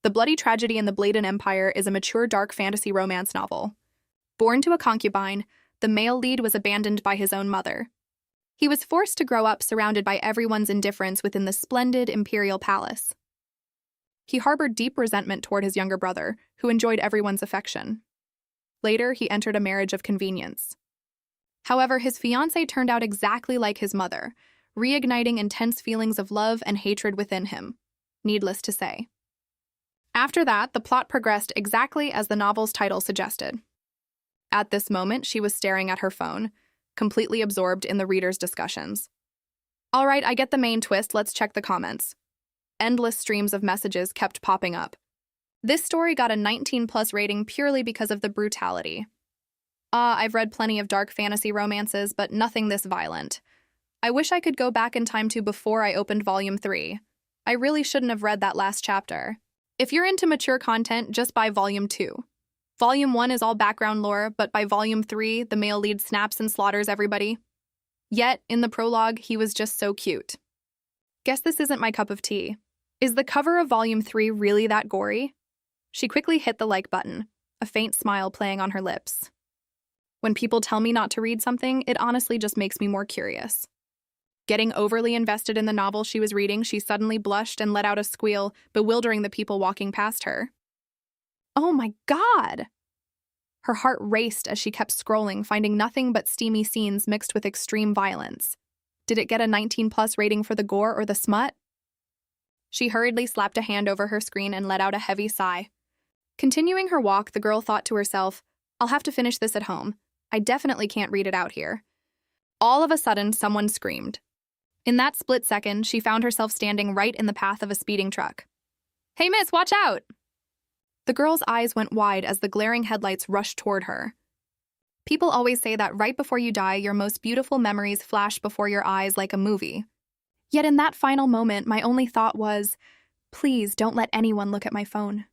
The Bloody Tragedy in the Bladen Empire is a mature dark fantasy romance novel. Born to a concubine, the male lead was abandoned by his own mother. He was forced to grow up surrounded by everyone's indifference within the splendid imperial palace. He harbored deep resentment toward his younger brother, who enjoyed everyone's affection. Later, he entered a marriage of convenience. However, his fiancée turned out exactly like his mother, reigniting intense feelings of love and hatred within him, needless to say. After that, the plot progressed exactly as the novel's title suggested. At this moment, she was staring at her phone, completely absorbed in the reader's discussions. All right, I get the main twist, let's check the comments. Endless streams of messages kept popping up. This story got a 19+ rating purely because of the brutality. I've read plenty of dark fantasy romances, but nothing this violent. I wish I could go back in time to before I opened Volume 3. I really shouldn't have read that last chapter. If you're into mature content, just buy Volume 2. Volume 1 is all background lore, but by Volume 3, the male lead snaps and slaughters everybody. Yet, in the prologue, he was just so cute. Guess this isn't my cup of tea. Is the cover of Volume 3 really that gory? She quickly hit the like button, a faint smile playing on her lips. When people tell me not to read something, it honestly just makes me more curious. Getting overly invested in the novel she was reading, she suddenly blushed and let out a squeal, bewildering the people walking past her. Oh my God! Her heart raced as she kept scrolling, finding nothing but steamy scenes mixed with extreme violence. Did it get a 19+ rating for the gore or the smut? She hurriedly slapped a hand over her screen and let out a heavy sigh. Continuing her walk, the girl thought to herself, I'll have to finish this at home. I definitely can't read it out here. All of a sudden, someone screamed. In that split second, she found herself standing right in the path of a speeding truck. Hey, miss, watch out! The girl's eyes went wide as the glaring headlights rushed toward her. People always say that right before you die, your most beautiful memories flash before your eyes like a movie. Yet in that final moment, my only thought was, please don't let anyone look at my phone.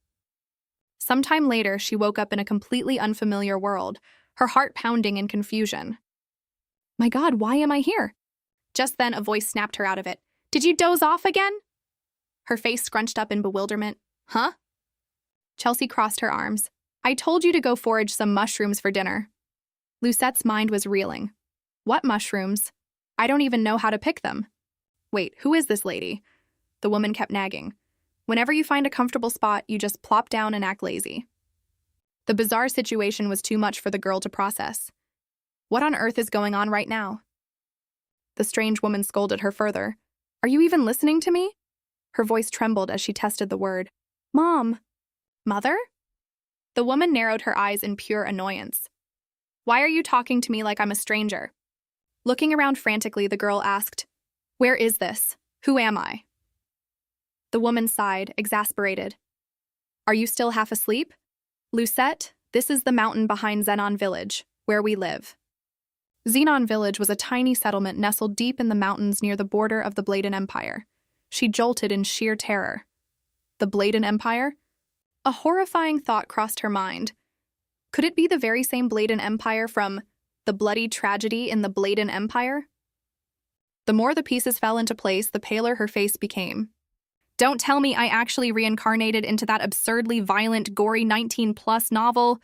Sometime later, she woke up in a completely unfamiliar world, her heart pounding in confusion. My God, why am I here? Just then, a voice snapped her out of it. Did you doze off again? Her face scrunched up in bewilderment. Huh? Chelsea crossed her arms. I told you to go forage some mushrooms for dinner. Lucetta's mind was reeling. What mushrooms? I don't even know how to pick them. Wait, who is this lady? The woman kept nagging. Whenever you find a comfortable spot, you just plop down and act lazy. The bizarre situation was too much for the girl to process. What on earth is going on right now? The strange woman scolded her further. Are you even listening to me? Her voice trembled as she tested the word. Mom. Mother? The woman narrowed her eyes in pure annoyance. Why are you talking to me like I'm a stranger? Looking around frantically, the girl asked, Where is this? Who am I? The woman sighed, exasperated. Are you still half asleep? Lucette, this is the mountain behind Zenon Village, where we live. Zenon Village was a tiny settlement nestled deep in the mountains near the border of the Bladen Empire. She jolted in sheer terror. The Bladen Empire? A horrifying thought crossed her mind. Could it be the very same Bladen Empire from The Bloody Tragedy in the Bladen Empire? The more the pieces fell into place, the paler her face became. Don't tell me I actually reincarnated into that absurdly violent, gory 19+ novel.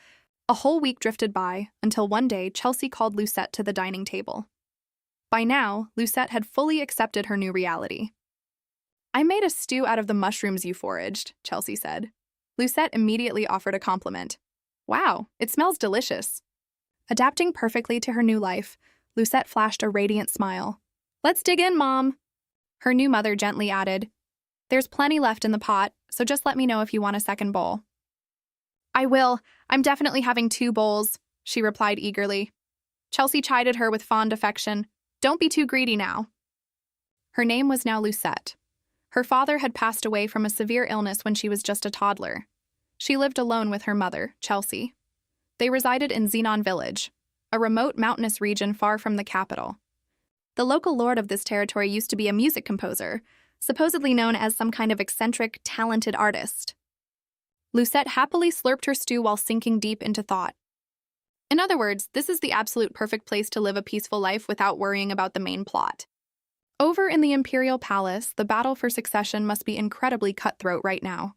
A whole week drifted by, until one day Chelsea called Lucette to the dining table. By now, Lucette had fully accepted her new reality. I made a stew out of the mushrooms you foraged, Chelsea said. Lucette immediately offered a compliment. Wow, it smells delicious. Adapting perfectly to her new life, Lucette flashed a radiant smile. Let's dig in, Mom. Her new mother gently added, There's plenty left in the pot, so just let me know if you want a second bowl. I will. I'm definitely having 2 bowls, she replied eagerly. Chelsea chided her with fond affection. Don't be too greedy now. Her name was now Lucette. Her father had passed away from a severe illness when she was just a toddler. She lived alone with her mother, Chelsea. They resided in Zenon Village, a remote mountainous region far from the capital. The local lord of this territory used to be a music composer, supposedly known as some kind of eccentric, talented artist. Lucette happily slurped her stew while sinking deep into thought. In other words, this is the absolute perfect place to live a peaceful life without worrying about the main plot. Over in the Imperial Palace, the battle for succession must be incredibly cutthroat right now.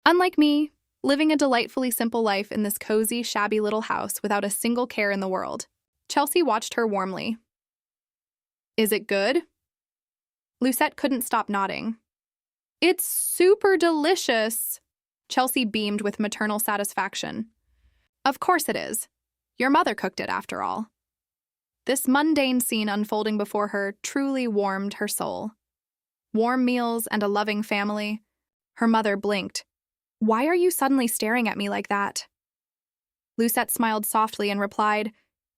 Unlike me, living a delightfully simple life in this cozy, shabby little house without a single care in the world. Chelsea watched her warmly. Is it good? Lucette couldn't stop nodding. It's super delicious. Chelsea beamed with maternal satisfaction. Of course it is. Your mother cooked it, after all. This mundane scene unfolding before her truly warmed her soul. Warm meals and a loving family. Her mother blinked. Why are you suddenly staring at me like that? Lucette smiled softly and replied,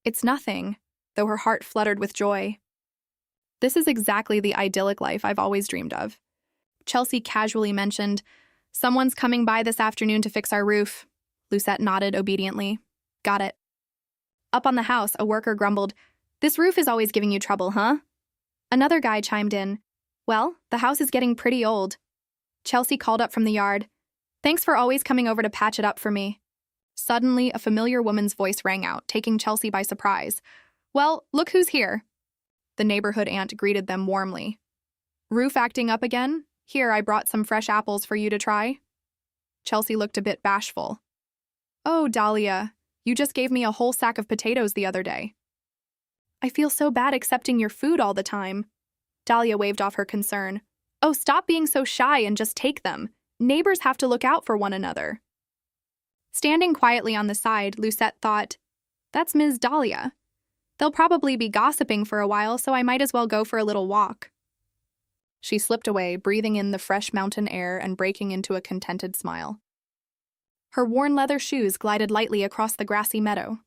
It's nothing, though her heart fluttered with joy. This is exactly the idyllic life I've always dreamed of. Chelsea casually mentioned, Someone's coming by this afternoon to fix our roof. Lucette nodded obediently. Got it. Up on the house, a worker grumbled, This roof is always giving you trouble, huh? Another guy chimed in, Well, the house is getting pretty old. Chelsea called up from the yard, Thanks for always coming over to patch it up for me. Suddenly, a familiar woman's voice rang out, taking Chelsea by surprise. Well, look who's here. The neighborhood aunt greeted them warmly. Roof acting up again? Here, I brought some fresh apples for you to try. Chelsea looked a bit bashful. Oh, Dahlia, you just gave me a whole sack of potatoes the other day. I feel so bad accepting your food all the time. Dahlia waved off her concern. Oh, stop being so shy and just take them. Neighbors have to look out for one another. Standing quietly on the side, Lucette thought, That's Ms. Dahlia. They'll probably be gossiping for a while, so I might as well go for a little walk. She slipped away, breathing in the fresh mountain air and breaking into a contented smile. Her worn leather shoes glided lightly across the grassy meadow.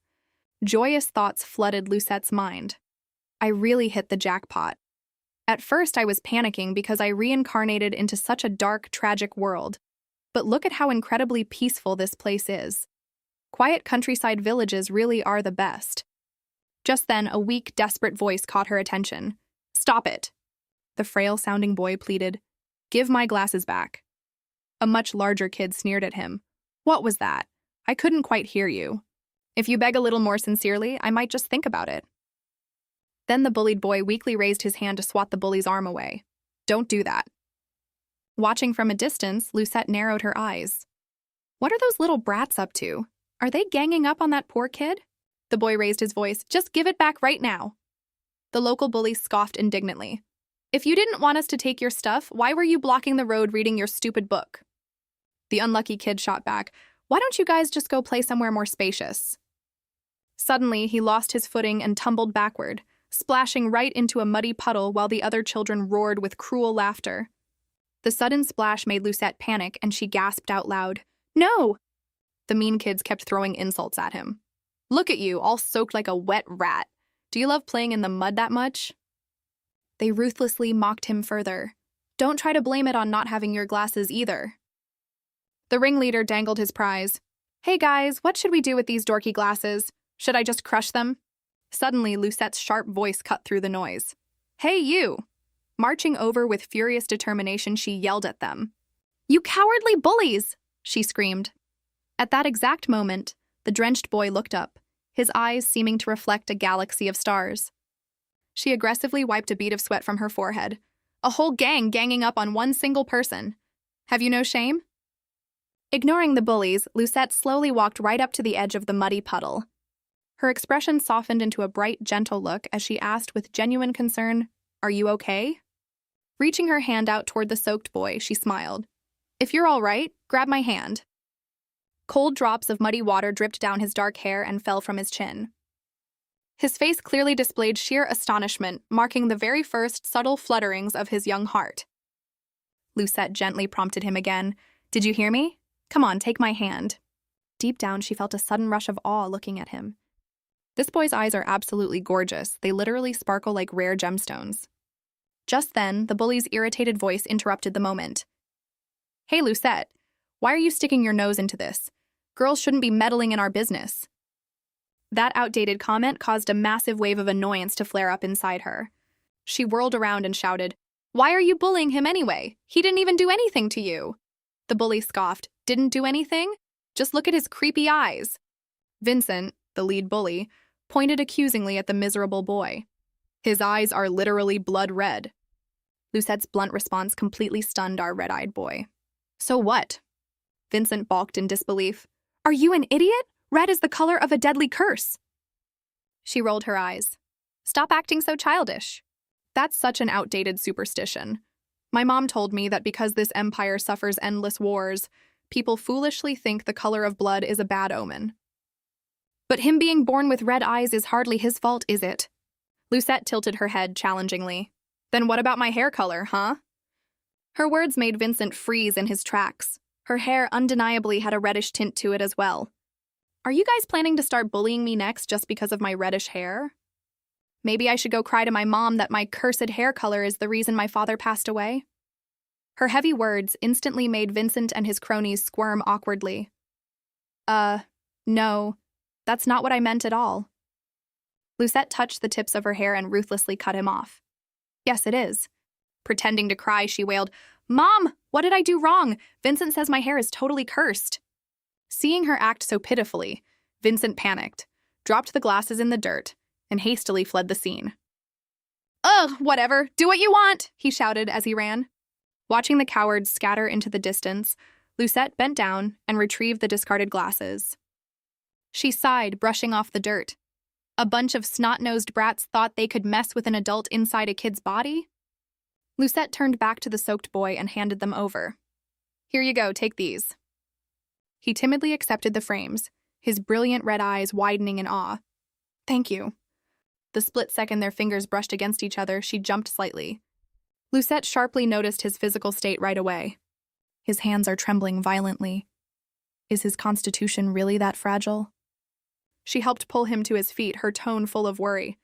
Joyous thoughts flooded Lucette's mind. I really hit the jackpot. At first, I was panicking because I reincarnated into such a dark, tragic world. But look at how incredibly peaceful this place is. Quiet countryside villages really are the best. Just then, a weak, desperate voice caught her attention. Stop it! The frail-sounding boy pleaded. Give my glasses back. A much larger kid sneered at him. What was that? I couldn't quite hear you. If you beg a little more sincerely, I might just think about it. Then the bullied boy weakly raised his hand to swat the bully's arm away. Don't do that. Watching from a distance, Lucette narrowed her eyes. What are those little brats up to? Are they ganging up on that poor kid? The boy raised his voice. Just give it back right now. The local bully scoffed indignantly. If you didn't want us to take your stuff, why were you blocking the road reading your stupid book? The unlucky kid shot back. Why don't you guys just go play somewhere more spacious? Suddenly, he lost his footing and tumbled backward, splashing right into a muddy puddle while the other children roared with cruel laughter. The sudden splash made Lucette panic, and she gasped out loud, No! The mean kids kept throwing insults at him. Look at you, all soaked like a wet rat. Do you love playing in the mud that much? They ruthlessly mocked him further. Don't try to blame it on not having your glasses either. The ringleader dangled his prize. Hey guys, what should we do with these dorky glasses? Should I just crush them? Suddenly, Lucette's sharp voice cut through the noise. Hey, you! Marching over with furious determination, she yelled at them. You cowardly bullies! She screamed. At that exact moment, the drenched boy looked up, his eyes seeming to reflect a galaxy of stars. She aggressively wiped a bead of sweat from her forehead. A whole gang ganging up on one single person. Have you no shame? Ignoring the bullies, Lucette slowly walked right up to the edge of the muddy puddle. Her expression softened into a bright, gentle look as she asked with genuine concern, Are you okay? Reaching her hand out toward the soaked boy, she smiled. If you're all right, grab my hand. Cold drops of muddy water dripped down his dark hair and fell from his chin. His face clearly displayed sheer astonishment, marking the very first subtle flutterings of his young heart. Lucette gently prompted him again. Did you hear me? Come on, take my hand. Deep down, she felt a sudden rush of awe looking at him. This boy's eyes are absolutely gorgeous. They literally sparkle like rare gemstones. Just then, the bully's irritated voice interrupted the moment. Hey, Lucette, why are you sticking your nose into this? Girls shouldn't be meddling in our business. That outdated comment caused a massive wave of annoyance to flare up inside her. She whirled around and shouted, Why are you bullying him anyway? He didn't even do anything to you. The bully scoffed. Didn't do anything? Just look at his creepy eyes. Vincent, the lead bully, pointed accusingly at the miserable boy. His eyes are literally blood red. Lucette's blunt response completely stunned our red-eyed boy. So what? Vincent balked in disbelief. Are you an idiot? Red is the color of a deadly curse. She rolled her eyes. Stop acting so childish. That's such an outdated superstition. My mom told me that because this empire suffers endless wars, people foolishly think the color of blood is a bad omen. But him being born with red eyes is hardly his fault, is it? Lucette tilted her head challengingly. Then what about my hair color, huh? Her words made Vincent freeze in his tracks. Her hair undeniably had a reddish tint to it as well. Are you guys planning to start bullying me next just because of my reddish hair? Maybe I should go cry to my mom that my cursed hair color is the reason my father passed away? Her heavy words instantly made Vincent and his cronies squirm awkwardly. No, that's not what I meant at all. Lucette touched the tips of her hair and ruthlessly cut him off. Yes, it is. Pretending to cry, she wailed, Mom, what did I do wrong? Vincent says my hair is totally cursed. Seeing her act so pitifully, Vincent panicked, dropped the glasses in the dirt, and hastily fled the scene. Ugh, whatever, do what you want, he shouted as he ran. Watching the cowards scatter into the distance, Lucette bent down and retrieved the discarded glasses. She sighed, brushing off the dirt. A bunch of snot-nosed brats thought they could mess with an adult inside a kid's body? Lucette turned back to the soaked boy and handed them over. Here you go, take these. He timidly accepted the frames, his brilliant red eyes widening in awe. Thank you. The split second their fingers brushed against each other, she jumped slightly. Lucette sharply noticed his physical state right away. His hands are trembling violently. Is his constitution really that fragile? She helped pull him to his feet, her tone full of worry.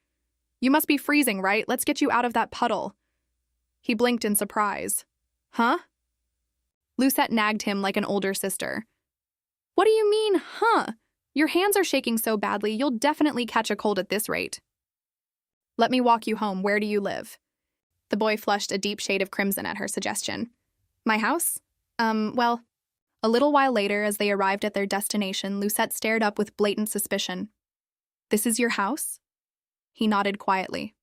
You must be freezing, right? Let's get you out of that puddle. He blinked in surprise. Huh? Lucette nagged him like an older sister. What do you mean, huh? Your hands are shaking so badly, you'll definitely catch a cold at this rate. Let me walk you home. Where do you live? The boy flushed a deep shade of crimson at her suggestion. My house? Well, a little while later, as they arrived at their destination, Lucette stared up with blatant suspicion. This is your house? He nodded quietly.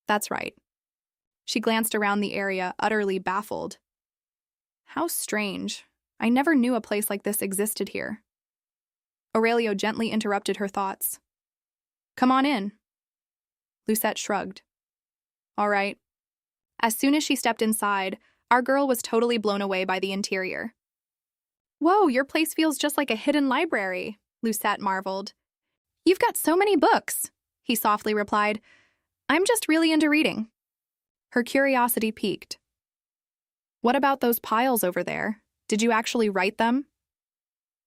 That's right. She glanced around the area, utterly baffled. How strange. I never knew a place like this existed here. Aurelio gently interrupted her thoughts. Come on in. Lucette shrugged. All right. As soon as she stepped inside, our girl was totally blown away by the interior. Whoa, your place feels just like a hidden library, Lucette marveled. You've got so many books, he softly replied. I'm just really into reading. Her curiosity piqued. What about those piles over there? Did you actually write them?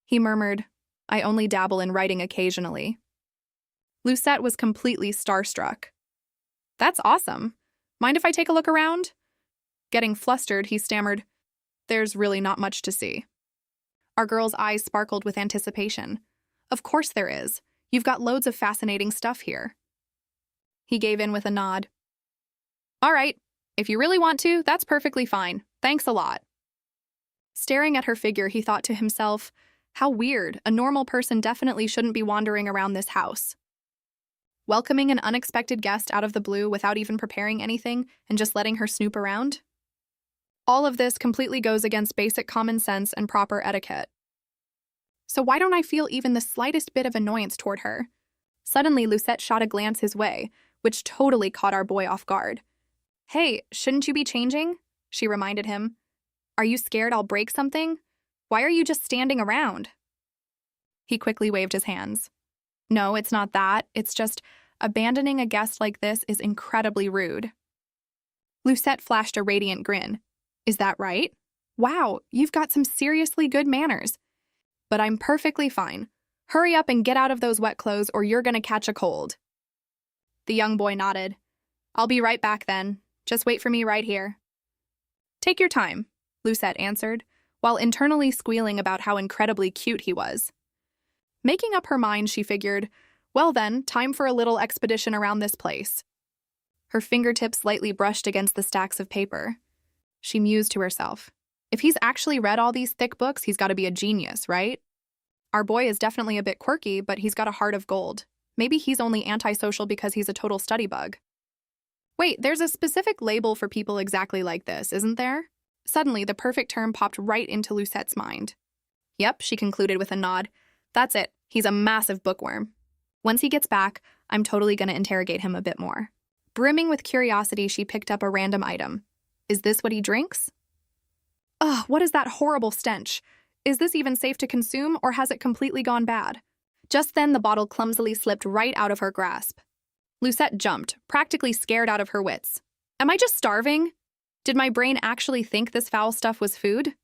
He murmured, I only dabble in writing occasionally. Lucette was completely starstruck. That's awesome. Mind if I take a look around? Getting flustered, he stammered, There's really not much to see. Our girl's eyes sparkled with anticipation. Of course there is. You've got loads of fascinating stuff here. He gave in with a nod. All right, if you really want to, that's perfectly fine. Thanks a lot. Staring at her figure, he thought to himself, how weird, a normal person definitely shouldn't be wandering around this house. Welcoming an unexpected guest out of the blue without even preparing anything and just letting her snoop around? All of this completely goes against basic common sense and proper etiquette. So why don't I feel even the slightest bit of annoyance toward her? Suddenly, Lucette shot a glance his way, which totally caught our boy off guard. Hey, shouldn't you be changing? She reminded him. Are you scared I'll break something? Why are you just standing around? He quickly waved his hands. No, it's not that. It's just abandoning a guest like this is incredibly rude. Lucette flashed a radiant grin. Is that right? Wow, you've got some seriously good manners. But I'm perfectly fine. Hurry up and get out of those wet clothes or you're gonna catch a cold. The young boy nodded. I'll be right back then. Just wait for me right here. Take your time, Lucette answered, while internally squealing about how incredibly cute he was. Making up her mind, she figured, well then, time for a little expedition around this place. Her fingertips slightly brushed against the stacks of paper. She mused to herself. If he's actually read all these thick books, he's got to be a genius, right? Our boy is definitely a bit quirky, but he's got a heart of gold. Maybe he's only antisocial because he's a total study bug. Wait, there's a specific label for people exactly like this, isn't there? Suddenly, the perfect term popped right into Lucette's mind. Yep, she concluded with a nod. That's it. He's a massive bookworm. Once he gets back, I'm totally going to interrogate him a bit more. Brimming with curiosity, she picked up a random item. Is this what he drinks? Ugh, what is that horrible stench? Is this even safe to consume, or has it completely gone bad? Just then, the bottle clumsily slipped right out of her grasp. Lucette jumped, practically scared out of her wits. Am I just starving? Did my brain actually think this foul stuff was food?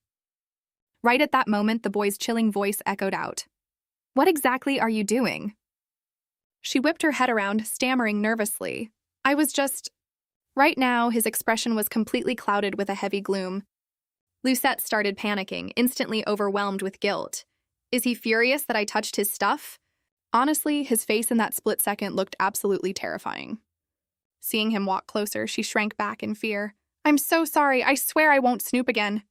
Right at that moment, the boy's chilling voice echoed out. What exactly are you doing? She whipped her head around, stammering nervously. I was just... Right now, his expression was completely clouded with a heavy gloom. Lucette started panicking, instantly overwhelmed with guilt. Is he furious that I touched his stuff? Honestly, his face in that split second looked absolutely terrifying. Seeing him walk closer, she shrank back in fear. I'm so sorry. I swear I won't snoop again.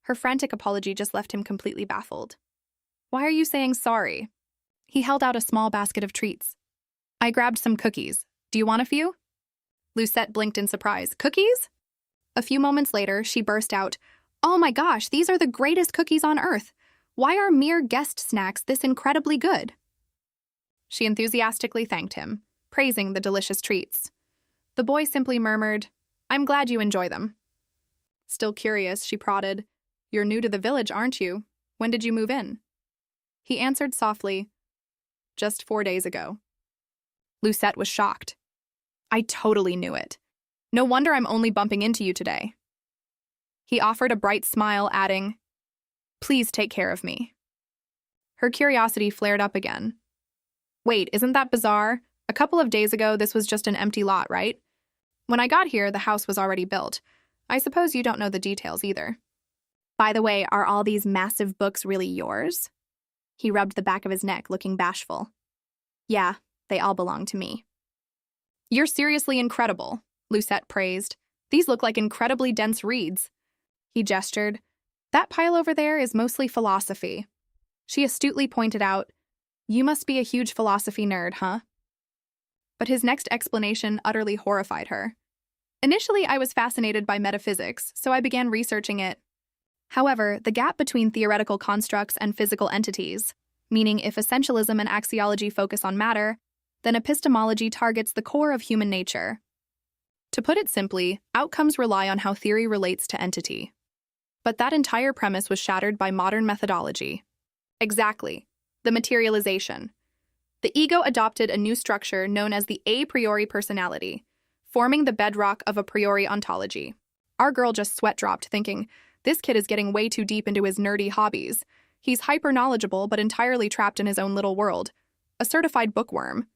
Her frantic apology just left him completely baffled. Why are you saying sorry? He held out a small basket of treats. I grabbed some cookies. Do you want a few? Lucette blinked in surprise. Cookies? A few moments later, she burst out, Oh my gosh, these are the greatest cookies on earth. Why are mere guest snacks this incredibly good? She enthusiastically thanked him, praising the delicious treats. The boy simply murmured, I'm glad you enjoy them. Still curious, she prodded, You're new to the village, aren't you? When did you move in? He answered softly, Just 4 days ago. Lucette was shocked. I totally knew it. No wonder I'm only bumping into you today. He offered a bright smile, adding, Please take care of me. Her curiosity flared up again. Wait, isn't that bizarre? A couple of days ago, this was just an empty lot, right? When I got here, the house was already built. I suppose you don't know the details either. By the way, are all these massive books really yours? He rubbed the back of his neck, looking bashful. Yeah, they all belong to me. You're seriously incredible, Lucette praised. These look like incredibly dense reads. He gestured. That pile over there is mostly philosophy. She astutely pointed out, You must be a huge philosophy nerd, huh? But his next explanation utterly horrified her. Initially, I was fascinated by metaphysics, so I began researching it. However, the gap between theoretical constructs and physical entities, meaning if essentialism and axiology focus on matter, then epistemology targets the core of human nature. To put it simply, outcomes rely on how theory relates to entity. But that entire premise was shattered by modern methodology. Exactly. The materialization. The ego adopted a new structure known as the a priori personality, forming the bedrock of a priori ontology. Our girl just sweat-dropped, thinking, this kid is getting way too deep into his nerdy hobbies. He's hyper-knowledgeable but entirely trapped in his own little world. A certified bookworm.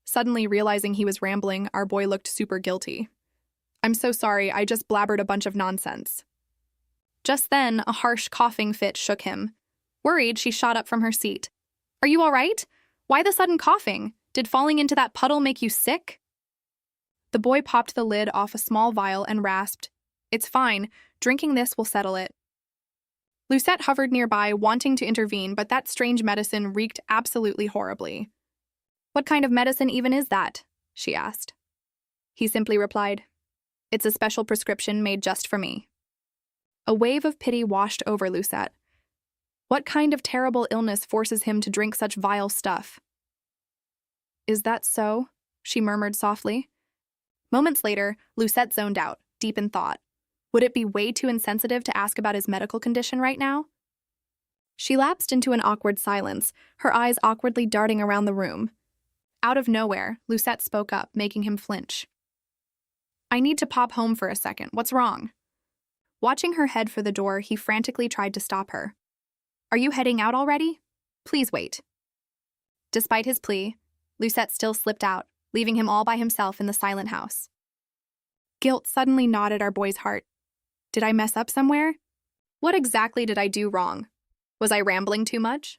Suddenly realizing he was rambling, our boy looked super guilty. I'm so sorry, I just blabbered a bunch of nonsense. Just then, a harsh coughing fit shook him. Worried, she shot up from her seat. Are you all right? Why the sudden coughing? Did falling into that puddle make you sick? The boy popped the lid off a small vial and rasped, It's fine. Drinking this will settle it. Lucette hovered nearby, wanting to intervene, but that strange medicine reeked absolutely horribly. What kind of medicine even is that? She asked. He simply replied, It's a special prescription made just for me. A wave of pity washed over Lucette. What kind of terrible illness forces him to drink such vile stuff? Is that so? She murmured softly. Moments later, Lucette zoned out, deep in thought. Would it be way too insensitive to ask about his medical condition right now? She lapsed into an awkward silence, her eyes awkwardly darting around the room. Out of nowhere, Lucette spoke up, making him flinch. I need to pop home for a second. What's wrong? Watching her head for the door, he frantically tried to stop her. Are you heading out already? Please wait. Despite his plea, Lucette still slipped out, leaving him all by himself in the silent house. Guilt suddenly gnawed at our boy's heart. Did I mess up somewhere? What exactly did I do wrong? Was I rambling too much?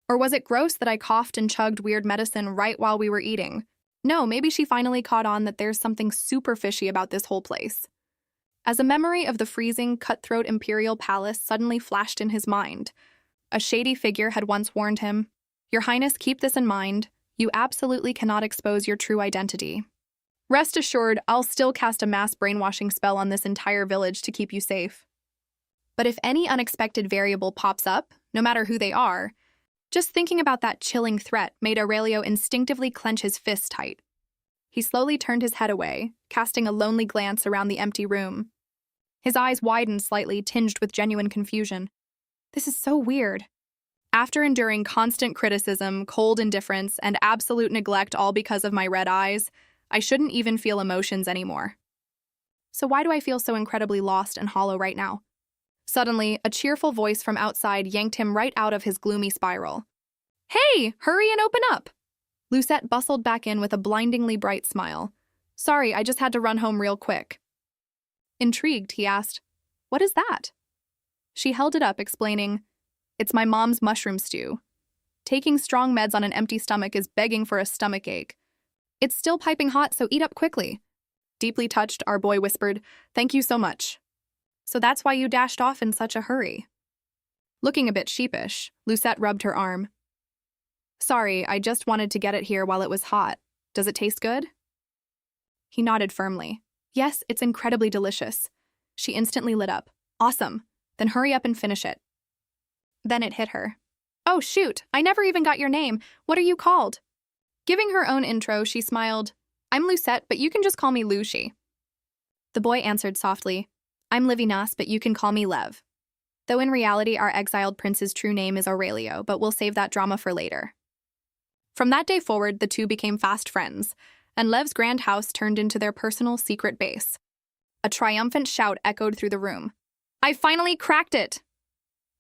Or was it gross that I coughed and chugged weird medicine right while we were eating? No, maybe she finally caught on that there's something super fishy about this whole place. As a memory of the freezing, cutthroat imperial palace suddenly flashed in his mind, a shady figure had once warned him, Your Highness, keep this in mind. You absolutely cannot expose your true identity. Rest assured, I'll still cast a mass brainwashing spell on this entire village to keep you safe. But if any unexpected variable pops up, no matter who they are, just thinking about that chilling threat made Aurelio instinctively clench his fists tight. He slowly turned his head away, casting a lonely glance around the empty room. His eyes widened slightly, tinged with genuine confusion. This is so weird. After enduring constant criticism, cold indifference, and absolute neglect all because of my red eyes, I shouldn't even feel emotions anymore. So why do I feel so incredibly lost and hollow right now? Suddenly, a cheerful voice from outside yanked him right out of his gloomy spiral. "Hey, hurry and open up!" Lucette bustled back in with a blindingly bright smile. "Sorry, I just had to run home real quick." Intrigued, he asked, "What is that?" She held it up, explaining, "It's my mom's mushroom stew. Taking strong meds on an empty stomach is begging for a stomachache. It's still piping hot, so eat up quickly." Deeply touched, our boy whispered, "Thank you so much." "So that's why you dashed off in such a hurry." Looking a bit sheepish, Lucette rubbed her arm. "Sorry, I just wanted to get it here while it was hot. Does it taste good?" He nodded firmly. "Yes, it's incredibly delicious." She instantly lit up. "Awesome. Then hurry up and finish it." Then it hit her. "Oh, shoot, I never even got your name. What are you called?" Giving her own intro, she smiled. "I'm Lucette, but you can just call me Lucy." The boy answered softly, "I'm Livinas, but you can call me Lev." Though in reality, our exiled prince's true name is Aurelio, but we'll save that drama for later. From that day forward, the two became fast friends, and Lev's grand house turned into their personal secret base. A triumphant shout echoed through the room. "I finally cracked it!"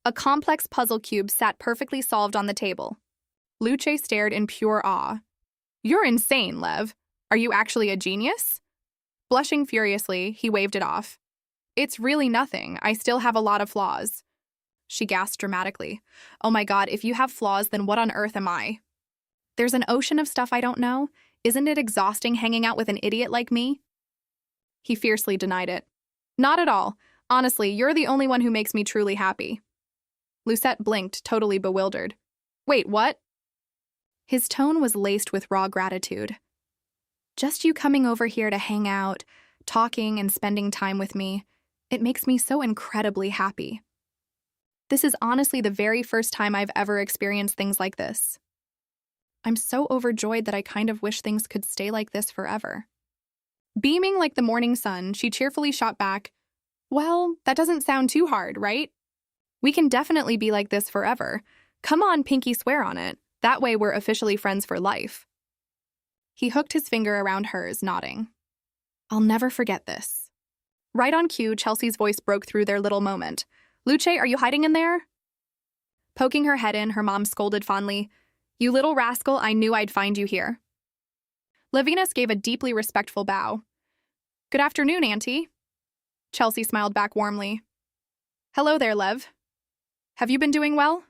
A complex puzzle cube sat perfectly solved on the table. Luce stared in pure awe. "You're insane, Lev. Are you actually a genius?" Blushing furiously, he waved it off. "It's really nothing. I still have a lot of flaws." She gasped dramatically. "Oh my god, if you have flaws, then what on earth am I?" "There's an ocean of stuff I don't know. Isn't it exhausting hanging out with an idiot like me?" He fiercely denied it. "Not at all. Honestly, you're the only one who makes me truly happy." Lucette blinked, totally bewildered. "Wait, what?" His tone was laced with raw gratitude. "Just you coming over here to hang out, talking and spending time with me, it makes me so incredibly happy. This is honestly the very first time I've ever experienced things like this. I'm so overjoyed that I kind of wish things could stay like this forever." Beaming like the morning sun, she cheerfully shot back, "Well, that doesn't sound too hard, right? We can definitely be like this forever. Come on, pinky swear on it. That way we're officially friends for life." He hooked his finger around hers, nodding. "I'll never forget this." Right on cue, Chelsea's voice broke through their little moment. "Luce, are you hiding in there?" Poking her head in, her mom scolded fondly, "You little rascal, I knew I'd find you here." Levinas gave a deeply respectful bow. "Good afternoon, Auntie." Chelsea smiled back warmly. "Hello there, Lev. Have you been doing well?"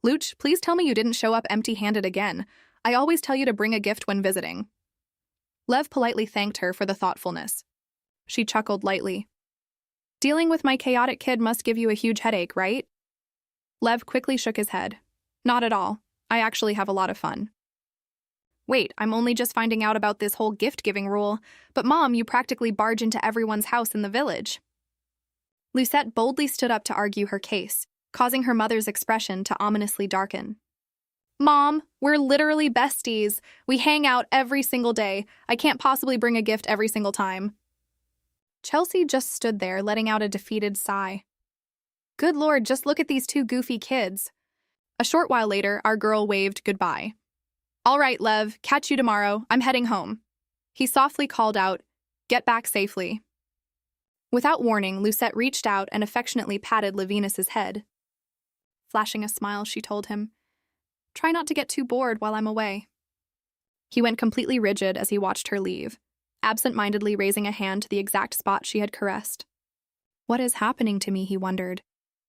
"Luch, please tell me you didn't show up empty-handed again. I always tell you to bring a gift when visiting." Lev politely thanked her for the thoughtfulness. She chuckled lightly. "Dealing with my chaotic kid must give you a huge headache, right?" Lev quickly shook his head. "Not at all. I actually have a lot of fun." "Wait, I'm only just finding out about this whole gift-giving rule, but Mom, you practically barge into everyone's house in the village." Lucette boldly stood up to argue her case, causing her mother's expression to ominously darken. "Mom, we're literally besties. We hang out every single day. I can't possibly bring a gift every single time." Chelsea just stood there, letting out a defeated sigh. Good Lord, just look at these two goofy kids. A short while later, our girl waved goodbye. "All right, Lev, catch you tomorrow. I'm heading home." He softly called out, "Get back safely." Without warning, Lucette reached out and affectionately patted Levinas's head. Flashing a smile, she told him, "Try not to get too bored while I'm away." He went completely rigid as he watched her leave, absent-mindedly raising a hand to the exact spot she had caressed. What is happening to me, he wondered,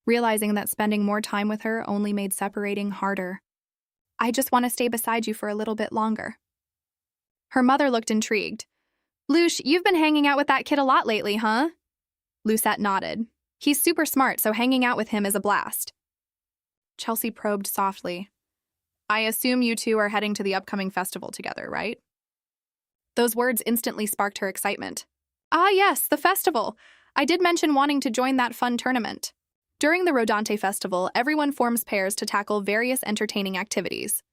realizing that spending more time with her only made separating harder. "I just want to stay beside you for a little bit longer." Her mother looked intrigued. "Luce, you've been hanging out with that kid a lot lately, huh?" Lucette nodded. "He's super smart, so hanging out with him is a blast." Chelsea probed softly. "I assume you two are heading to the upcoming festival together, right?" Those words instantly sparked her excitement. "Ah, yes, the festival. I did mention wanting to join that fun tournament. During the Rodante Festival, everyone forms pairs to tackle various entertaining activities.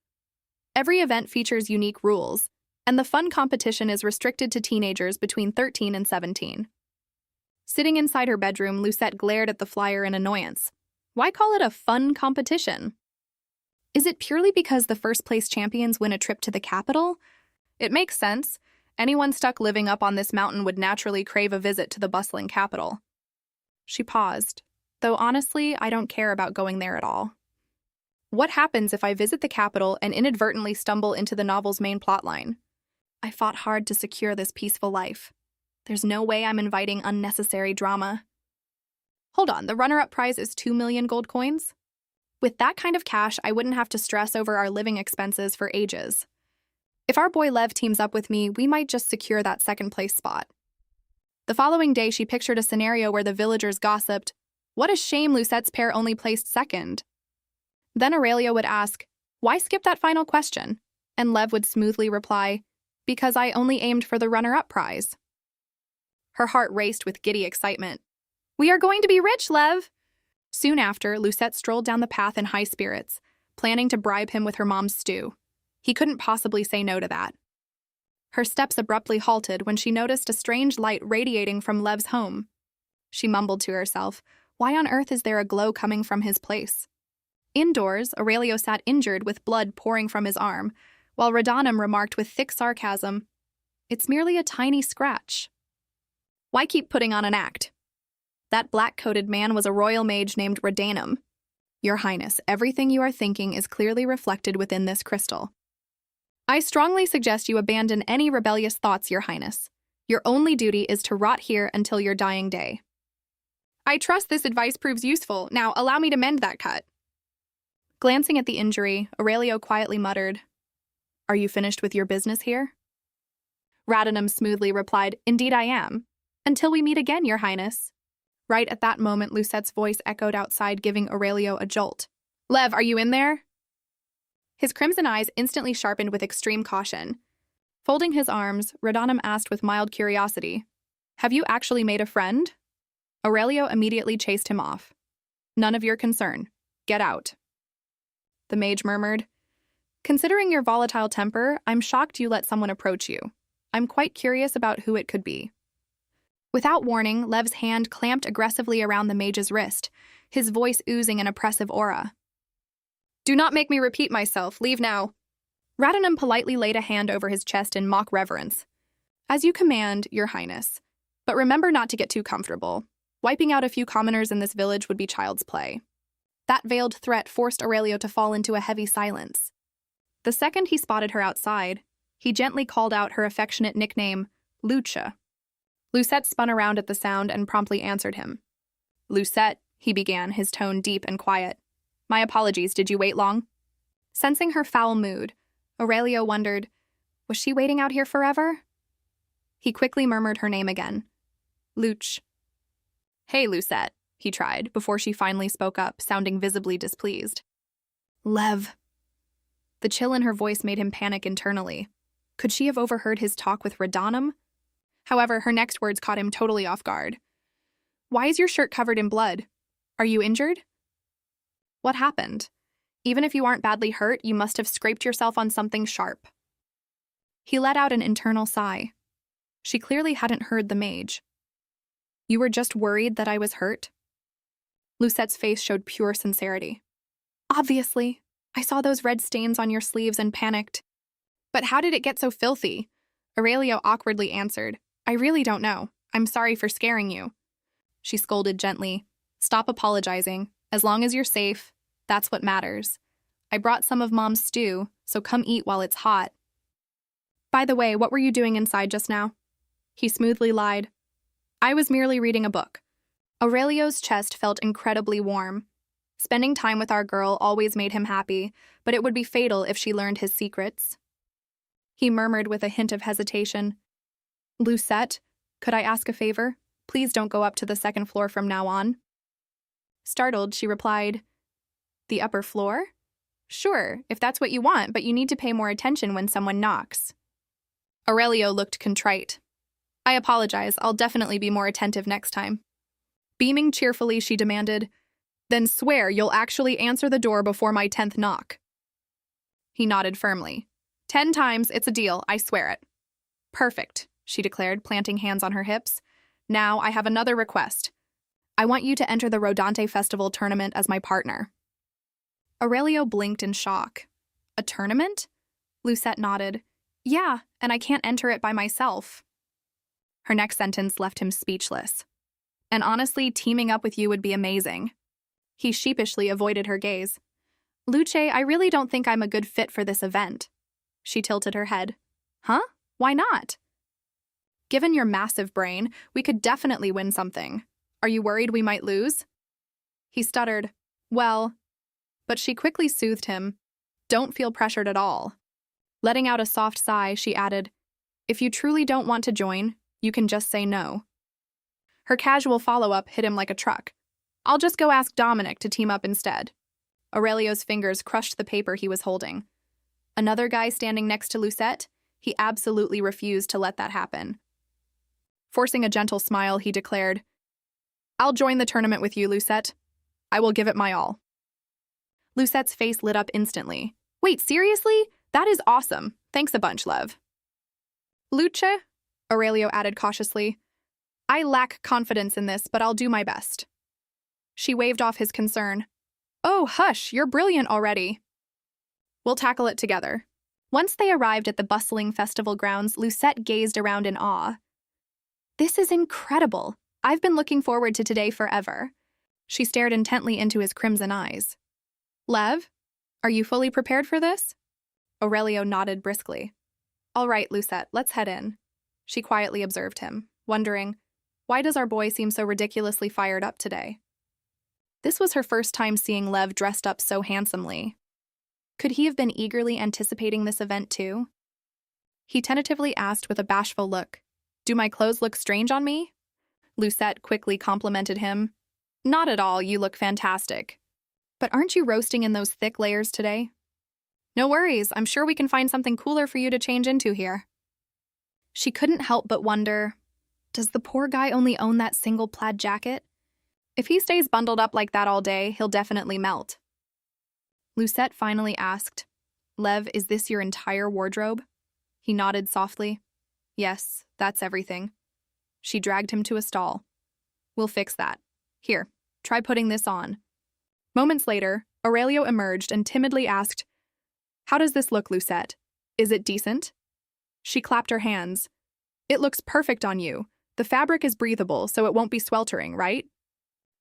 Every event features unique rules, and the fun competition is restricted to teenagers between 13 and 17. Sitting inside her bedroom, Lucette glared at the flyer in annoyance. Why call it a fun competition? Is it purely because the first-place champions win a trip to the capital? It makes sense. Anyone stuck living up on this mountain would naturally crave a visit to the bustling capital. She paused, though honestly, I don't care about going there at all. What happens if I visit the capital and inadvertently stumble into the novel's main plotline? I fought hard to secure this peaceful life. There's no way I'm inviting unnecessary drama. Hold on, the runner-up prize is 2 million gold coins? With that kind of cash, I wouldn't have to stress over our living expenses for ages. If our boy Lev teams up with me, we might just secure that second-place spot. The following day, she pictured a scenario where the villagers gossiped, "What a shame Lucette's pair only placed second." Then Aurelia would ask, "Why skip that final question?" And Lev would smoothly reply, "Because I only aimed for the runner-up prize." Her heart raced with giddy excitement. "We are going to be rich, Lev!" Soon after, Lucette strolled down the path in high spirits, planning to bribe him with her mom's stew. He couldn't possibly say no to that. Her steps abruptly halted when she noticed a strange light radiating from Lev's home. She mumbled to herself, why on earth is there a glow coming from his place? Indoors, Aurelio sat injured with blood pouring from his arm, while Radonum remarked with thick sarcasm, "It's merely a tiny scratch." Why keep putting on an act? That black-coated man was a royal mage named Radanum. Your Highness, everything you are thinking is clearly reflected within this crystal. I strongly suggest you abandon any rebellious thoughts, Your Highness. Your only duty is to rot here until your dying day. I trust this advice proves useful. Now, allow me to mend that cut. Glancing at the injury, Aurelio quietly muttered, "Are you finished with your business here?" Radanum smoothly replied, "Indeed I am. Until we meet again, Your Highness." Right at that moment, Lucette's voice echoed outside, giving Aurelio a jolt. "Lev, are you in there?" His crimson eyes instantly sharpened with extreme caution. Folding his arms, Radonum asked with mild curiosity, "Have you actually made a friend?" Aurelio immediately chased him off. "None of your concern. Get out." The mage murmured, "Considering your volatile temper, I'm shocked you let someone approach you. I'm quite curious about who it could be." Without warning, Lev's hand clamped aggressively around the mage's wrist, his voice oozing an oppressive aura. "Do not make me repeat myself. Leave now." Radanum politely laid a hand over his chest in mock reverence. "As you command, Your Highness. But remember not to get too comfortable. Wiping out a few commoners in this village would be child's play." That veiled threat forced Aurelio to fall into a heavy silence. The second he spotted her outside, he gently called out her affectionate nickname, Lucia. Lucette spun around at the sound and promptly answered him. "Lucette," he began, his tone deep and quiet. "My apologies, did you wait long?" Sensing her foul mood, Aurelio wondered, was she waiting out here forever? He quickly murmured her name again. "Luch." "Hey, Lucette," he tried, before she finally spoke up, sounding visibly displeased. "Lev." The chill in her voice made him panic internally. Could she have overheard his talk with Radonum? However, her next words caught him totally off guard. "Why is your shirt covered in blood? Are you injured?" "What happened? Even if you aren't badly hurt, you must have scraped yourself on something sharp." He let out an internal sigh. She clearly hadn't heard the mage. "You were just worried that I was hurt?" Lucette's face showed pure sincerity. "Obviously. I saw those red stains on your sleeves and panicked." "But how did it get so filthy?" Aurelio awkwardly answered, "I really don't know. I'm sorry for scaring you." She scolded gently. "Stop apologizing. As long as you're safe, that's what matters. I brought some of Mom's stew, so come eat while it's hot." "By the way, what were you doing inside just now?" He smoothly lied. "I was merely reading a book." Aurelio's chest felt incredibly warm. Spending time with our girl always made him happy, but it would be fatal if she learned his secrets. He murmured with a hint of hesitation, "Lucette, could I ask a favor? Please don't go up to the second floor from now on." Startled, she replied, "The upper floor? Sure, if that's what you want, but you need to pay more attention when someone knocks." Aurelio looked contrite. "I apologize, I'll definitely be more attentive next time." Beaming cheerfully, she demanded, "Then swear you'll actually answer the door before my 10th knock." He nodded firmly. 10 times, it's a deal, I swear it. Perfect, she declared, planting hands on her hips. Now I have another request. I want you to enter the Rodante Festival tournament as my partner. Aurelio blinked in shock. A tournament? Lucette nodded. Yeah, and I can't enter it by myself. Her next sentence left him speechless. And honestly, teaming up with you would be amazing. He sheepishly avoided her gaze. Luce, I really don't think I'm a good fit for this event. She tilted her head. Huh? Why not? Given your massive brain, we could definitely win something. Are you worried we might lose? He stuttered. Well, but she quickly soothed him. Don't feel pressured at all. Letting out a soft sigh, she added, if you truly don't want to join, you can just say no. Her casual follow-up hit him like a truck. I'll just go ask Dominic to team up instead. Aurelio's fingers crushed the paper he was holding. Another guy standing next to Lucette? He absolutely refused to let that happen. Forcing a gentle smile, he declared, I'll join the tournament with you, Lucette. I will give it my all. Lucette's face lit up instantly. Wait, seriously? That is awesome. Thanks a bunch, Lev. Luce? Aurelio added cautiously. I lack confidence in this, but I'll do my best. She waved off his concern. Oh, hush, you're brilliant already. We'll tackle it together. Once they arrived at the bustling festival grounds, Lucette gazed around in awe. This is incredible. I've been looking forward to today forever. She stared intently into his crimson eyes. Lev, are you fully prepared for this? Aurelio nodded briskly. All right, Lucette, let's head in. She quietly observed him, wondering, why does our boy seem so ridiculously fired up today? This was her first time seeing Lev dressed up so handsomely. Could he have been eagerly anticipating this event too? He tentatively asked with a bashful look, Do my clothes look strange on me? Lucette quickly complimented him. Not at all, you look fantastic. But aren't you roasting in those thick layers today? No worries, I'm sure we can find something cooler for you to change into here. She couldn't help but wonder, does the poor guy only own that single plaid jacket? If he stays bundled up like that all day, he'll definitely melt. Lucette finally asked, Lev, is this your entire wardrobe? He nodded softly. Yes, that's everything. She dragged him to a stall. We'll fix that. Here, try putting this on. Moments later, Aurelio emerged and timidly asked, How does this look, Lucette? Is it decent? She clapped her hands. It looks perfect on you. The fabric is breathable, so it won't be sweltering, right?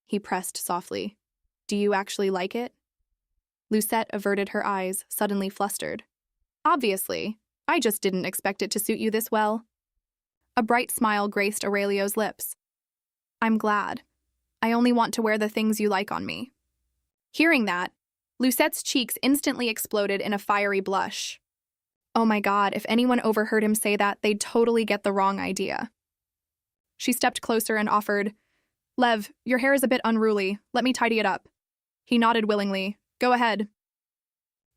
He pressed softly. Do you actually like it? Lucette averted her eyes, suddenly flustered. Obviously. I just didn't expect it to suit you this well. A bright smile graced Aurelio's lips. I'm glad. I only want to wear the things you like on me. Hearing that, Lucette's cheeks instantly exploded in a fiery blush. Oh my God, if anyone overheard him say that, they'd totally get the wrong idea. She stepped closer and offered, Lev, your hair is a bit unruly. Let me tidy it up. He nodded willingly. Go ahead.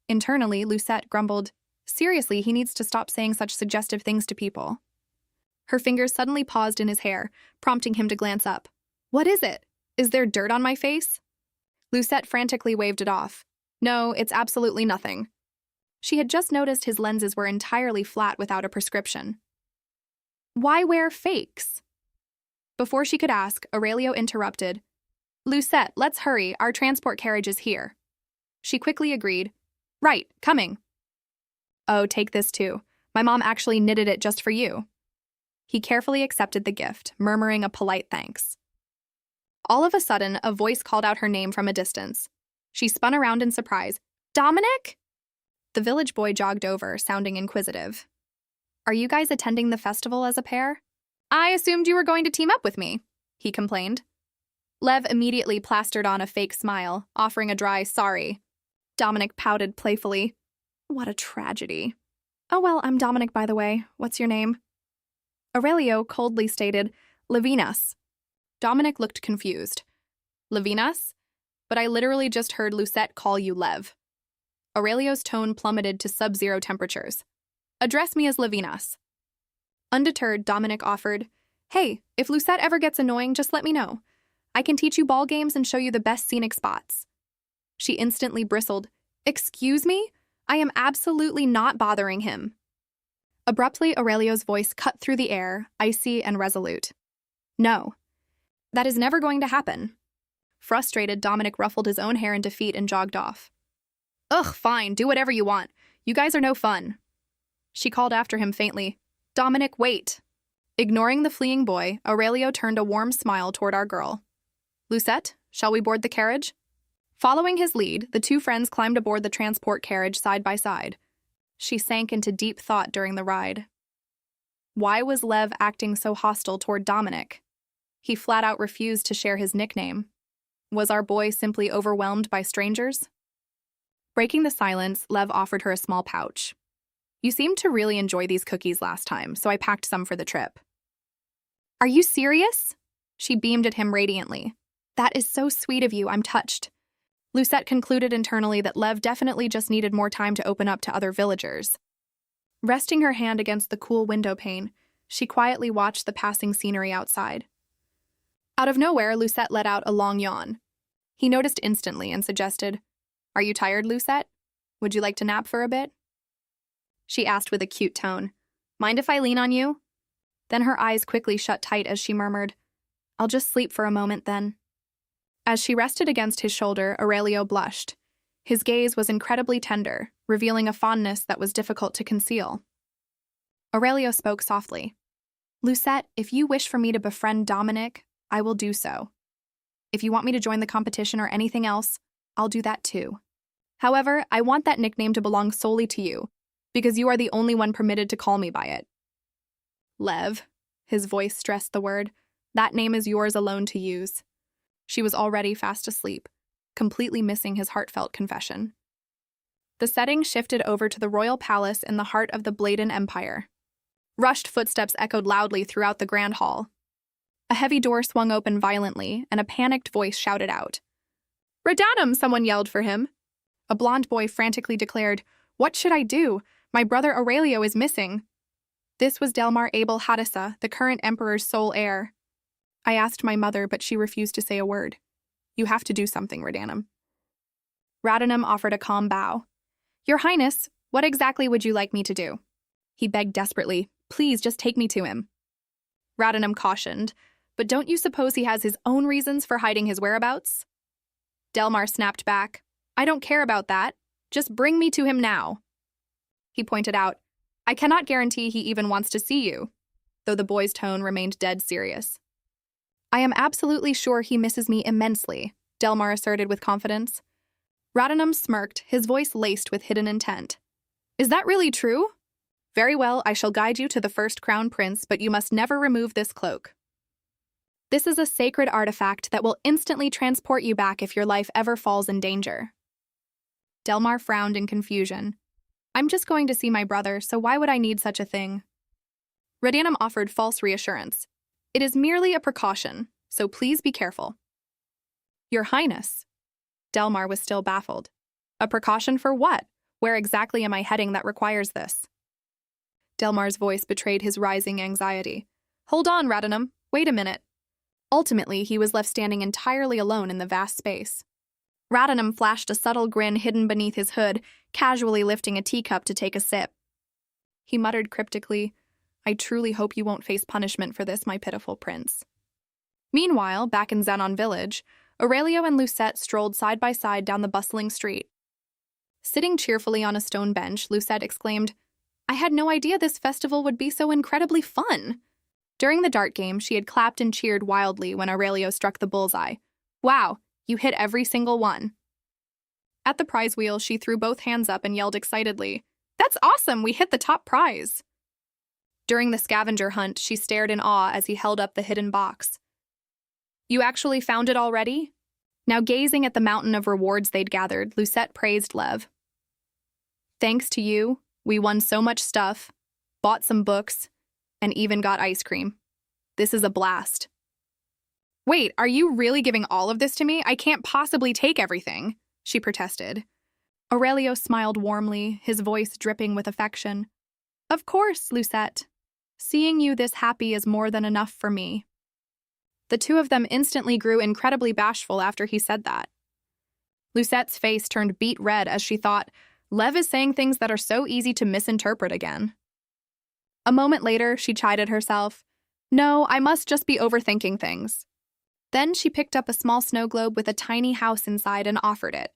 Internally, Lucette grumbled, Seriously, he needs to stop saying such suggestive things to people. Her fingers suddenly paused in his hair, prompting him to glance up. What is it? Is there dirt on my face? Lucette frantically waved it off. No, it's absolutely nothing. She had just noticed his lenses were entirely flat without a prescription. Why wear fakes? Before she could ask, Aurelio interrupted. Lucette, let's hurry, our transport carriage is here. She quickly agreed. Right, coming. Oh, take this too. My mom actually knitted it just for you. He carefully accepted the gift, murmuring a polite thanks. All of a sudden, a voice called out her name from a distance. She spun around in surprise. Dominic? The village boy jogged over, sounding inquisitive. Are you guys attending the festival as a pair? I assumed you were going to team up with me, he complained. Lev immediately plastered on a fake smile, offering a dry sorry. Dominic pouted playfully. What a tragedy. Oh well, I'm Dominic, by the way. What's your name? Aurelio coldly stated, Levinas. Dominic looked confused. Levinas? But I literally just heard Lucette call you Lev. Aurelio's tone plummeted to sub-zero temperatures. Address me as Levinas. Undeterred, Dominic offered, Hey, if Lucette ever gets annoying, just let me know. I can teach you ball games and show you the best scenic spots. She instantly bristled. Excuse me? I am absolutely not bothering him. Abruptly, Aurelio's voice cut through the air, icy and resolute. No. That is never going to happen. Frustrated, Dominic ruffled his own hair in defeat and jogged off. Ugh, fine, do whatever you want. You guys are no fun. She called after him faintly. Dominic, wait. Ignoring the fleeing boy, Aurelio turned a warm smile toward our girl. Lucette, shall we board the carriage? Following his lead, the two friends climbed aboard the transport carriage side by side. She sank into deep thought during the ride. Why was Lev acting so hostile toward Dominic? He flat out refused to share his nickname. Was our boy simply overwhelmed by strangers? Breaking the silence, Lev offered her a small pouch. You seemed to really enjoy these cookies last time, so I packed some for the trip. Are you serious? She beamed at him radiantly. That is so sweet of you, I'm touched. Lucette concluded internally that Lev definitely just needed more time to open up to other villagers. Resting her hand against the cool window pane, she quietly watched the passing scenery outside. Out of nowhere, Lucette let out a long yawn. He noticed instantly and suggested, Are you tired, Lucette? Would you like to nap for a bit? She asked with a cute tone. Mind if I lean on you? Then her eyes quickly shut tight as she murmured, I'll just sleep for a moment then. As she rested against his shoulder, Aurelio blushed. His gaze was incredibly tender, revealing a fondness that was difficult to conceal. Aurelio spoke softly. Lucette, if you wish for me to befriend Dominic, I will do so. If you want me to join the competition or anything else, I'll do that too. However, I want that nickname to belong solely to you, because you are the only one permitted to call me by it. Lev, his voice stressed the word, that name is yours alone to use. She was already fast asleep, completely missing his heartfelt confession. The setting shifted over to the royal palace in the heart of the Bladen Empire. Rushed footsteps echoed loudly throughout the grand hall. A heavy door swung open violently, and a panicked voice shouted out. Radanum, someone yelled for him. A blond boy frantically declared, What should I do? My brother Aurelio is missing. This was Delmar Abel Hadissa, the current emperor's sole heir. I asked my mother, but she refused to say a word. You have to do something, Radanum. Radanum offered a calm bow. Your Highness, what exactly would you like me to do? He begged desperately, Please just take me to him. Radanum cautioned, But don't you suppose he has his own reasons for hiding his whereabouts? Delmar snapped back, I don't care about that. Just bring me to him now. He pointed out, I cannot guarantee he even wants to see you, though the boy's tone remained dead serious. I am absolutely sure he misses me immensely, Delmar asserted with confidence. Radanum smirked, his voice laced with hidden intent. Is that really true? Very well, I shall guide you to the first crown prince, but you must never remove this cloak. This is a sacred artifact that will instantly transport you back if your life ever falls in danger. Delmar frowned in confusion. I'm just going to see my brother, so why would I need such a thing? Radanum offered false reassurance. It is merely a precaution, so please be careful. Your Highness. Delmar was still baffled. A precaution for what? Where exactly am I heading that requires this? Delmar's voice betrayed his rising anxiety. Hold on, Radanum. Wait a minute. Ultimately, he was left standing entirely alone in the vast space. Radanum flashed a subtle grin hidden beneath his hood, casually lifting a teacup to take a sip. He muttered cryptically, I truly hope you won't face punishment for this, my pitiful prince. Meanwhile, back in Zenon village, Aurelio and Lucette strolled side by side down the bustling street. Sitting cheerfully on a stone bench, Lucette exclaimed, I had no idea this festival would be so incredibly fun. During the dart game, she had clapped and cheered wildly when Aurelio struck the bullseye. Wow, you hit every single one. At the prize wheel, she threw both hands up and yelled excitedly, That's awesome, we hit the top prize. During the scavenger hunt, she stared in awe as he held up the hidden box. You actually found it already? Now gazing at the mountain of rewards they'd gathered, Lucette praised Lev. Thanks to you, we won so much stuff, bought some books, and even got ice cream. This is a blast. Wait, are you really giving all of this to me? I can't possibly take everything, she protested. Aurelio smiled warmly, his voice dripping with affection. Of course, Lucette. Seeing you this happy is more than enough for me. The two of them instantly grew incredibly bashful after he said that. Lucettes' face turned beet red as she thought, Lev is saying things that are so easy to misinterpret again. A moment later, she chided herself. No, I must just be overthinking things. Then she picked up a small snow globe with a tiny house inside and offered it.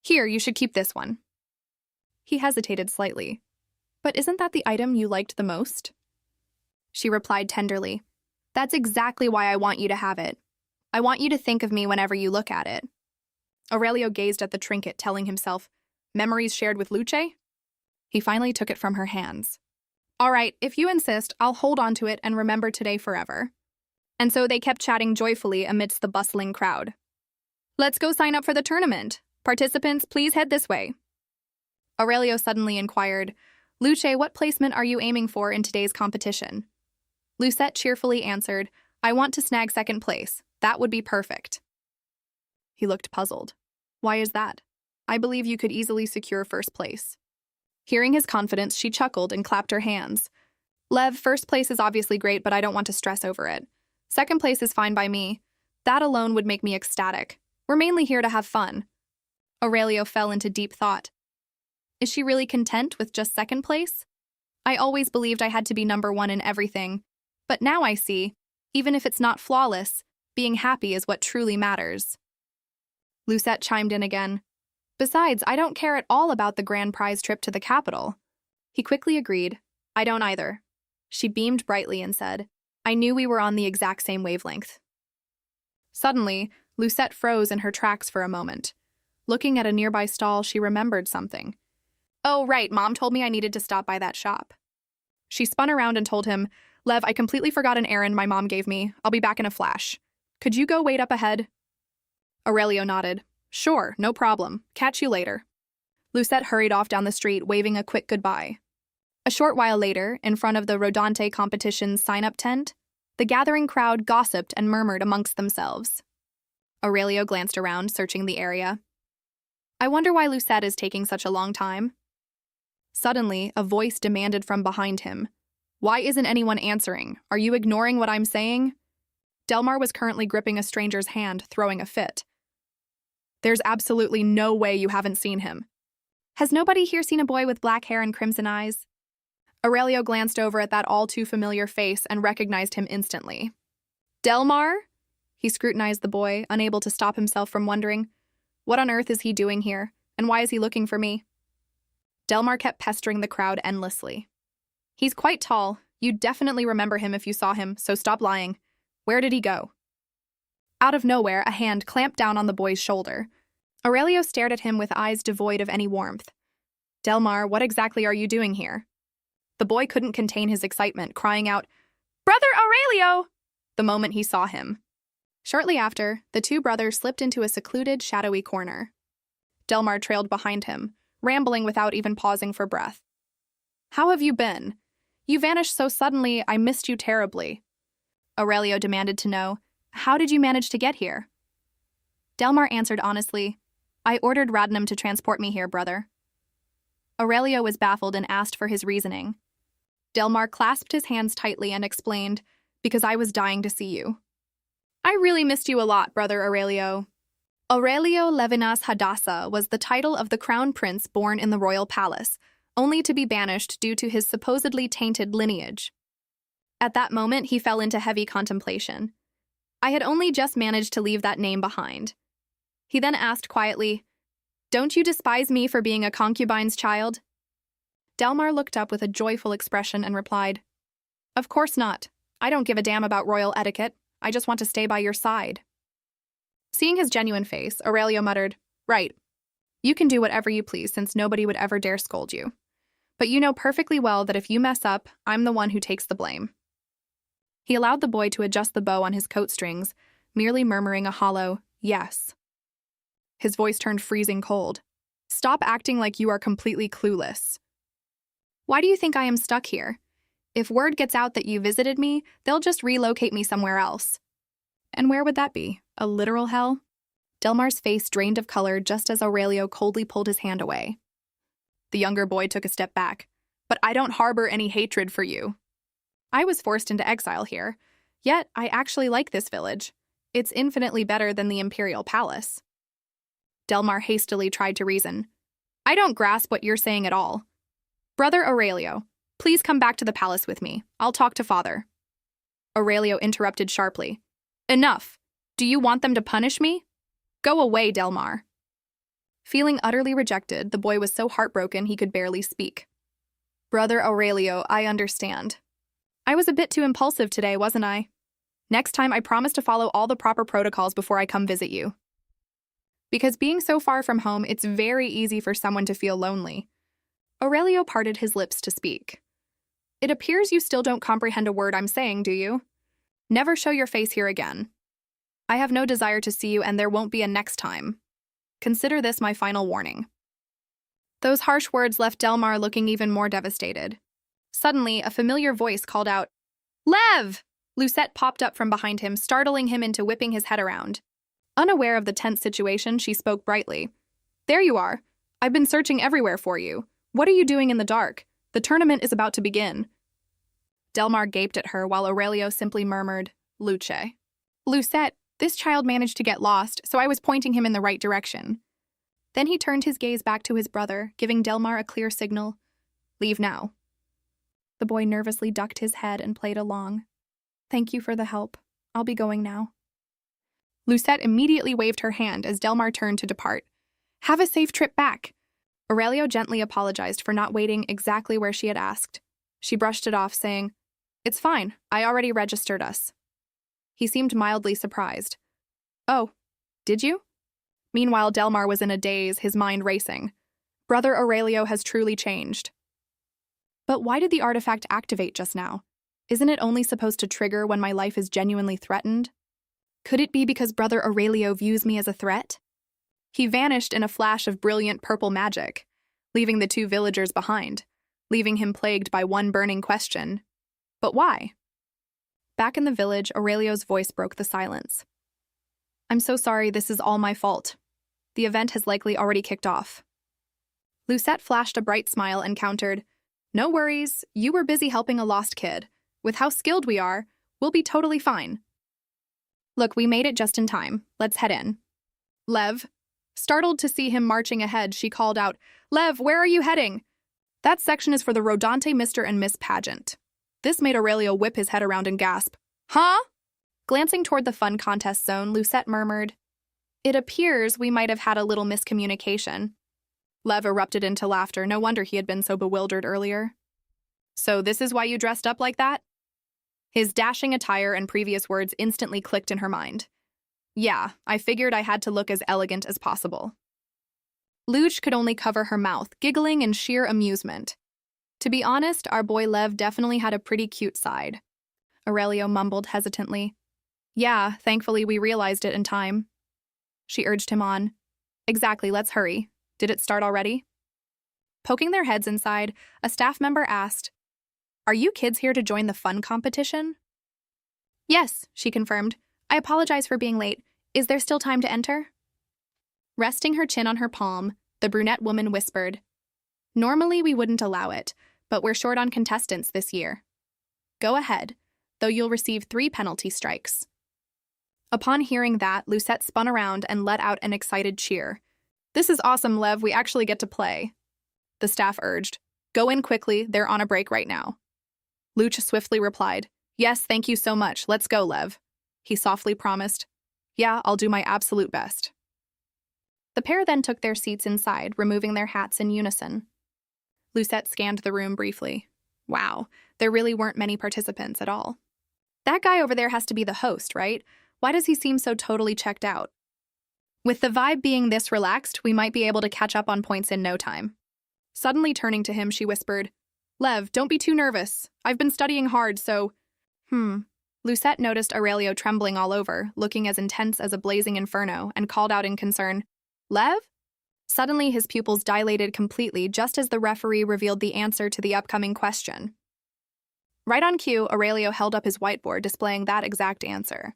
Here, you should keep this one. He hesitated slightly. But isn't that the item you liked the most? She replied tenderly. That's exactly why I want you to have it. I want you to think of me whenever you look at it. Aurelio gazed at the trinket, telling himself, memories shared with Luce? He finally took it from her hands. All right, if you insist, I'll hold on to it and remember today forever. And so they kept chatting joyfully amidst the bustling crowd. Let's go sign up for the tournament. Participants, please head this way. Aurelio suddenly inquired, Luce, what placement are you aiming for in today's competition? Lucette cheerfully answered, I want to snag second place. That would be perfect. He looked puzzled. Why is that? I believe you could easily secure first place. Hearing his confidence, she chuckled and clapped her hands. Lev, first place is obviously great, but I don't want to stress over it. Second place is fine by me. That alone would make me ecstatic. We're mainly here to have fun. Aurelio fell into deep thought. Is she really content with just second place? I always believed I had to be number one in everything. But now I see, even if it's not flawless, being happy is what truly matters. Lucette chimed in again. Besides, I don't care at all about the grand prize trip to the capital. He quickly agreed. I don't either. She beamed brightly and said, I knew we were on the exact same wavelength. Suddenly, Lucette froze in her tracks for a moment. Looking at a nearby stall, she remembered something. Oh, right, Mom told me I needed to stop by that shop. She spun around and told him, Lev, I completely forgot an errand my mom gave me. I'll be back in a flash. Could you go wait up ahead? Aurelio nodded. Sure, no problem. Catch you later. Lucette hurried off down the street, waving a quick goodbye. A short while later, in front of the Rodante competition's sign-up tent, the gathering crowd gossiped and murmured amongst themselves. Aurelio glanced around, searching the area. I wonder why Lucette is taking such a long time. Suddenly, a voice demanded from behind him. Why isn't anyone answering? Are you ignoring what I'm saying? Delmar was currently gripping a stranger's hand, throwing a fit. There's absolutely no way you haven't seen him. Has nobody here seen a boy with black hair and crimson eyes? Aurelio glanced over at that all-too-familiar face and recognized him instantly. Delmar? He scrutinized the boy, unable to stop himself from wondering, what on earth is he doing here, and why is he looking for me? Delmar kept pestering the crowd endlessly. He's quite tall. You'd definitely remember him if you saw him, so stop lying. Where did he go? Out of nowhere, a hand clamped down on the boy's shoulder. Aurelio stared at him with eyes devoid of any warmth. Delmar, what exactly are you doing here? The boy couldn't contain his excitement, crying out, Brother Aurelio! The moment he saw him. Shortly after, the two brothers slipped into a secluded, shadowy corner. Delmar trailed behind him, rambling without even pausing for breath. How have you been? You vanished so suddenly, I missed you terribly. Aurelio demanded to know, how did you manage to get here? Delmar answered honestly, I ordered Radnum to transport me here, brother. Aurelio was baffled and asked for his reasoning. Delmar clasped his hands tightly and explained, because I was dying to see you. I really missed you a lot, brother Aurelio. Aurelio Levinas Hadassah was the title of the crown prince born in the royal palace, only to be banished due to his supposedly tainted lineage. At that moment, he fell into heavy contemplation. I had only just managed to leave that name behind. He then asked quietly, Don't you despise me for being a concubine's child? Delmar looked up with a joyful expression and replied, Of course not. I don't give a damn about royal etiquette. I just want to stay by your side. Seeing his genuine face, Aurelio muttered, Right. You can do whatever you please since nobody would ever dare scold you. But you know perfectly well that if you mess up, I'm the one who takes the blame. He allowed the boy to adjust the bow on his coat strings, merely murmuring a hollow, yes. His voice turned freezing cold. Stop acting like you are completely clueless. Why do you think I am stuck here? If word gets out that you visited me, they'll just relocate me somewhere else. And where would that be? A literal hell? Delmar's face drained of color just as Aurelio coldly pulled his hand away. The younger boy took a step back. But I don't harbor any hatred for you. I was forced into exile here, Yet, I actually like this village. It's infinitely better than the Imperial Palace. Delmar hastily tried to reason. I don't grasp what you're saying at all. Brother Aurelio, please come back to the palace with me. I'll talk to father. Aurelio interrupted sharply. Enough. Do you want them to punish me? Go away, Delmar. Feeling utterly rejected, the boy was so heartbroken he could barely speak. Brother Aurelio, I understand. I was a bit too impulsive today, wasn't I? Next time, I promise to follow all the proper protocols before I come visit you. Because being so far from home, it's very easy for someone to feel lonely. Aurelio parted his lips to speak. It appears you still don't comprehend a word I'm saying, do you? Never show your face here again. I have no desire to see you, and there won't be a next time. Consider this my final warning. Those harsh words left Delmar looking even more devastated. Suddenly, a familiar voice called out, Lev! Lucette popped up from behind him, startling him into whipping his head around. Unaware of the tense situation, she spoke brightly. There you are. I've been searching everywhere for you. What are you doing in the dark? The tournament is about to begin. Delmar gaped at her while Aurelio simply murmured, Luce. Lucette, this child managed to get lost, so I was pointing him in the right direction. Then he turned his gaze back to his brother, giving Delmar a clear signal. Leave now. The boy nervously ducked his head and played along. Thank you for the help. I'll be going now. Lucette immediately waved her hand as Delmar turned to depart. Have a safe trip back. Aurelio gently apologized for not waiting exactly where she had asked. She brushed it off, saying, It's fine. I already registered us. He seemed mildly surprised. Oh, did you? Meanwhile, Delmar was in a daze, his mind racing. Brother Aurelio has truly changed. But why did the artifact activate just now? Isn't it only supposed to trigger when my life is genuinely threatened? Could it be because Brother Aurelio views me as a threat? He vanished in a flash of brilliant purple magic, leaving the two villagers behind, leaving him plagued by one burning question. But why? Back in the village, Aurelio's voice broke the silence. I'm so sorry, this is all my fault. The event has likely already kicked off. Lucette flashed a bright smile and countered, No worries, you were busy helping a lost kid. With how skilled we are, we'll be totally fine. Look, we made it just in time. Let's head in. Lev. Startled to see him marching ahead, she called out, Lev, where are you heading? That section is for the Rodante Mr. and Miss pageant. This made Aurelio whip his head around and gasp. Huh? Glancing toward the fun contest zone, Lucette murmured, It appears we might have had a little miscommunication. Lev erupted into laughter. No wonder he had been so bewildered earlier. So this is why you dressed up like that? His dashing attire and previous words instantly clicked in her mind. Yeah, I figured I had to look as elegant as possible. Luge could only cover her mouth, giggling in sheer amusement. To be honest, our boy Lev definitely had a pretty cute side. Aurelio mumbled hesitantly. Yeah, thankfully we realized it in time. She urged him on. Exactly, let's hurry. Did it start already? Poking their heads inside, a staff member asked, Are you kids here to join the fun competition? Yes, she confirmed. I apologize for being late. Is there still time to enter? Resting her chin on her palm, the brunette woman whispered, Normally we wouldn't allow it, but we're short on contestants this year. Go ahead, though you'll receive 3 penalty strikes. Upon hearing that, Lucette spun around and let out an excited cheer. This is awesome, Lev. We actually get to play. The staff urged. Go in quickly. They're on a break right now. Luch swiftly replied. Yes, thank you so much. Let's go, Lev. He softly promised. Yeah, I'll do my absolute best. The pair then took their seats inside, removing their hats in unison. Lucette scanned the room briefly. Wow, there really weren't many participants at all. That guy over there has to be the host, right? Why does he seem so totally checked out? With the vibe being this relaxed, we might be able to catch up on points in no time. Suddenly turning to him, she whispered, Lev, don't be too nervous. I've been studying hard, so… Lucette noticed Aurelio trembling all over, looking as intense as a blazing inferno, and called out in concern, Lev? Suddenly, his pupils dilated completely just as the referee revealed the answer to the upcoming question. Right on cue, Aurelio held up his whiteboard displaying that exact answer.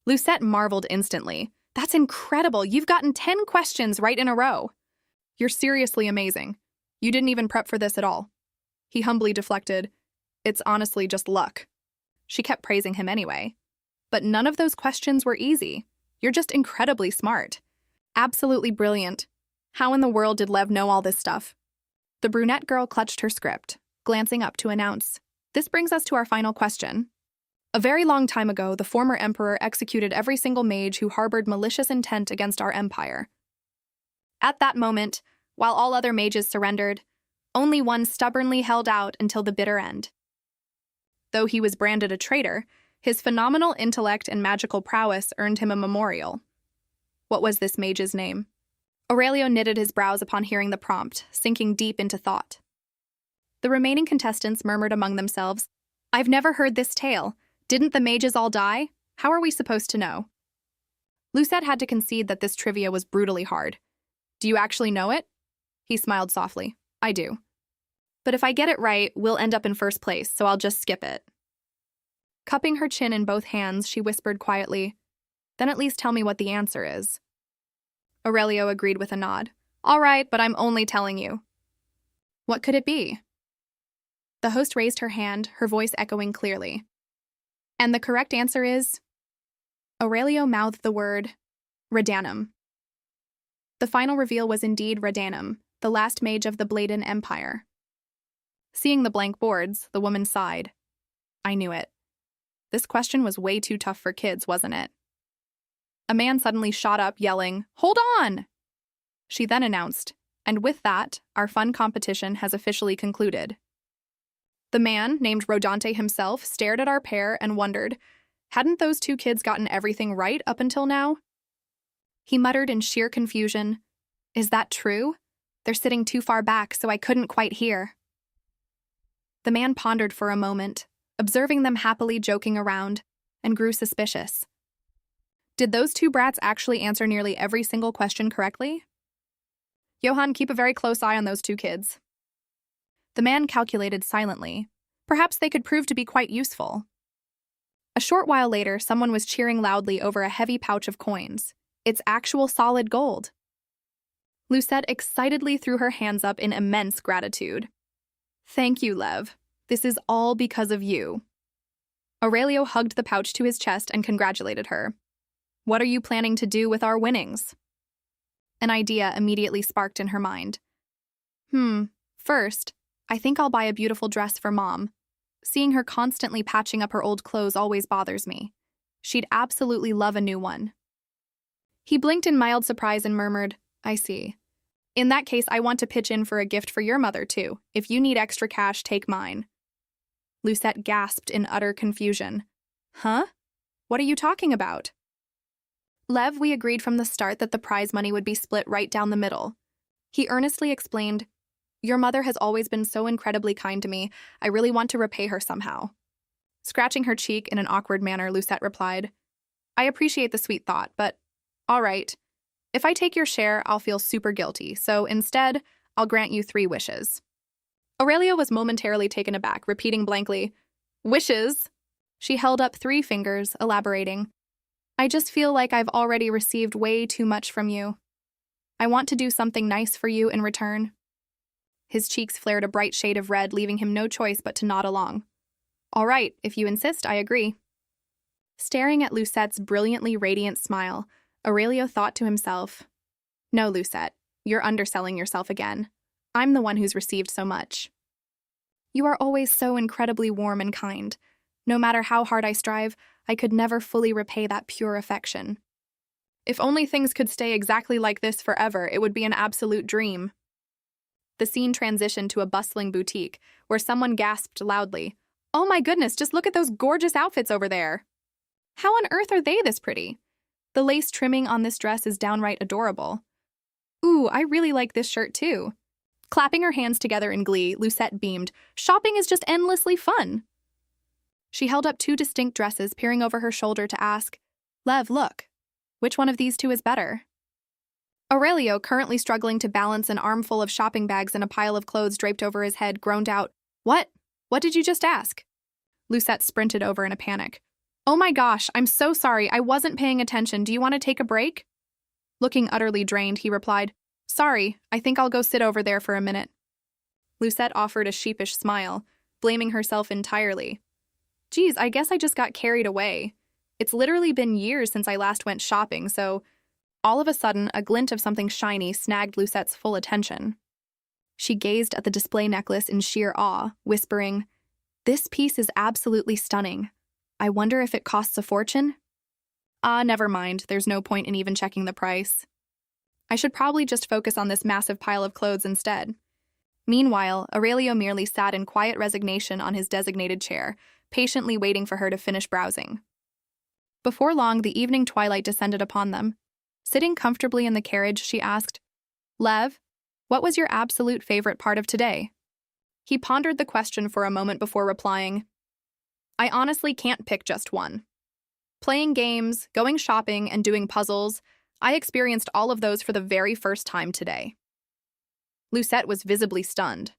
Lucette marveled instantly. That's incredible. You've gotten 10 questions right in a row. You're seriously amazing. You didn't even prep for this at all. He humbly deflected. It's honestly just luck. She kept praising him anyway. But none of those questions were easy. You're just incredibly smart. Absolutely brilliant. How in the world did Lev know all this stuff? The brunette girl clutched her script, glancing up to announce, "This brings us to our final question. A very long time ago, the former emperor executed every single mage who harbored malicious intent against our empire. At that moment, while all other mages surrendered, only one stubbornly held out until the bitter end. Though he was branded a traitor, his phenomenal intellect and magical prowess earned him a memorial." What was this mage's name? Aurelio knitted his brows upon hearing the prompt, sinking deep into thought. The remaining contestants murmured among themselves, "I've never heard this tale. Didn't the mages all die? How are we supposed to know?" Lucette had to concede that this trivia was brutally hard. "Do you actually know it?" He smiled softly. "I do. But if I get it right, we'll end up in first place, so I'll just skip it." Cupping her chin in both hands, she whispered quietly, "Then at least tell me what the answer is." Aurelio agreed with a nod. "All right, but I'm only telling you." "What could it be?" The host raised her hand, her voice echoing clearly. "And the correct answer is..." Aurelio mouthed the word, "Radanum." The final reveal was indeed Radanum, the last mage of the Bladen Empire. Seeing the blank boards, the woman sighed. "I knew it. This question was way too tough for kids, wasn't it?" A man suddenly shot up, yelling, "Hold on!" She then announced, "And with that, our fun competition has officially concluded." The man, named Rodante himself, stared at our pair and wondered, hadn't those two kids gotten everything right up until now? He muttered in sheer confusion, "Is that true? They're sitting too far back, so I couldn't quite hear." The man pondered for a moment, observing them happily joking around, and grew suspicious. Did those two brats actually answer nearly every single question correctly? "Johann, keep a very close eye on those two kids." The man calculated silently. Perhaps they could prove to be quite useful. A short while later, someone was cheering loudly over a heavy pouch of coins. It's actual solid gold. Lucette excitedly threw her hands up in immense gratitude. "Thank you, Lev. This is all because of you." Aurelio hugged the pouch to his chest and congratulated her. "What are you planning to do with our winnings?" An idea immediately sparked in her mind. First, I think I'll buy a beautiful dress for Mom. Seeing her constantly patching up her old clothes always bothers me. She'd absolutely love a new one." He blinked in mild surprise and murmured, "I see. In that case, I want to pitch in for a gift for your mother, too. If you need extra cash, take mine." Lucette gasped in utter confusion. "Huh? What are you talking about?" "Lev, we agreed from the start that the prize money would be split right down the middle." He earnestly explained, "Your mother has always been so incredibly kind to me. I really want to repay her somehow." Scratching her cheek in an awkward manner, Lucette replied, "I appreciate the sweet thought, but all right. If I take your share, I'll feel super guilty, so instead, I'll grant you 3 wishes." Aurelio was momentarily taken aback, repeating blankly, "Wishes?" She held up 3 fingers, elaborating, "I just feel like I've already received way too much from you. I want to do something nice for you in return." His cheeks flared a bright shade of red, leaving him no choice but to nod along. "All right, if you insist, I agree." Staring at Lucette's brilliantly radiant smile, Aurelio thought to himself, "No, Lucette, you're underselling yourself again. I'm the one who's received so much. You are always so incredibly warm and kind. No matter how hard I strive, I could never fully repay that pure affection. If only things could stay exactly like this forever, it would be an absolute dream." The scene transitioned to a bustling boutique, where someone gasped loudly, "Oh my goodness, just look at those gorgeous outfits over there! How on earth are they this pretty? The lace trimming on this dress is downright adorable. Ooh, I really like this shirt too." Clapping her hands together in glee, Lucette beamed, "Shopping is just endlessly fun." She held up 2 distinct dresses, peering over her shoulder to ask, "Lev, look. Which one of these 2 is better?" Aurelio, currently struggling to balance an armful of shopping bags and a pile of clothes draped over his head, groaned out, "What? What did you just ask?" Lucette sprinted over in a panic. "Oh my gosh, I'm so sorry, I wasn't paying attention. Do you want to take a break?" Looking utterly drained, he replied, "Sorry, I think I'll go sit over there for a minute." Lucette offered a sheepish smile, blaming herself entirely. Geez, I guess I just got carried away. It's literally been years since I last went shopping, so all of a sudden, a glint of something shiny snagged Lucette's full attention. She gazed at the display necklace in sheer awe, whispering, "This piece is absolutely stunning. I wonder if it costs a fortune?" Never mind. There's no point in even checking the price. I should probably just focus on this massive pile of clothes instead. Meanwhile, Aurelio merely sat in quiet resignation on his designated chair, patiently waiting for her to finish browsing. Before long, the evening twilight descended upon them. Sitting comfortably in the carriage, she asked, "Lev, what was your absolute favorite part of today?" He pondered the question for a moment before replying, "I honestly can't pick just one. Playing games, going shopping, and doing puzzles, I experienced all of those for the very first time today." Lucette was visibly stunned.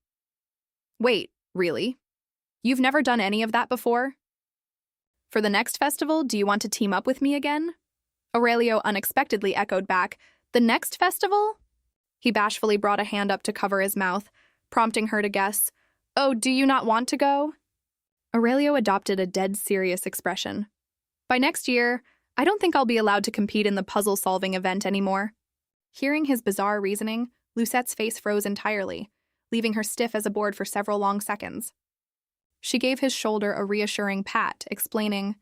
"Wait, really? You've never done any of that before? For the next festival, do you want to team up with me again?" Aurelio unexpectedly echoed back, "The next festival?" He bashfully brought a hand up to cover his mouth, prompting her to guess, "Oh, do you not want to go?" Aurelio adopted a dead serious expression. "By next year, I don't think I'll be allowed to compete in the puzzle-solving event anymore." Hearing his bizarre reasoning, Lucette's face froze entirely, leaving her stiff as a board for several long seconds. She gave his shoulder a reassuring pat, explaining,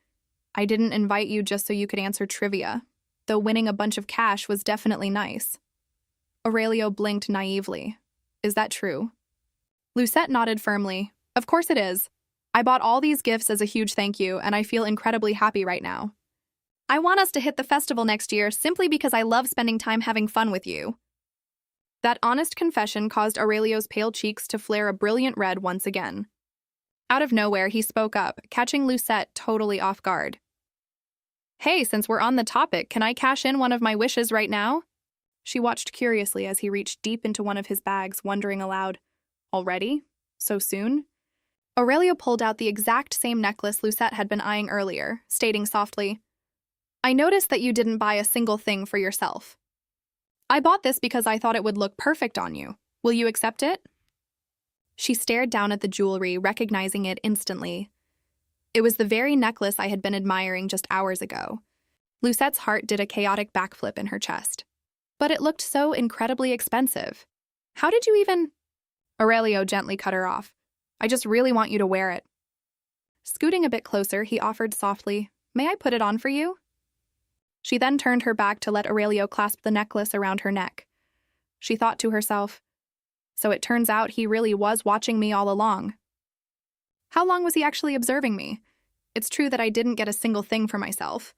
"I didn't invite you just so you could answer trivia, though winning a bunch of cash was definitely nice." Aurelio blinked naively. "Is that true?" Lucette nodded firmly. "Of course it is. I bought all these gifts as a huge thank you, and I feel incredibly happy right now. I want us to hit the festival next year simply because I love spending time having fun with you." That honest confession caused Aurelio's pale cheeks to flare a brilliant red once again. Out of nowhere, he spoke up, catching Lucette totally off guard. "Hey, since we're on the topic, can I cash in one of my wishes right now?" She watched curiously as he reached deep into one of his bags, wondering aloud, "Already? So soon?" Aurelio pulled out the exact same necklace Lucette had been eyeing earlier, stating softly, "I noticed that you didn't buy a single thing for yourself. I bought this because I thought it would look perfect on you. Will you accept it?" She stared down at the jewelry, recognizing it instantly. It was the very necklace I had been admiring just hours ago. Lucette's heart did a chaotic backflip in her chest. But it looked so incredibly expensive. "How did you even—" Aurelio gently cut her off. "I just really want you to wear it." Scooting a bit closer, he offered softly, "May I put it on for you?" She then turned her back to let Aurelio clasp the necklace around her neck. She thought to herself, "So it turns out he really was watching me all along. How long was he actually observing me? It's true that I didn't get a single thing for myself.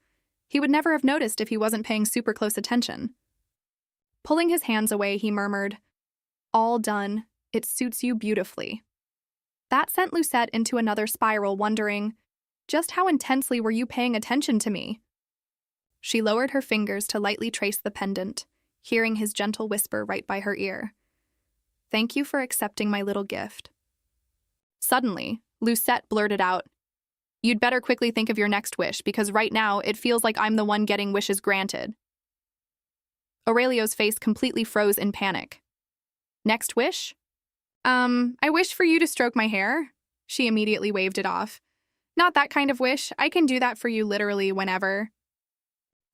He would never have noticed if he wasn't paying super close attention." Pulling his hands away, he murmured, "All done. It suits you beautifully." That sent Lucette into another spiral, wondering, just how intensely were you paying attention to me? She lowered her fingers to lightly trace the pendant, hearing his gentle whisper right by her ear. "Thank you for accepting my little gift." Suddenly, Lucette blurted out, "You'd better quickly think of your next wish, because right now it feels like I'm the one getting wishes granted." Aurelio's face completely froze in panic. "Next wish? I wish for you to stroke my hair." She immediately waved it off. "Not that kind of wish. I can do that for you literally whenever."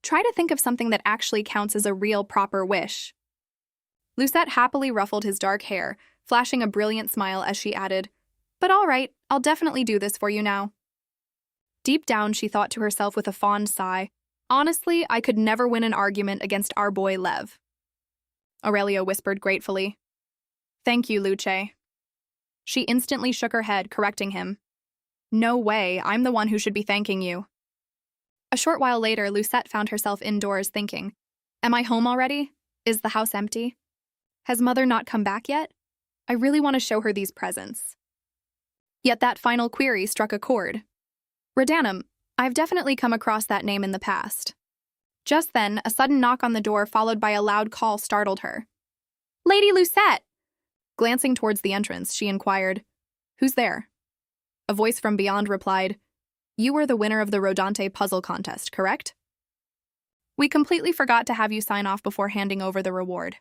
"Try to think of something that actually counts as a real proper wish." Lucette happily ruffled his dark hair, flashing a brilliant smile as she added, "But all right, I'll definitely do this for you now." Deep down, she thought to herself with a fond sigh, "Honestly, I could never win an argument against our boy Lev." Aurelio whispered gratefully, "Thank you, Luce." She instantly shook her head, correcting him. "No way, I'm the one who should be thanking you." A short while later, Lucette found herself indoors thinking, "Am I home already? Is the house empty? Has Mother not come back yet? I really want to show her these presents." Yet that final query struck a chord. "Radanum, I've definitely come across that name in the past." Just then, a sudden knock on the door followed by a loud call startled her. "Lady Lucette!" Glancing towards the entrance, she inquired, "Who's there?" A voice from beyond replied, "You were the winner of the Rodante puzzle contest, correct? We completely forgot to have you sign off before handing over the reward."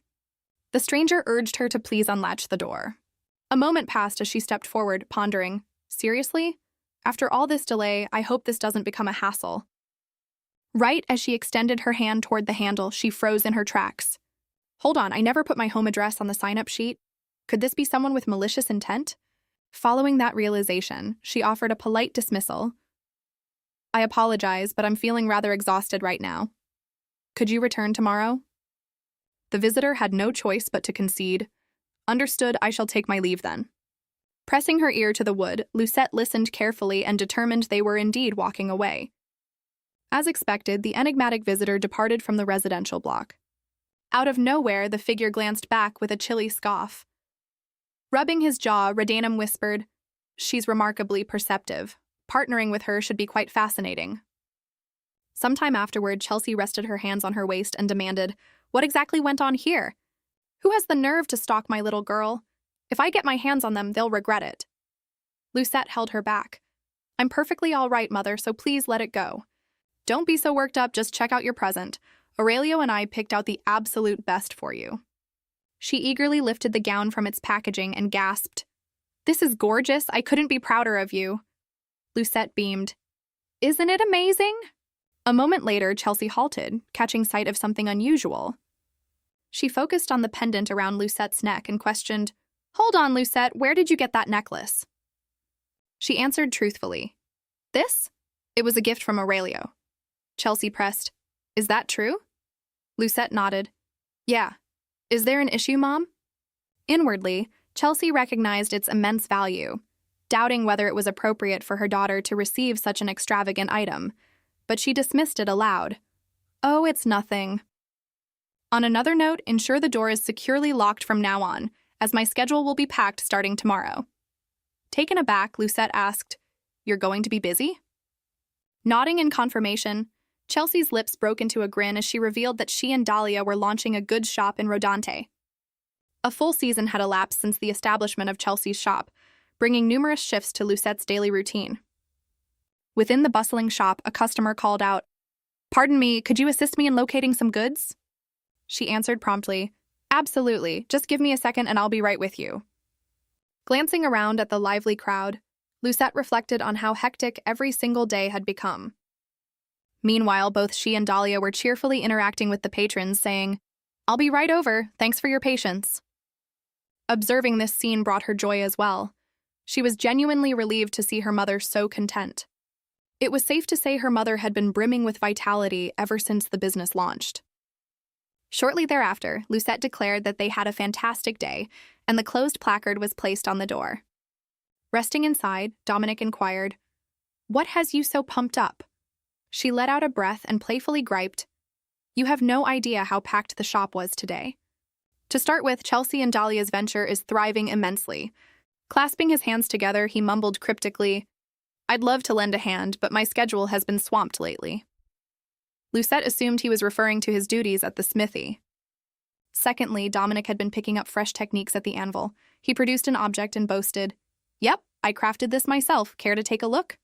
The stranger urged her to please unlatch the door. A moment passed as she stepped forward, pondering, "Seriously? After all this delay, I hope this doesn't become a hassle. Right as she extended her hand toward the handle, she froze in her tracks. Hold on, I never put my home address on the sign-up sheet. Could this be someone with malicious intent? Following that realization, she offered a polite dismissal. I apologize, but I'm feeling rather exhausted right now. Could you return tomorrow? The visitor had no choice but to concede. Understood, I shall take my leave then. Pressing her ear to the wood, Lucette listened carefully and determined they were indeed walking away. As expected, the enigmatic visitor departed from the residential block. Out of nowhere, the figure glanced back with a chilly scoff. Rubbing his jaw, Radanum whispered, "She's remarkably perceptive. Partnering with her should be quite fascinating." Sometime afterward, Chelsea rested her hands on her waist and demanded, "What exactly went on here? Who has the nerve to stalk my little girl? If I get my hands on them, they'll regret it." Lucette held her back. "I'm perfectly all right, Mother, so please let it go. Don't be so worked up, just check out your present. Aurelio and I picked out the absolute best for you." She eagerly lifted the gown from its packaging and gasped, "This is gorgeous. I couldn't be prouder of you." Lucette beamed. "Isn't it amazing?" A moment later, Chelsea halted, catching sight of something unusual. She focused on the pendant around Lucette's neck and questioned, "Hold on, Lucette, where did you get that necklace?" She answered truthfully, "This? It was a gift from Aurelio." Chelsea pressed, "Is that true?" Lucette nodded. "Yeah. Is there an issue, Mom?" Inwardly, Chelsea recognized its immense value, doubting whether it was appropriate for her daughter to receive such an extravagant item, but she dismissed it aloud. "Oh, it's nothing." On another note, ensure the door is securely locked from now on, as my schedule will be packed starting tomorrow. Taken aback, Lucette asked, "You're going to be busy?" Nodding in confirmation, Chelsea's lips broke into a grin as she revealed that she and Dahlia were launching a goods shop in Rodante. A full season had elapsed since the establishment of Chelsea's shop, bringing numerous shifts to Lucette's daily routine. Within the bustling shop, a customer called out, "Pardon me, could you assist me in locating some goods?" She answered promptly, "Absolutely, just give me a second and I'll be right with you." Glancing around at the lively crowd, Lucette reflected on how hectic every single day had become. Meanwhile, both she and Dahlia were cheerfully interacting with the patrons, saying, "I'll be right over, thanks for your patience." Observing this scene brought her joy as well. She was genuinely relieved to see her mother so content. It was safe to say her mother had been brimming with vitality ever since the business launched. Shortly thereafter, Lucette declared that they had a fantastic day, and the closed placard was placed on the door. Resting inside, Dominic inquired, "What has you so pumped up?" She let out a breath and playfully griped, "You have no idea how packed the shop was today." To start with, Chelsea and Dahlia's venture is thriving immensely. Clasping his hands together, he mumbled cryptically, "I'd love to lend a hand, but my schedule has been swamped lately." Lucette assumed he was referring to his duties at the smithy. Secondly, Dominic had been picking up fresh techniques at the anvil. He produced an object and boasted, "Yep, I crafted this myself. Care to take a look?"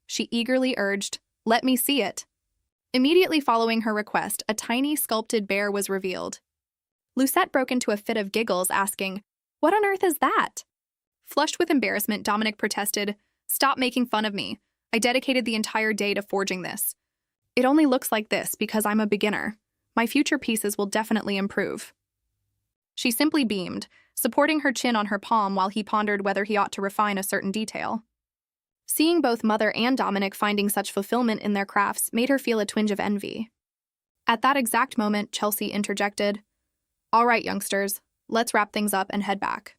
She eagerly urged, "Let me see it." Immediately following her request, a tiny sculpted bear was revealed. Lucette broke into a fit of giggles, asking, "What on earth is that?" Flushed with embarrassment, Dominic protested, "Stop making fun of me. I dedicated the entire day to forging this. It only looks like this because I'm a beginner. My future pieces will definitely improve." She simply beamed, supporting her chin on her palm while he pondered whether he ought to refine a certain detail. Seeing both Mother and Dominic finding such fulfillment in their crafts made her feel a twinge of envy. At that exact moment, Chelsea interjected, "All right, youngsters, let's wrap things up and head back."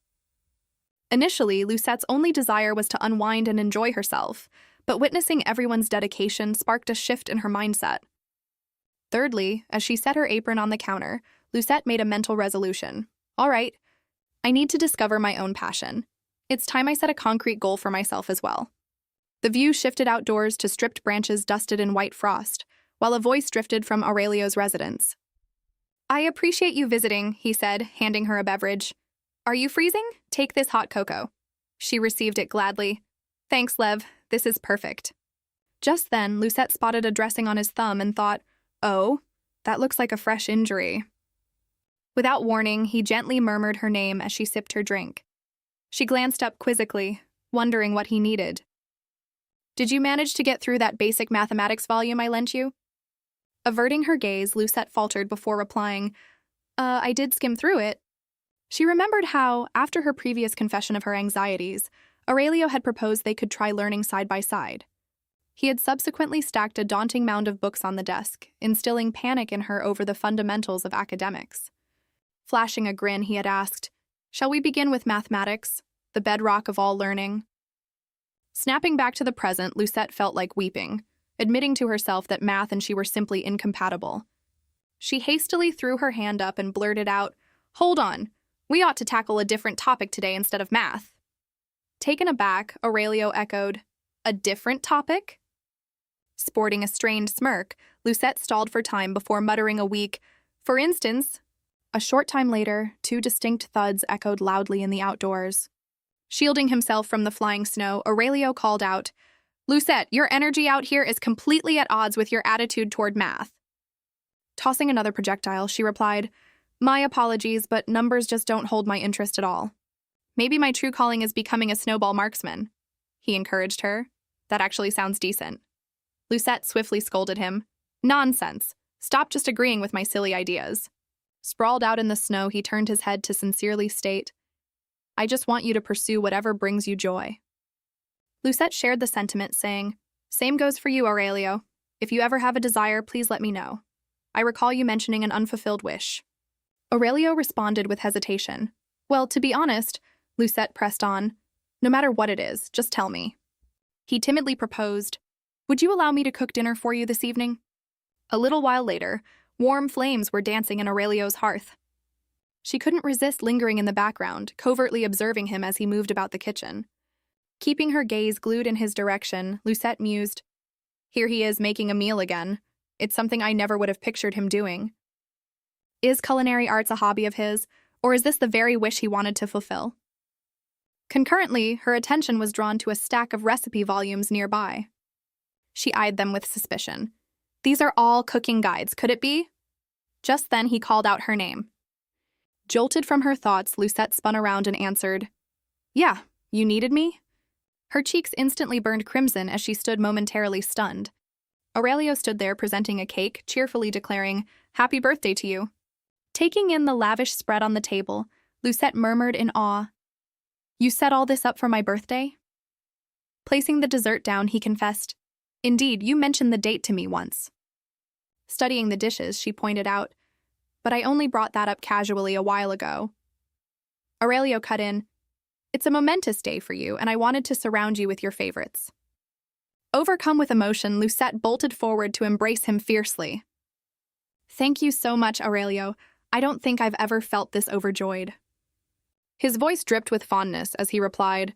Initially, Lucette's only desire was to unwind and enjoy herself, but witnessing everyone's dedication sparked a shift in her mindset. Thirdly, as she set her apron on the counter, Lucette made a mental resolution. "All right, I need to discover my own passion. It's time I set a concrete goal for myself as well." The view shifted outdoors to stripped branches dusted in white frost, while a voice drifted from Aurelio's residence. "I appreciate you visiting," he said, handing her a beverage. "Are you freezing? Take this hot cocoa." She received it gladly. "Thanks, Lev. This is perfect." Just then, Lucette spotted a dressing on his thumb and thought, "Oh, that looks like a fresh injury." Without warning, he gently murmured her name as she sipped her drink. She glanced up quizzically, wondering what he needed. Did you manage to get through that basic mathematics volume I lent you? Averting her gaze, Lucette faltered before replying, I did skim through it. She remembered how, after her previous confession of her anxieties, Aurelio had proposed they could try learning side by side. He had subsequently stacked a daunting mound of books on the desk, instilling panic in her over the fundamentals of academics. Flashing a grin, he had asked, "Shall we begin with mathematics, the bedrock of all learning?" Snapping back to the present, Lucette felt like weeping, admitting to herself that math and she were simply incompatible. She hastily threw her hand up and blurted out, "Hold on, we ought to tackle a different topic today instead of math." Taken aback, Aurelio echoed, "A different topic?" Sporting a strained smirk, Lucette stalled for time before muttering a weak, "For instance." A short time later, two distinct thuds echoed loudly in the outdoors. Shielding himself from the flying snow, Aurelio called out, "Lucette, your energy out here is completely at odds with your attitude toward math." Tossing another projectile, she replied, "My apologies, but numbers just don't hold my interest at all. Maybe my true calling is becoming a snowball marksman." He encouraged her. "That actually sounds decent." Lucette swiftly scolded him. "Nonsense. Stop just agreeing with my silly ideas." Sprawled out in the snow, he turned his head to sincerely state, "I just want you to pursue whatever brings you joy." Lucette shared the sentiment, saying, "Same goes for you, Aurelio. If you ever have a desire, please let me know. I recall you mentioning an unfulfilled wish." Aurelio responded with hesitation. "Well, to be honest," Lucette pressed on, "no matter what it is, just tell me." He timidly proposed, "Would you allow me to cook dinner for you this evening?" A little while later, warm flames were dancing in Aurelio's hearth. She couldn't resist lingering in the background, covertly observing him as he moved about the kitchen. Keeping her gaze glued in his direction, Lucette mused, "Here he is making a meal again. It's something I never would have pictured him doing. Is culinary arts a hobby of his, or is this the very wish he wanted to fulfill?" Concurrently, her attention was drawn to a stack of recipe volumes nearby. She eyed them with suspicion. "These are all cooking guides, could it be?" Just then he called out her name. Jolted from her thoughts, Lucette spun around and answered, "Yeah, you needed me?" Her cheeks instantly burned crimson as she stood momentarily stunned. Aurelio stood there presenting a cake, cheerfully declaring, "Happy birthday to you." Taking in the lavish spread on the table, Lucette murmured in awe, "You set all this up for my birthday?" Placing the dessert down, he confessed, "Indeed, you mentioned the date to me once." Studying the dishes, she pointed out, "But I only brought that up casually a while ago." Aurelio cut in, "It's a momentous day for you, and I wanted to surround you with your favorites." Overcome with emotion, Lucette bolted forward to embrace him fiercely. "Thank you so much, Aurelio. I don't think I've ever felt this overjoyed." His voice dripped with fondness as he replied,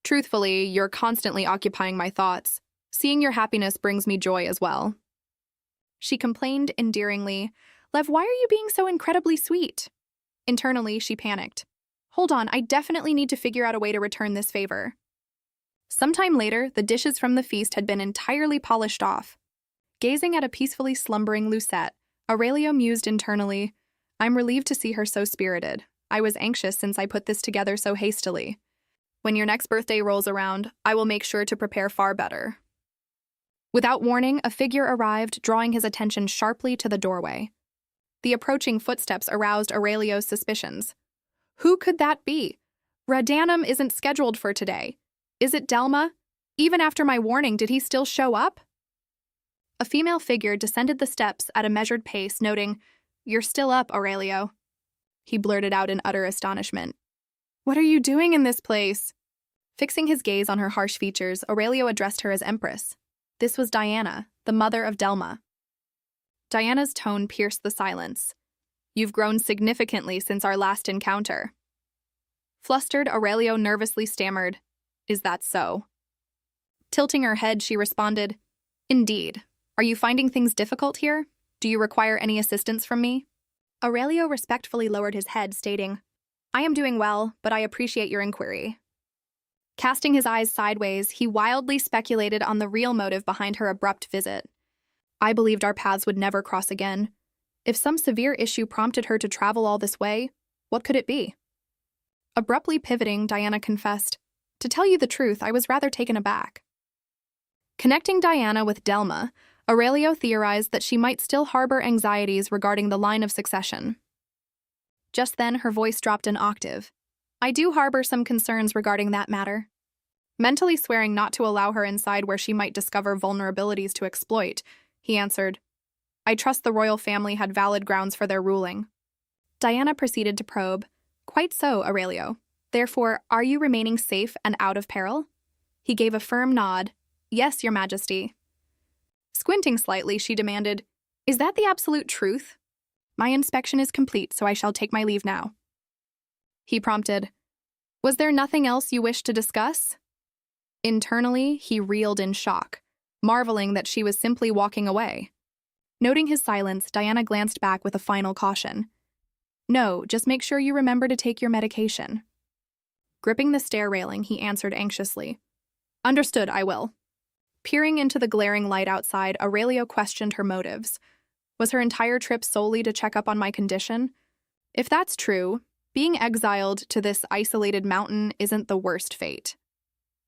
"Truthfully, you're constantly occupying my thoughts. Seeing your happiness brings me joy as well." She complained endearingly, "Lev, why are you being so incredibly sweet?" Internally, she panicked. "Hold on, I definitely need to figure out a way to return this favor." Sometime later, the dishes from the feast had been entirely polished off. Gazing at a peacefully slumbering Lucette, Aurelio mused internally, "I'm relieved to see her so spirited. I was anxious since I put this together so hastily. When your next birthday rolls around, I will make sure to prepare far better." Without warning, a figure arrived, drawing his attention sharply to the doorway. The approaching footsteps aroused Aurelio's suspicions. Who could that be? Radanum isn't scheduled for today. Is it Delma? Even after my warning, did he still show up? A female figure descended the steps at a measured pace, noting, "You're still up, Aurelio." He blurted out in utter astonishment. "What are you doing in this place?" Fixing his gaze on her harsh features, Aurelio addressed her as Empress. This was Diana, the mother of Delma. Diana's tone pierced the silence. "You've grown significantly since our last encounter." Flustered, Aurelio nervously stammered, "Is that so?" Tilting her head, she responded, "Indeed. Are you finding things difficult here? Do you require any assistance from me?" Aurelio respectfully lowered his head, stating, "I am doing well, but I appreciate your inquiry." Casting his eyes sideways, he wildly speculated on the real motive behind her abrupt visit. "I believed our paths would never cross again. If some severe issue prompted her to travel all this way, what could it be?" Abruptly pivoting, Diana confessed, "To tell you the truth, I was rather taken aback." Connecting Diana with Delma, Aurelio theorized that she might still harbor anxieties regarding the line of succession. Just then, her voice dropped an octave. I do harbor some concerns regarding that matter. Mentally swearing not to allow her inside where she might discover vulnerabilities to exploit, he answered, I trust the royal family had valid grounds for their ruling. Diana proceeded to probe, Quite so, Aurelio. Therefore, are you remaining safe and out of peril? He gave a firm nod. Yes, Your Majesty. Squinting slightly, she demanded, Is that the absolute truth? My inspection is complete, so I shall take my leave now. He prompted, Was there nothing else you wished to discuss? Internally, he reeled in shock, marveling that she was simply walking away. Noting his silence, Diana glanced back with a final caution. No, just make sure you remember to take your medication. Gripping the stair railing, he answered anxiously. Understood, I will. Peering into the glaring light outside, Aurelio questioned her motives. Was her entire trip solely to check up on my condition? If that's true, being exiled to this isolated mountain isn't the worst fate.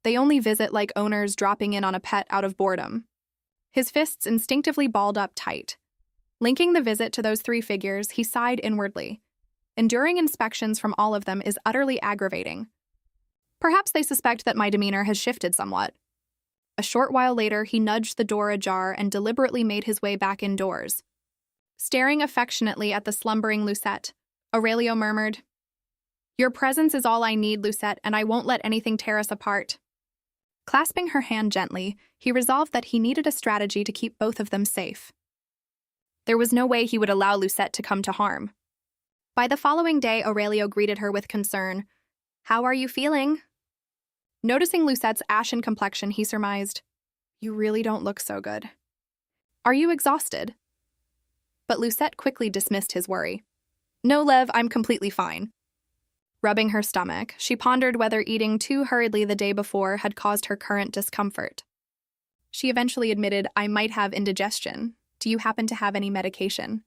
They only visit like owners dropping in on a pet out of boredom. His fists instinctively balled up tight. Linking the visit to those three figures, he sighed inwardly. Enduring inspections from all of them is utterly aggravating. Perhaps they suspect that my demeanor has shifted somewhat. A short while later, he nudged the door ajar and deliberately made his way back indoors. Staring affectionately at the slumbering Lucette, Aurelio murmured, Your presence is all I need, Lucette, and I won't let anything tear us apart. Clasping her hand gently, he resolved that he needed a strategy to keep both of them safe. There was no way he would allow Lucette to come to harm. By the following day, Aurelio greeted her with concern. How are you feeling? Noticing Lucette's ashen complexion, he surmised, You really don't look so good. Are you exhausted? But Lucette quickly dismissed his worry. No, Lev, I'm completely fine. Rubbing her stomach, she pondered whether eating too hurriedly the day before had caused her current discomfort. She eventually admitted, I might have indigestion. Do you happen to have any medication?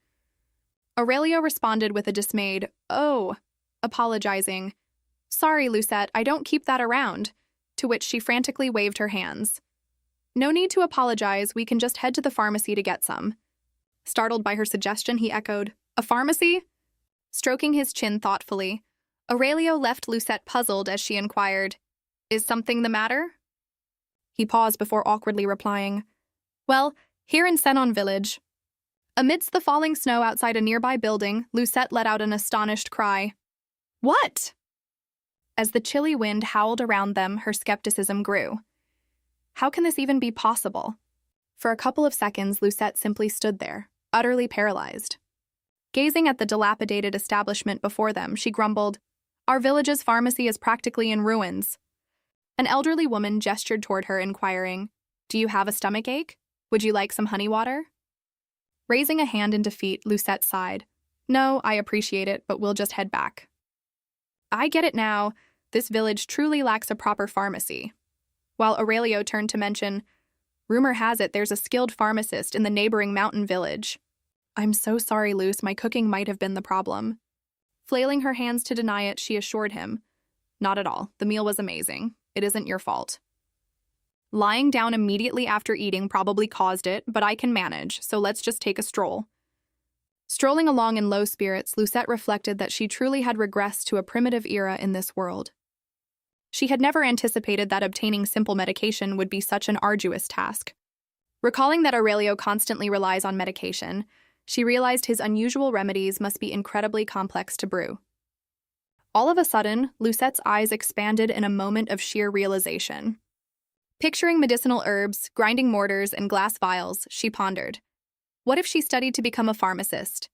Aurelio responded with a dismayed, Oh, apologizing. Sorry, Lucette, I don't keep that around, to which she frantically waved her hands. No need to apologize, we can just head to the pharmacy to get some. Startled by her suggestion, he echoed, A pharmacy? Stroking his chin thoughtfully, Aurelio left Lucette puzzled as she inquired, Is something the matter? He paused before awkwardly replying, Well, here in Senon village. Amidst the falling snow outside a nearby building, Lucette let out an astonished cry. What? As the chilly wind howled around them, her skepticism grew. How can this even be possible? For a couple of seconds, Lucette simply stood there, utterly paralyzed. Gazing at the dilapidated establishment before them, she grumbled, Our village's pharmacy is practically in ruins. An elderly woman gestured toward her, inquiring, Do you have a stomachache? Would you like some honey water? Raising a hand in defeat, Lucette sighed. No, I appreciate it, but we'll just head back. I get it now. This village truly lacks a proper pharmacy. While Aurelio turned to mention, Rumor has it there's a skilled pharmacist in the neighboring mountain village. I'm so sorry, Luce, my cooking might have been the problem. Flailing her hands to deny it, she assured him, Not at all. The meal was amazing. It isn't your fault. Lying down immediately after eating probably caused it, but I can manage, so let's just take a stroll. Strolling along in low spirits, Lucette reflected that she truly had regressed to a primitive era in this world. She had never anticipated that obtaining simple medication would be such an arduous task. Recalling that Aurelio constantly relies on medication, she realized his unusual remedies must be incredibly complex to brew. All of a sudden, Lucette's eyes expanded in a moment of sheer realization. Picturing medicinal herbs, grinding mortars, and glass vials, she pondered. What if she studied to become a pharmacist?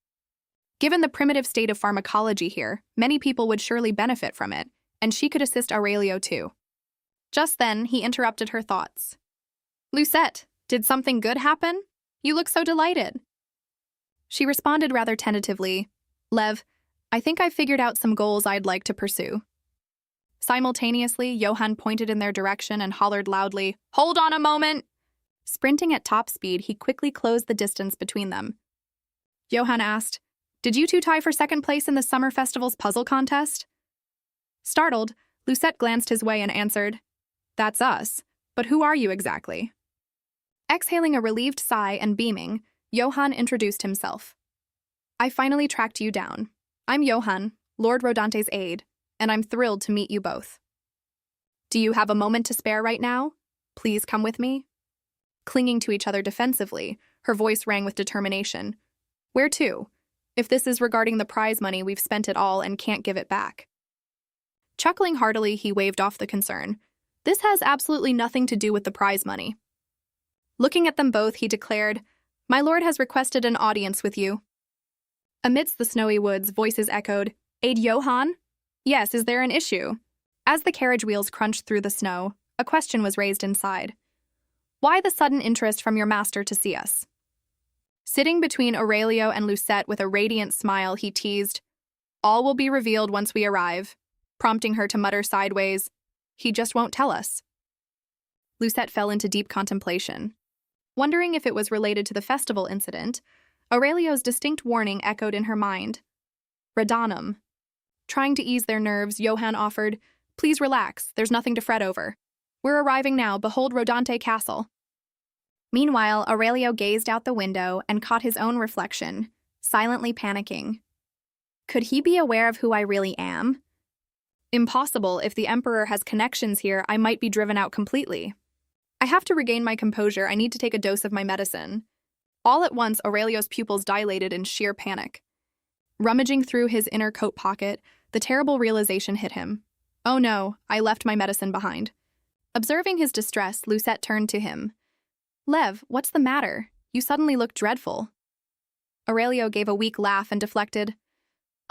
Given the primitive state of pharmacology here, many people would surely benefit from it, and she could assist Aurelio too. Just then, he interrupted her thoughts. Lucette, did something good happen? You look so delighted. She responded rather tentatively, Lev, I think I've figured out some goals I'd like to pursue. Simultaneously, Johann pointed in their direction and hollered loudly, Hold on a moment! Sprinting at top speed, he quickly closed the distance between them. Johann asked, Did you two tie for second place in the summer festival's puzzle contest? Startled, Lucette glanced his way and answered, That's us, but who are you exactly? Exhaling a relieved sigh and beaming, Johann introduced himself. I finally tracked you down. I'm Johann, Lord Rodante's aide, and I'm thrilled to meet you both. Do you have a moment to spare right now? Please come with me. Clinging to each other defensively, her voice rang with determination. Where to? If this is regarding the prize money, we've spent it all and can't give it back. Chuckling heartily, he waved off the concern. This has absolutely nothing to do with the prize money. Looking at them both, he declared, My lord has requested an audience with you. Amidst the snowy woods, voices echoed, Aide Johann? Yes, is there an issue? As the carriage wheels crunched through the snow, a question was raised inside. Why the sudden interest from your master to see us? Sitting between Aurelio and Lucette with a radiant smile, he teased, All will be revealed once we arrive, prompting her to mutter sideways, He just won't tell us. Lucette fell into deep contemplation. Wondering if it was related to the festival incident, Aurelio's distinct warning echoed in her mind. Redanum. Trying to ease their nerves, Johann offered, Please relax, there's nothing to fret over. We're arriving now, behold Rodante Castle. Meanwhile, Aurelio gazed out the window and caught his own reflection, silently panicking. Could he be aware of who I really am? Impossible. If the Emperor has connections here, I might be driven out completely. I have to regain my composure. I need to take a dose of my medicine. All at once, Aurelio's pupils dilated in sheer panic. Rummaging through his inner coat pocket, the terrible realization hit him. Oh no, I left my medicine behind. Observing his distress, Lucette turned to him. Lev, what's the matter? You suddenly look dreadful. Aurelio gave a weak laugh and deflected.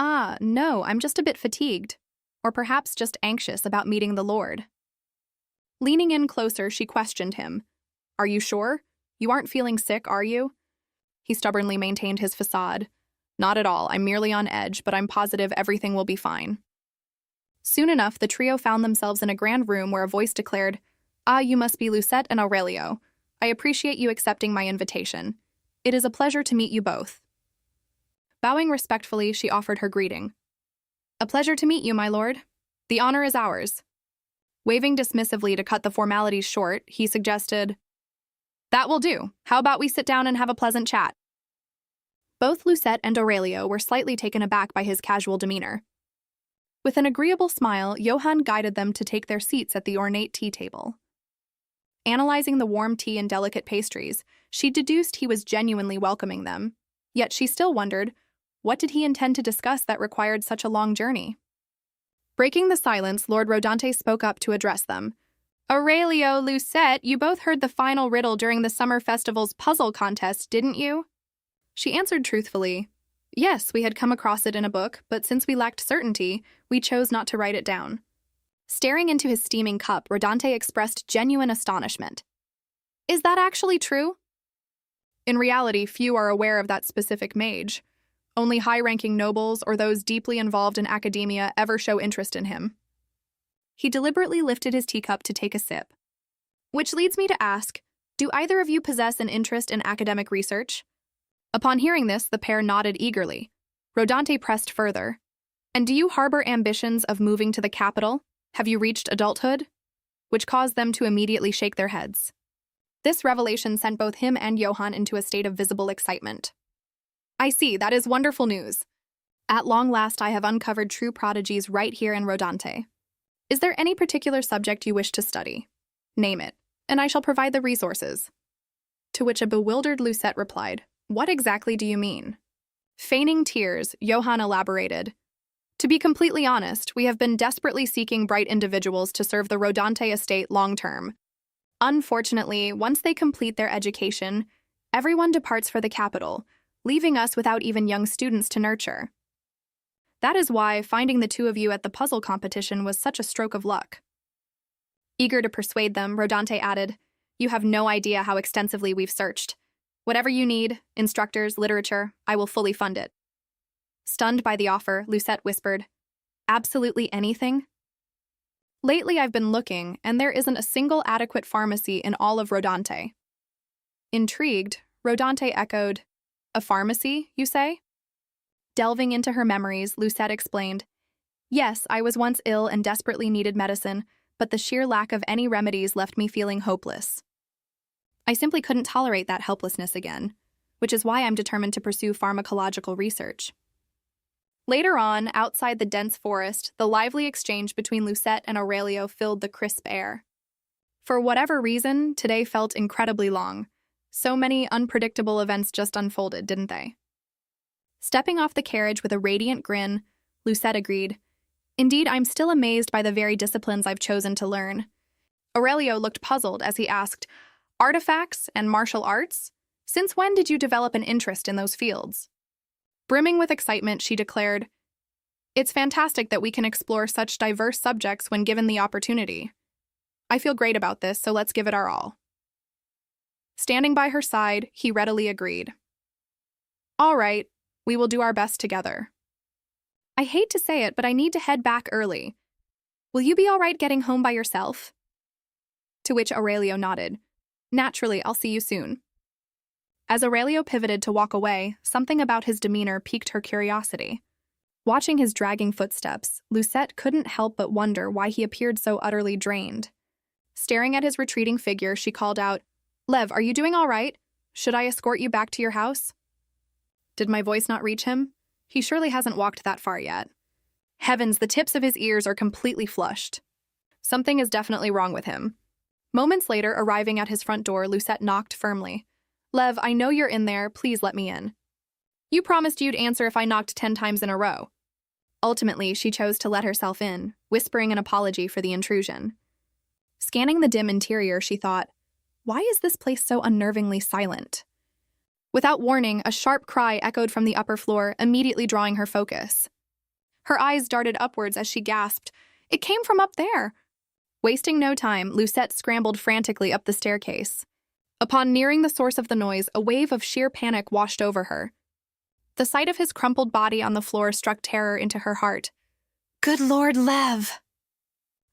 Ah, no, I'm just a bit fatigued. Or perhaps just anxious about meeting the Lord. Leaning in closer, she questioned him. Are you sure? You aren't feeling sick, are you? He stubbornly maintained his facade. Not at all, I'm merely on edge, but I'm positive everything will be fine. Soon enough, the trio found themselves in a grand room where a voice declared, Ah, you must be Lucette and Aurelio. I appreciate you accepting my invitation. It is a pleasure to meet you both. Bowing respectfully, she offered her greeting. A pleasure to meet you, my lord. The honor is ours. Waving dismissively to cut the formalities short, he suggested, That will do. How about we sit down and have a pleasant chat? Both Lucette and Aurelio were slightly taken aback by his casual demeanor. With an agreeable smile, Johann guided them to take their seats at the ornate tea table. Analyzing the warm tea and delicate pastries, she deduced he was genuinely welcoming them. Yet she still wondered, what did he intend to discuss that required such a long journey? Breaking the silence, Lord Rodante spoke up to address them. Aurelio, Lucette, you both heard the final riddle during the summer festival's puzzle contest, didn't you? She answered truthfully. Yes, we had come across it in a book, but since we lacked certainty, we chose not to write it down. Staring into his steaming cup, Rodante expressed genuine astonishment. Is that actually true? In reality, few are aware of that specific mage. Only high-ranking nobles or those deeply involved in academia ever show interest in him. He deliberately lifted his teacup to take a sip. Which leads me to ask, do either of you possess an interest in academic research? Upon hearing this, the pair nodded eagerly. Rodante pressed further. And do you harbor ambitions of moving to the capital? Have you reached adulthood? Which caused them to immediately shake their heads. This revelation sent both him and Johann into a state of visible excitement. I see, that is wonderful news. At long last, I have uncovered true prodigies right here in Rodante. Is there any particular subject you wish to study? Name it, and I shall provide the resources. To which a bewildered Lucette replied, What exactly do you mean? Feigning tears, Johann elaborated. To be completely honest, we have been desperately seeking bright individuals to serve the Rodante estate long-term. Unfortunately, once they complete their education, everyone departs for the capital, leaving us without even young students to nurture. That is why finding the two of you at the puzzle competition was such a stroke of luck. Eager to persuade them, Rodante added, You have no idea how extensively we've searched. Whatever you need, instructors, literature, I will fully fund it. Stunned by the offer, Lucette whispered, Absolutely anything? Lately I've been looking, and there isn't a single adequate pharmacy in all of Rodante. Intrigued, Rodante echoed, A pharmacy, you say? Delving into her memories, Lucette explained, Yes, I was once ill and desperately needed medicine, but the sheer lack of any remedies left me feeling hopeless. I simply couldn't tolerate that helplessness again, which is why I'm determined to pursue pharmacological research. Later on, outside the dense forest, the lively exchange between Lucette and Aurelio filled the crisp air. For whatever reason, today felt incredibly long. So many unpredictable events just unfolded, didn't they? Stepping off the carriage with a radiant grin, Lucette agreed, "Indeed, I'm still amazed by the very disciplines I've chosen to learn." Aurelio looked puzzled as he asked, "Artifacts and martial arts? Since when did you develop an interest in those fields?" Brimming with excitement, she declared, "It's fantastic that we can explore such diverse subjects when given the opportunity. I feel great about this, so let's give it our all." Standing by her side, he readily agreed. "All right, we will do our best together. I hate to say it, but I need to head back early. Will you be all right getting home by yourself?" To which Aurelio nodded. "Naturally, I'll see you soon." As Aurelio pivoted to walk away, something about his demeanor piqued her curiosity. Watching his dragging footsteps, Lucette couldn't help but wonder why he appeared so utterly drained. Staring at his retreating figure, she called out, "Lev, are you doing all right? Should I escort you back to your house?" Did my voice not reach him? He surely hasn't walked that far yet. Heavens, the tips of his ears are completely flushed. Something is definitely wrong with him. Moments later, arriving at his front door, Lucette knocked firmly. "Lev, I know you're in there. Please let me in." "You promised you'd answer if I knocked 10 times in a row." Ultimately, she chose to let herself in, whispering an apology for the intrusion. Scanning the dim interior, she thought, why is this place so unnervingly silent? Without warning, a sharp cry echoed from the upper floor, immediately drawing her focus. Her eyes darted upwards as she gasped, "It came from up there!" Wasting no time, Lucette scrambled frantically up the staircase. Upon nearing the source of the noise, a wave of sheer panic washed over her. The sight of his crumpled body on the floor struck terror into her heart. "Good Lord, Lev!"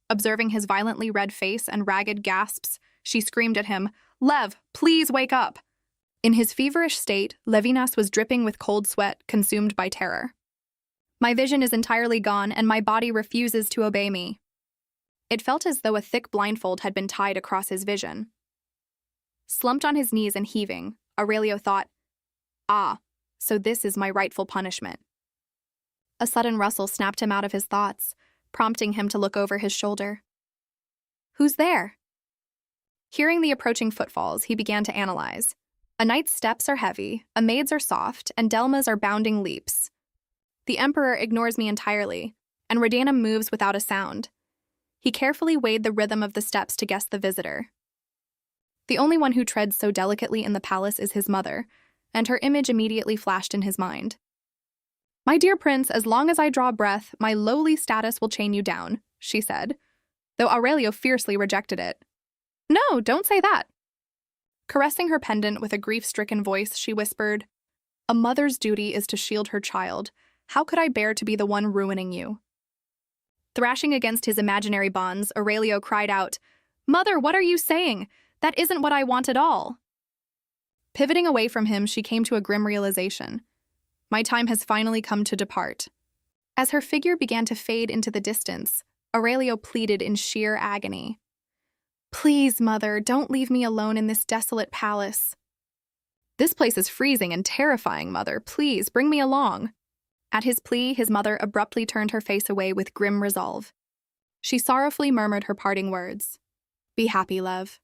Observing his violently red face and ragged gasps, she screamed at him, "Lev, please wake up!" In his feverish state, Levinas was dripping with cold sweat, consumed by terror. "My vision is entirely gone, and my body refuses to obey me." It felt as though a thick blindfold had been tied across his vision. Slumped on his knees and heaving, Aurelio thought, "Ah, so this is my rightful punishment." A sudden rustle snapped him out of his thoughts, prompting him to look over his shoulder. "Who's there?" Hearing the approaching footfalls, he began to analyze. A knight's steps are heavy, a maid's are soft, and Delma's are bounding leaps. The Emperor ignores me entirely, and Radanum moves without a sound. He carefully weighed the rhythm of the steps to guess the visitor. The only one who treads so delicately in the palace is his mother, and her image immediately flashed in his mind. "My dear prince, as long as I draw breath, my lowly status will chain you down," she said, though Aurelio fiercely rejected it. "No, don't say that." Caressing her pendant with a grief-stricken voice, she whispered, "A mother's duty is to shield her child. How could I bear to be the one ruining you?" Thrashing against his imaginary bonds, Aurelio cried out, "Mother, what are you saying? That isn't what I want at all." Pivoting away from him, she came to a grim realization. My time has finally come to depart. As her figure began to fade into the distance, Aurelio pleaded in sheer agony. "Please, mother, don't leave me alone in this desolate palace." "This place is freezing and terrifying, mother. Please, bring me along." At his plea, his mother abruptly turned her face away with grim resolve. She sorrowfully murmured her parting words. "Be happy, Lev."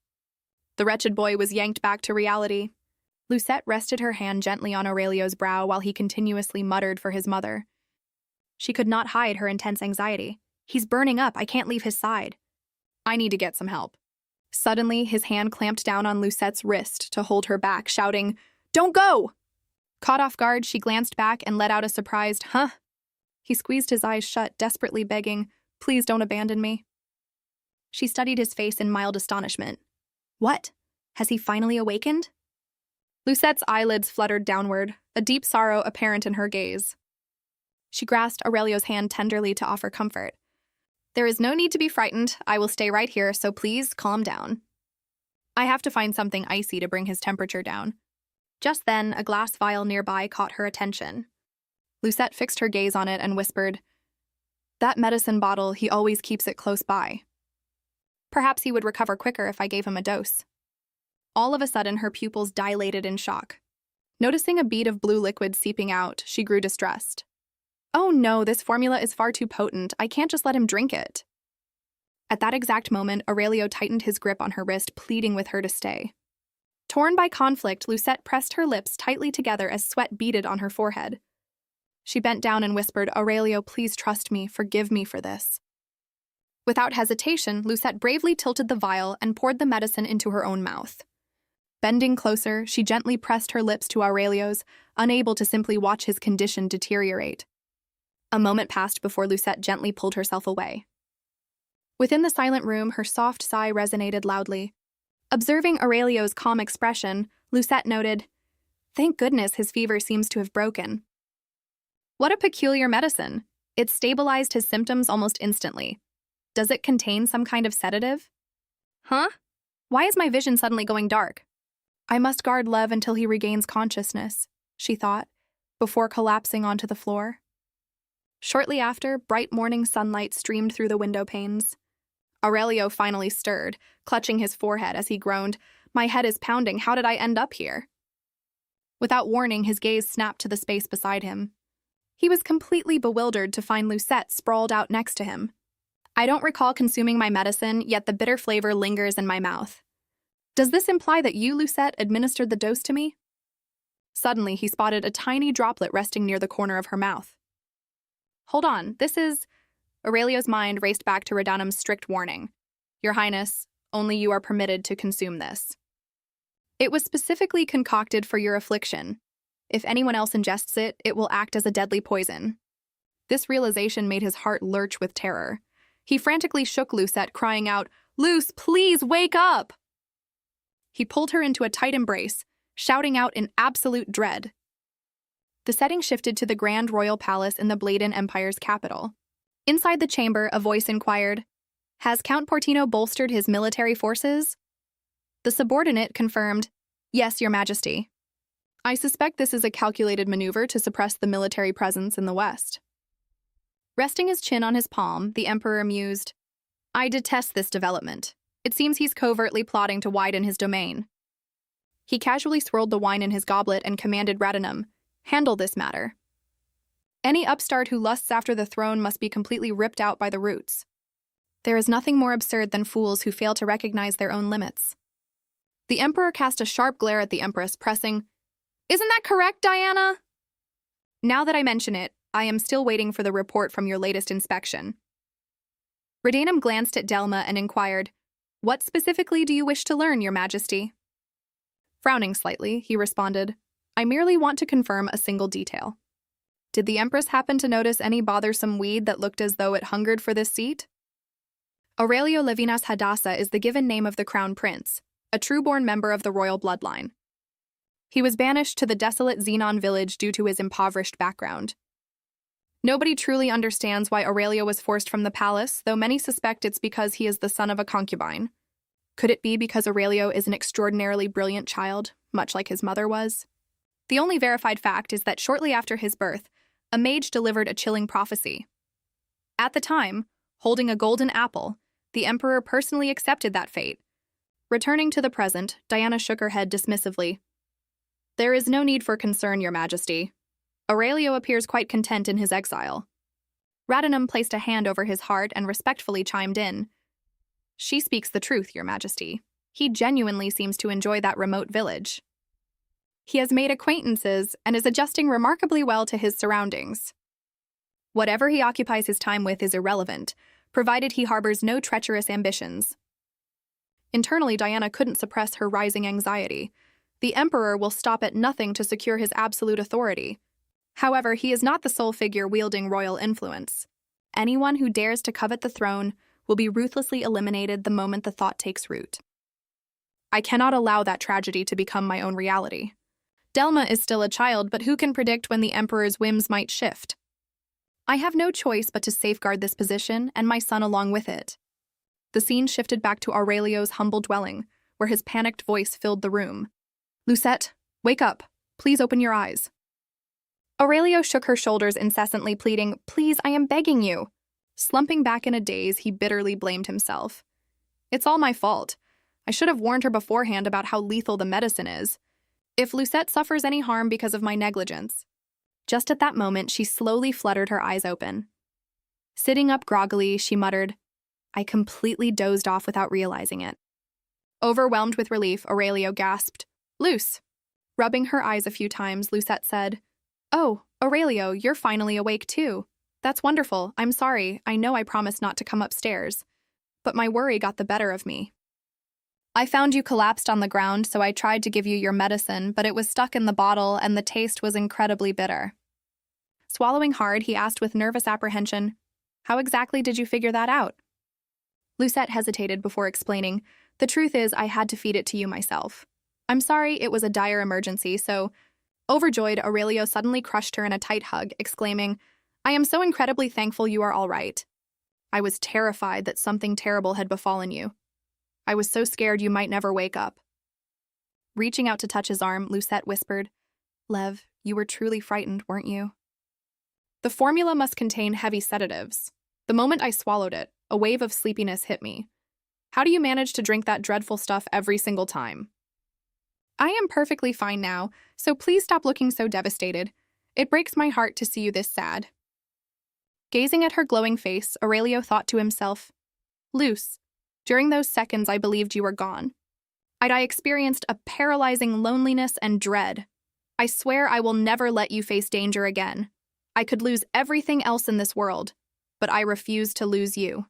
The wretched boy was yanked back to reality. Lucette rested her hand gently on Aurelio's brow while he continuously muttered for his mother. She could not hide her intense anxiety. "He's burning up. I can't leave his side. I need to get some help." Suddenly, his hand clamped down on Lucette's wrist to hold her back, shouting, "Don't go!" Caught off guard, she glanced back and let out a surprised, "Huh?" He squeezed his eyes shut, desperately begging, "Please don't abandon me." She studied his face in mild astonishment. What? Has he finally awakened? Lucette's eyelids fluttered downward, a deep sorrow apparent in her gaze. She grasped Aurelio's hand tenderly to offer comfort. "There is no need to be frightened. I will stay right here, so please calm down. I have to find something icy to bring his temperature down." Just then, a glass vial nearby caught her attention. Lucette fixed her gaze on it and whispered, "That medicine bottle, he always keeps it close by. Perhaps he would recover quicker if I gave him a dose." All of a sudden, her pupils dilated in shock. Noticing a bead of blue liquid seeping out, she grew distressed. Oh no, this formula is far too potent. I can't just let him drink it. At that exact moment, Aurelio tightened his grip on her wrist, pleading with her to stay. Torn by conflict, Lucette pressed her lips tightly together as sweat beaded on her forehead. She bent down and whispered, Aurelio, please trust me, forgive me for this. Without hesitation, Lucette bravely tilted the vial and poured the medicine into her own mouth. Bending closer, she gently pressed her lips to Aurelio's, unable to simply watch his condition deteriorate. A moment passed before Lucette gently pulled herself away. Within the silent room, her soft sigh resonated loudly. Observing Aurelio's calm expression, Lucette noted, thank goodness his fever seems to have broken. What a peculiar medicine. It stabilized his symptoms almost instantly. Does it contain some kind of sedative? Huh? Why is my vision suddenly going dark? I must guard Lev until he regains consciousness, she thought, before collapsing onto the floor. Shortly after, bright morning sunlight streamed through the window panes. Aurelio finally stirred, clutching his forehead as he groaned, my head is pounding, how did I end up here? Without warning, his gaze snapped to the space beside him. He was completely bewildered to find Lucette sprawled out next to him. I don't recall consuming my medicine, yet the bitter flavor lingers in my mouth. Does this imply that you, Lucette, administered the dose to me? Suddenly, he spotted a tiny droplet resting near the corner of her mouth. Hold on, this is... Aurelio's mind raced back to Radanum's strict warning. Your Highness, only you are permitted to consume this. It was specifically concocted for your affliction. If anyone else ingests it, it will act as a deadly poison. This realization made his heart lurch with terror. He frantically shook Lucette, crying out, Luce, please wake up! He pulled her into a tight embrace, shouting out in absolute dread. The setting shifted to the Grand Royal Palace in the Bladen Empire's capital. Inside the chamber, a voice inquired, has Count Portino bolstered his military forces? The subordinate confirmed, yes, Your Majesty. I suspect this is a calculated maneuver to suppress the military presence in the west. Resting his chin on his palm, the Emperor mused, I detest this development. It seems he's covertly plotting to widen his domain. He casually swirled the wine in his goblet and commanded Radanum, handle this matter. Any upstart who lusts after the throne must be completely ripped out by the roots. There is nothing more absurd than fools who fail to recognize their own limits. The Emperor cast a sharp glare at the Empress, pressing, Isn't that correct, Diana? Now that I mention it, I am still waiting for the report from your latest inspection. Radanum glanced at Delma and inquired, What specifically do you wish to learn, Your Majesty? Frowning slightly, he responded, I merely want to confirm a single detail. Did the Empress happen to notice any bothersome weed that looked as though it hungered for this seat? Aurelio Levinas Hadassah is the given name of the Crown Prince, a true-born member of the royal bloodline. He was banished to the desolate Xenon village due to his impoverished background. Nobody truly understands why Aurelio was forced from the palace, though many suspect it's because he is the son of a concubine. Could it be because Aurelio is an extraordinarily brilliant child, much like his mother was? The only verified fact is that shortly after his birth, a mage delivered a chilling prophecy. At the time, holding a golden apple, the Emperor personally accepted that fate. Returning to the present, Diana shook her head dismissively. There is no need for concern, Your Majesty. Aurelio appears quite content in his exile. Radanum placed a hand over his heart and respectfully chimed in. She speaks the truth, Your Majesty. He genuinely seems to enjoy that remote village. He has made acquaintances and is adjusting remarkably well to his surroundings. Whatever he occupies his time with is irrelevant, provided he harbors no treacherous ambitions. Internally, Diana couldn't suppress her rising anxiety. The Emperor will stop at nothing to secure his absolute authority. However, he is not the sole figure wielding royal influence. Anyone who dares to covet the throne will be ruthlessly eliminated the moment the thought takes root. I cannot allow that tragedy to become my own reality. Delma is still a child, but who can predict when the Emperor's whims might shift? I have no choice but to safeguard this position and my son along with it. The scene shifted back to Aurelio's humble dwelling, where his panicked voice filled the room. Lucette, wake up. Please open your eyes. Aurelio shook her shoulders incessantly, pleading, Please, I am begging you. Slumping back in a daze, he bitterly blamed himself. It's all my fault. I should have warned her beforehand about how lethal the medicine is. If Lucette suffers any harm because of my negligence. Just at that moment, she slowly fluttered her eyes open. Sitting up groggily, she muttered, I completely dozed off without realizing it. Overwhelmed with relief, Aurelio gasped, Luce. Rubbing her eyes a few times, Lucette said, Oh, Aurelio, you're finally awake too. That's wonderful. I'm sorry. I know I promised not to come upstairs. But my worry got the better of me. I found you collapsed on the ground, so I tried to give you your medicine, but it was stuck in the bottle and the taste was incredibly bitter. Swallowing hard, he asked with nervous apprehension, How exactly did you figure that out? Lucette hesitated before explaining, The truth is, I had to feed it to you myself. I'm sorry, it was a dire emergency, so... Overjoyed, Aurelio suddenly crushed her in a tight hug, exclaiming, I am so incredibly thankful you are all right. I was terrified that something terrible had befallen you. I was so scared you might never wake up. Reaching out to touch his arm, Lucette whispered, Lev, you were truly frightened, weren't you? The formula must contain heavy sedatives. The moment I swallowed it, a wave of sleepiness hit me. How do you manage to drink that dreadful stuff every single time? I am perfectly fine now, so please stop looking so devastated. It breaks my heart to see you this sad. Gazing at her glowing face, Aurelio thought to himself, Luce, during those seconds I believed you were gone. I experienced a paralyzing loneliness and dread. I swear I will never let you face danger again. I could lose everything else in this world, but I refuse to lose you.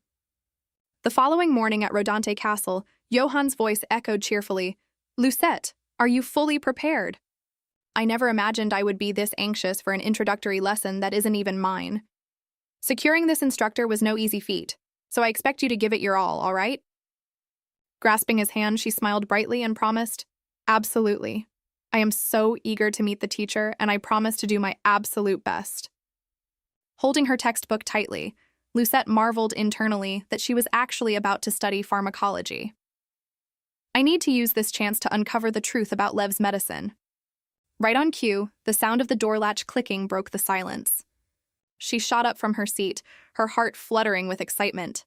The following morning at Rodante Castle, Johann's voice echoed cheerfully, Lucette, are you fully prepared? I never imagined I would be this anxious for an introductory lesson that isn't even mine. Securing this instructor was no easy feat, so I expect you to give it your all right? Grasping his hand, she smiled brightly and promised, Absolutely. I am so eager to meet the teacher, and I promise to do my absolute best. Holding her textbook tightly, Lucette marveled internally that she was actually about to study pharmacology. I need to use this chance to uncover the truth about Lev's medicine. Right on cue, the sound of the door latch clicking broke the silence. She shot up from her seat, her heart fluttering with excitement.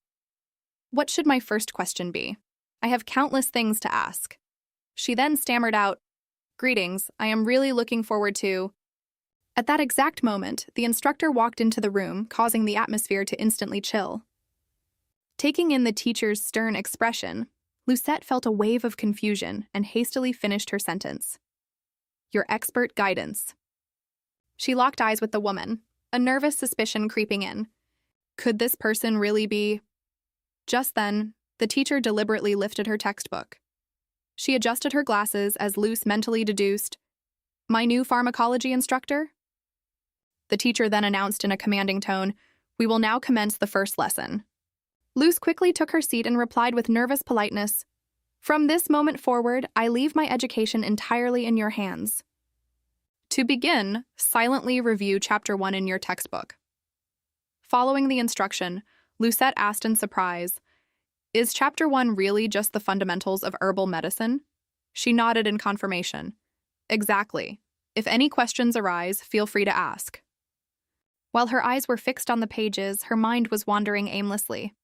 What should my first question be? I have countless things to ask. She then stammered out, Greetings, I am really looking forward to... At that exact moment, the instructor walked into the room, causing the atmosphere to instantly chill. Taking in the teacher's stern expression, Lucette felt a wave of confusion and hastily finished her sentence. Your expert guidance. She locked eyes with the woman, a nervous suspicion creeping in. Could this person really be... Just then, the teacher deliberately lifted her textbook. She adjusted her glasses as Luce mentally deduced, My new pharmacology instructor? The teacher then announced in a commanding tone, We will now commence the first lesson. Luce quickly took her seat and replied with nervous politeness, From this moment forward, I leave my education entirely in your hands. To begin, silently review Chapter 1 in your textbook. Following the instruction, Lucette asked in surprise, Is Chapter 1 really just the fundamentals of herbal medicine? She nodded in confirmation. Exactly. If any questions arise, feel free to ask. While her eyes were fixed on the pages, her mind was wandering aimlessly.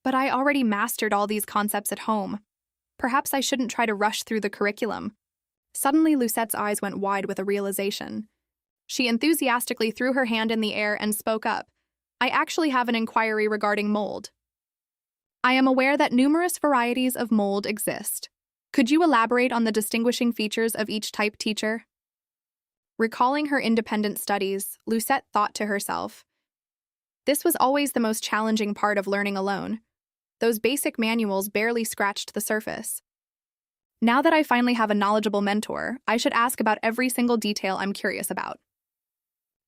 But I already mastered all these concepts at home. Perhaps I shouldn't try to rush through the curriculum. Suddenly, Lucette's eyes went wide with a realization. She enthusiastically threw her hand in the air and spoke up. I actually have an inquiry regarding mold. I am aware that numerous varieties of mold exist. Could you elaborate on the distinguishing features of each type, teacher? Recalling her independent studies, Lucette thought to herself, This was always the most challenging part of learning alone. Those basic manuals barely scratched the surface. Now that I finally have a knowledgeable mentor, I should ask about every single detail I'm curious about.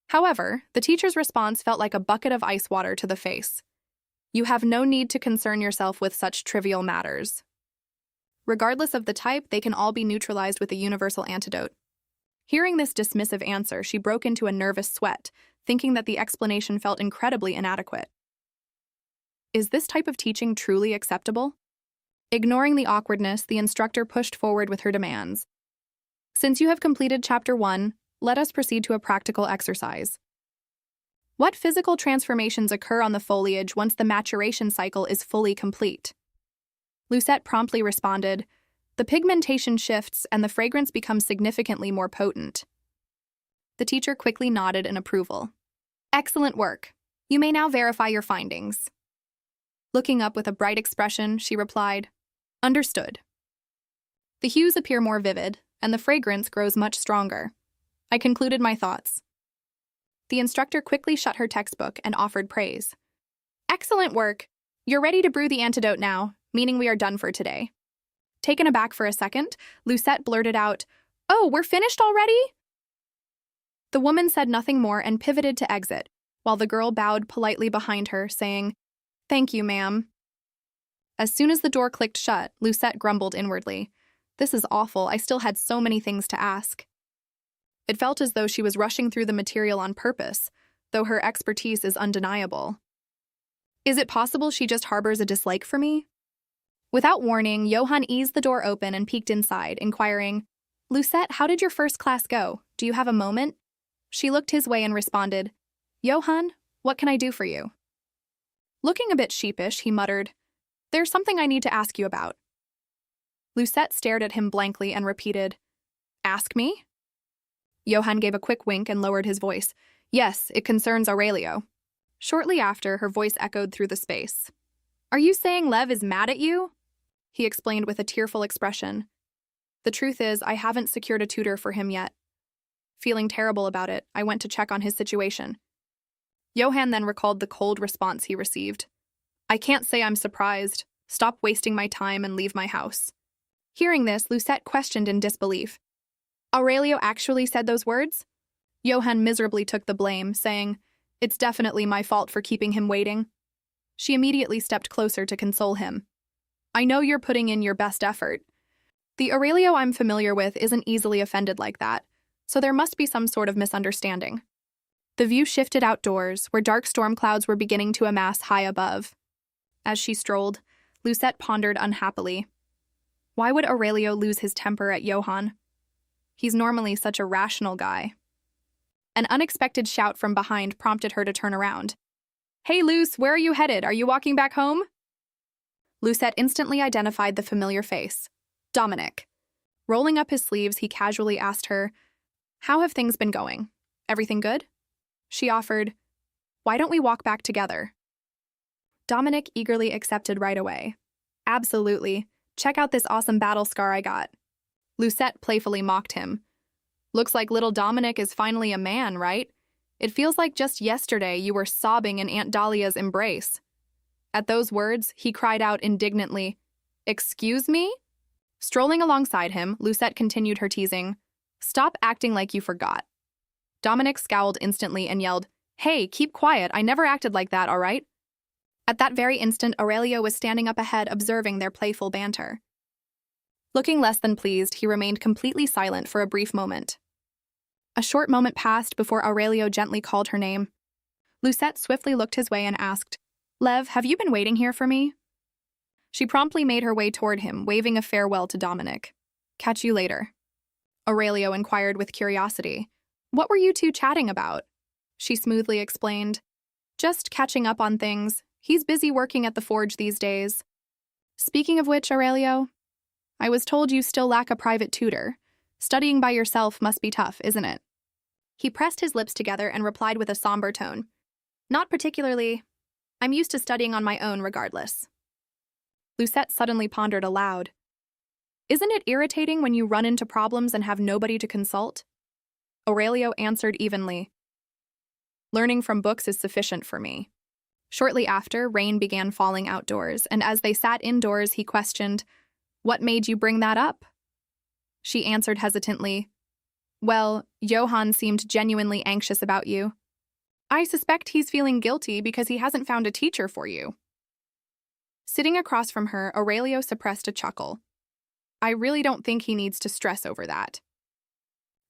However, the teacher's response felt like a bucket of ice water to the face. You have no need to concern yourself with such trivial matters. Regardless of the type, they can all be neutralized with a universal antidote. Hearing this dismissive answer, she broke into a nervous sweat, thinking that the explanation felt incredibly inadequate. Is this type of teaching truly acceptable? Ignoring the awkwardness, the instructor pushed forward with her demands. Since you have completed Chapter 1, let us proceed to a practical exercise. What physical transformations occur on the foliage once the maturation cycle is fully complete? Lucette promptly responded, "The pigmentation shifts and the fragrance becomes significantly more potent." The teacher quickly nodded in approval. "Excellent work. You may now verify your findings." Looking up with a bright expression, she replied, "Understood." The hues appear more vivid, and the fragrance grows much stronger. I concluded my thoughts. The instructor quickly shut her textbook and offered praise. "Excellent work. You're ready to brew the antidote now, meaning we are done for today." Taken aback for a second, Lucette blurted out, "Oh, we're finished already?" The woman said nothing more and pivoted to exit, while the girl bowed politely behind her, saying, "Thank you, ma'am." As soon as the door clicked shut, Lucette grumbled inwardly, "This is awful. I still had so many things to ask." It felt as though she was rushing through the material on purpose, though her expertise is undeniable. Is it possible she just harbors a dislike for me? Without warning, Johann eased the door open and peeked inside, inquiring, "Lucette, how did your first class go? Do you have a moment?" She looked his way and responded, "Johann, what can I do for you?" Looking a bit sheepish, he muttered, "There's something I need to ask you about." Lucette stared at him blankly and repeated, "Ask me?" Johann gave a quick wink and lowered his voice. "Yes, it concerns Aurelio." Shortly after, her voice echoed through the space. "Are you saying Lev is mad at you?" He explained with a tearful expression. "The truth is, I haven't secured a tutor for him yet." Feeling terrible about it, I went to check on his situation. Johann then recalled the cold response he received. "I can't say I'm surprised. Stop wasting my time and leave my house." Hearing this, Lucette questioned in disbelief. "Aurelio actually said those words?" Johann miserably took the blame, saying, "It's definitely my fault for keeping him waiting." She immediately stepped closer to console him. "I know you're putting in your best effort. The Aurelio I'm familiar with isn't easily offended like that, so there must be some sort of misunderstanding." The view shifted outdoors, where dark storm clouds were beginning to amass high above. As she strolled, Lucette pondered unhappily. Why would Aurelio lose his temper at Johann? He's normally such a rational guy. An unexpected shout from behind prompted her to turn around. "Hey, Luce, where are you headed? Are you walking back home?" Lucette instantly identified the familiar face. Dominic. Rolling up his sleeves, he casually asked her, "How have things been going? Everything good?" She offered, "Why don't we walk back together?" Dominic eagerly accepted right away. "Absolutely. Check out this awesome battle scar I got." Lucette playfully mocked him. "Looks like little Dominic is finally a man, right? It feels like just yesterday you were sobbing in Aunt Dahlia's embrace." At those words, he cried out indignantly, "Excuse me?" Strolling alongside him, Lucette continued her teasing, "Stop acting like you forgot." Dominic scowled instantly and yelled, "Hey, keep quiet, I never acted like that, all right?" At that very instant, Aurelio was standing up ahead observing their playful banter. Looking less than pleased, he remained completely silent for a brief moment. A short moment passed before Aurelio gently called her name. Lucette swiftly looked his way and asked, "Lev, have you been waiting here for me?" She promptly made her way toward him, waving a farewell to Dominic. "Catch you later." Aurelio inquired with curiosity, "What were you two chatting about?" She smoothly explained, "Just catching up on things. He's busy working at the forge these days." "Speaking of which, Aurelio, I was told you still lack a private tutor. Studying by yourself must be tough, isn't it?" He pressed his lips together and replied with a somber tone, "Not particularly. I'm used to studying on my own regardless." Lucette suddenly pondered aloud. "Isn't it irritating when you run into problems and have nobody to consult?" Aurelio answered evenly, "Learning from books is sufficient for me." Shortly after, rain began falling outdoors, and as they sat indoors, he questioned, "What made you bring that up?" She answered hesitantly, "Well, Johann seemed genuinely anxious about you. I suspect he's feeling guilty because he hasn't found a teacher for you." Sitting across from her, Aurelio suppressed a chuckle. "I really don't think he needs to stress over that.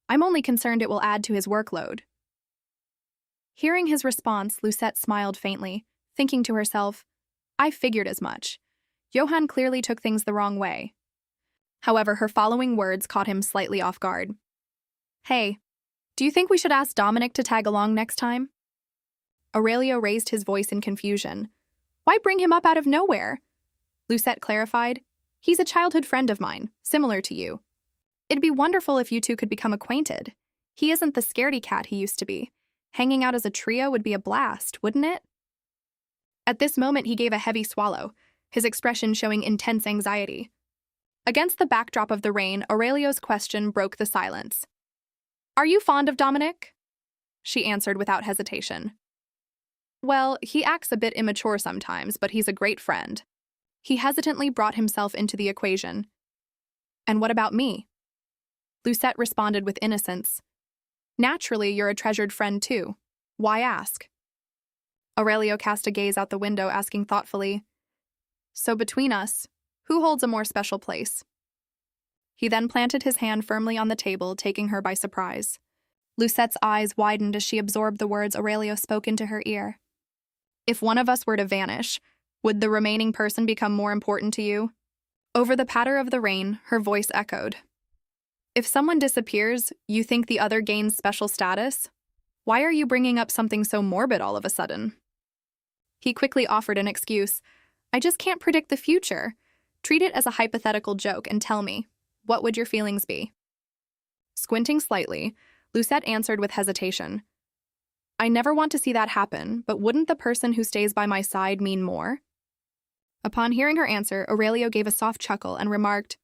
I'm only concerned it will add to his workload." Hearing his response, Lucette smiled faintly, thinking to herself, "I figured as much. Johann clearly took things the wrong way." However, her following words caught him slightly off guard. "Hey, do you think we should ask Dominic to tag along next time?" Aurelio raised his voice in confusion. "Why bring him up out of nowhere?" Lucette clarified, He's a childhood friend of mine, similar to you. It'd be wonderful if you two could become acquainted. He isn't the scaredy cat he used to be. Hanging out as a trio would be a blast, wouldn't it? At this moment, he gave a heavy swallow, his expression showing intense anxiety. Against the backdrop of the rain, Aurelio's question broke the silence. Are you fond of Dominic? She answered without hesitation. Well, he acts a bit immature sometimes, but he's a great friend. He hesitantly brought himself into the equation. And what about me? Lucette responded with innocence. Naturally, you're a treasured friend too. Why ask? Aurelio cast a gaze out the window, asking thoughtfully, So between us, who holds a more special place? He then planted his hand firmly on the table, taking her by surprise. Lucette's eyes widened as she absorbed the words Aurelio spoke into her ear. If one of us were to vanish, would the remaining person become more important to you? Over the patter of the rain, her voice echoed. If someone disappears, you think the other gains special status? Why are you bringing up something so morbid all of a sudden? He quickly offered an excuse. I just can't predict the future. Treat it as a hypothetical joke and tell me, what would your feelings be? Squinting slightly, Lucette answered with hesitation. I never want to see that happen, but wouldn't the person who stays by my side mean more? Upon hearing her answer, Aurelio gave a soft chuckle and remarked,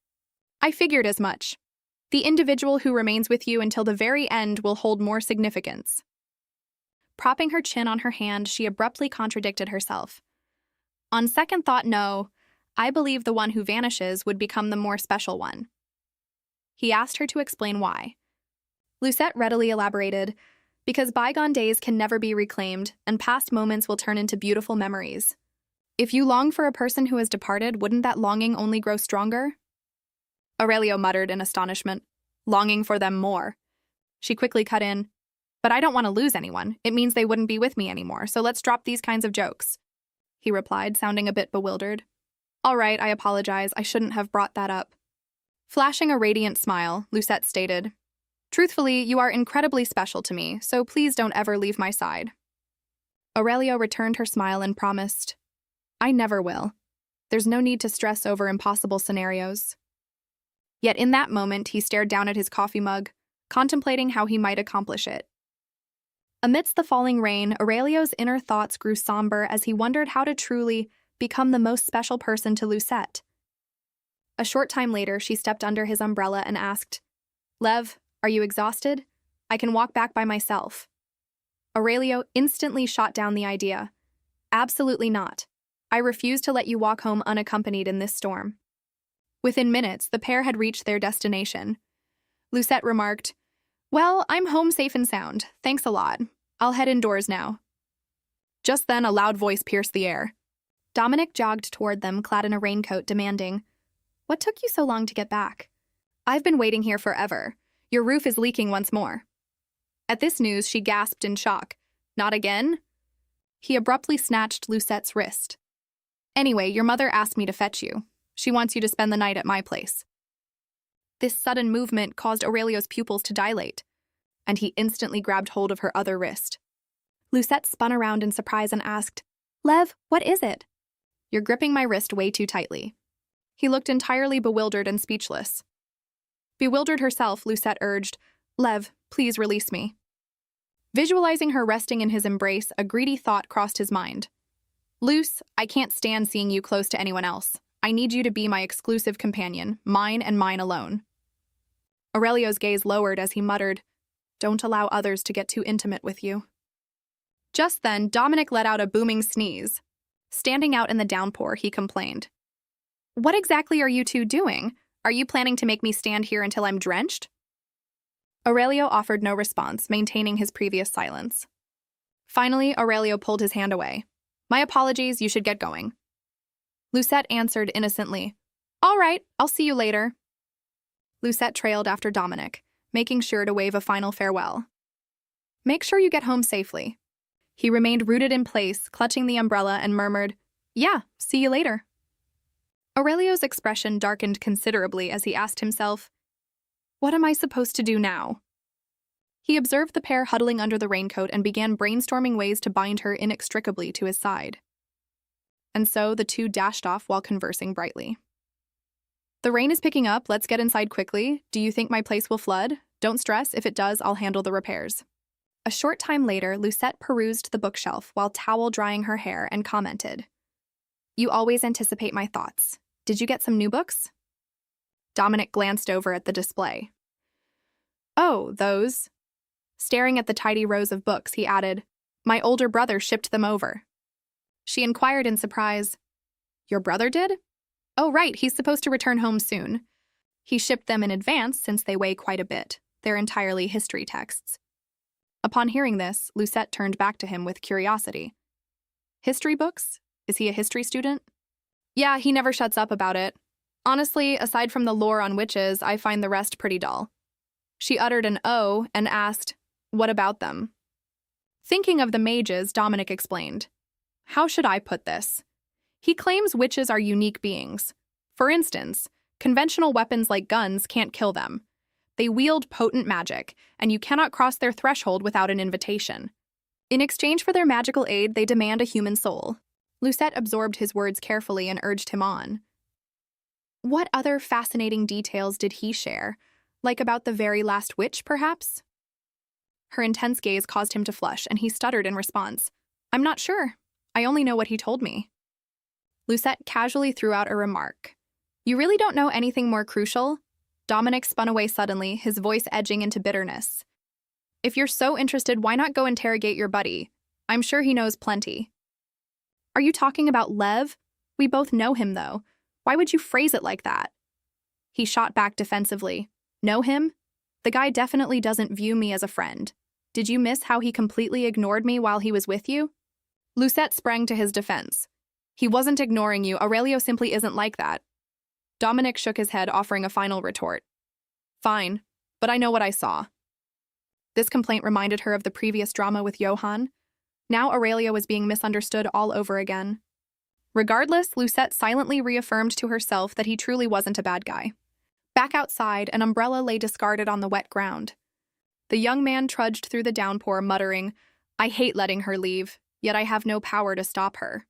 I figured as much. The individual who remains with you until the very end will hold more significance. Propping her chin on her hand, she abruptly contradicted herself. On second thought, no. I believe the one who vanishes would become the more special one. He asked her to explain why. Lucette readily elaborated, because bygone days can never be reclaimed, and past moments will turn into beautiful memories. If you long for a person who has departed, wouldn't that longing only grow stronger? Aurelio muttered in astonishment, longing for them more. She quickly cut in, but I don't want to lose anyone. It means they wouldn't be with me anymore, so let's drop these kinds of jokes. He replied, sounding a bit bewildered. All right, I apologize. I shouldn't have brought that up. Flashing a radiant smile, Lucette stated, Truthfully, you are incredibly special to me, so please don't ever leave my side. Aurelio returned her smile and promised, I never will. There's no need to stress over impossible scenarios. Yet in that moment, he stared down at his coffee mug, contemplating how he might accomplish it. Amidst the falling rain, Aurelio's inner thoughts grew somber as he wondered how to truly become the most special person to Lucette. A short time later, she stepped under his umbrella and asked, Lev, are you exhausted? I can walk back by myself. Aurelio instantly shot down the idea. Absolutely not. I refuse to let you walk home unaccompanied in this storm. Within minutes, the pair had reached their destination. Lucette remarked, Well, I'm home safe and sound. Thanks a lot. I'll head indoors now. Just then, a loud voice pierced the air. Dominic jogged toward them, clad in a raincoat, demanding, What took you so long to get back? I've been waiting here forever. Your roof is leaking once more. At this news, she gasped in shock. Not again? He abruptly snatched Lucette's wrist. Anyway, your mother asked me to fetch you. She wants you to spend the night at my place. This sudden movement caused Aurelio's pupils to dilate, and he instantly grabbed hold of her other wrist. Lucette spun around in surprise and asked, Lev, what is it? You're gripping my wrist way too tightly. He looked entirely bewildered and speechless. Bewildered herself, Lucette urged, Lev, please release me. Visualizing her resting in his embrace, a greedy thought crossed his mind. Luce, I can't stand seeing you close to anyone else. I need you to be my exclusive companion, mine and mine alone. Aurelio's gaze lowered as he muttered, Don't allow others to get too intimate with you. Just then, Dominic let out a booming sneeze. Standing out in the downpour, he complained, What exactly are you two doing? Are you planning to make me stand here until I'm drenched? Aurelio offered no response, maintaining his previous silence. Finally, Aurelio pulled his hand away. My apologies, you should get going. Lucette answered innocently, All right, I'll see you later. Lucette trailed after Dominic, making sure to wave a final farewell. Make sure you get home safely. He remained rooted in place, clutching the umbrella, and murmured, Yeah, see you later. Aurelio's expression darkened considerably as he asked himself, What am I supposed to do now? He observed the pair huddling under the raincoat and began brainstorming ways to bind her inextricably to his side. And so the two dashed off while conversing brightly. The rain is picking up. Let's get inside quickly. Do you think my place will flood? Don't stress. If it does, I'll handle the repairs. A short time later, Lucette perused the bookshelf while towel drying her hair and commented, "You always anticipate my thoughts. Did you get some new books?" Dominic glanced over at the display. "Oh, those." Staring at the tidy rows of books, he added, "My older brother shipped them over." She inquired in surprise, "Your brother did?" "Oh, right, he's supposed to return home soon. He shipped them in advance since they weigh quite a bit. They're entirely history texts." Upon hearing this, Lucette turned back to him with curiosity. "History books? Is he a history student?" "Yeah, he never shuts up about it. Honestly, aside from the lore on witches, I find the rest pretty dull." She uttered an "oh" and asked, "What about them?" Thinking of the mages, Dominic explained, "How should I put this? He claims witches are unique beings. For instance, conventional weapons like guns can't kill them. They wield potent magic, and you cannot cross their threshold without an invitation. In exchange for their magical aid, they demand a human soul." Lucette absorbed his words carefully and urged him on. What other fascinating details did he share? Like about the very last witch, perhaps? Her intense gaze caused him to flush, and he stuttered in response. "I'm not sure. I only know what he told me." Lucette casually threw out a remark. "You really don't know anything more crucial?" Dominic spun away suddenly, his voice edging into bitterness. "If you're so interested, why not go interrogate your buddy? I'm sure he knows plenty." "Are you talking about Lev? We both know him, though. Why would you phrase it like that?" He shot back defensively. "Know him? The guy definitely doesn't view me as a friend. Did you miss how he completely ignored me while he was with you?" Lucette sprang to his defense. "He wasn't ignoring you. Aurelio simply isn't like that." Dominic shook his head, offering a final retort. "Fine, but I know what I saw." This complaint reminded her of the previous drama with Johann. Now Aurelio was being misunderstood all over again. Regardless, Lucette silently reaffirmed to herself that he truly wasn't a bad guy. Back outside, an umbrella lay discarded on the wet ground. The young man trudged through the downpour, muttering, "I hate letting her leave, yet I have no power to stop her."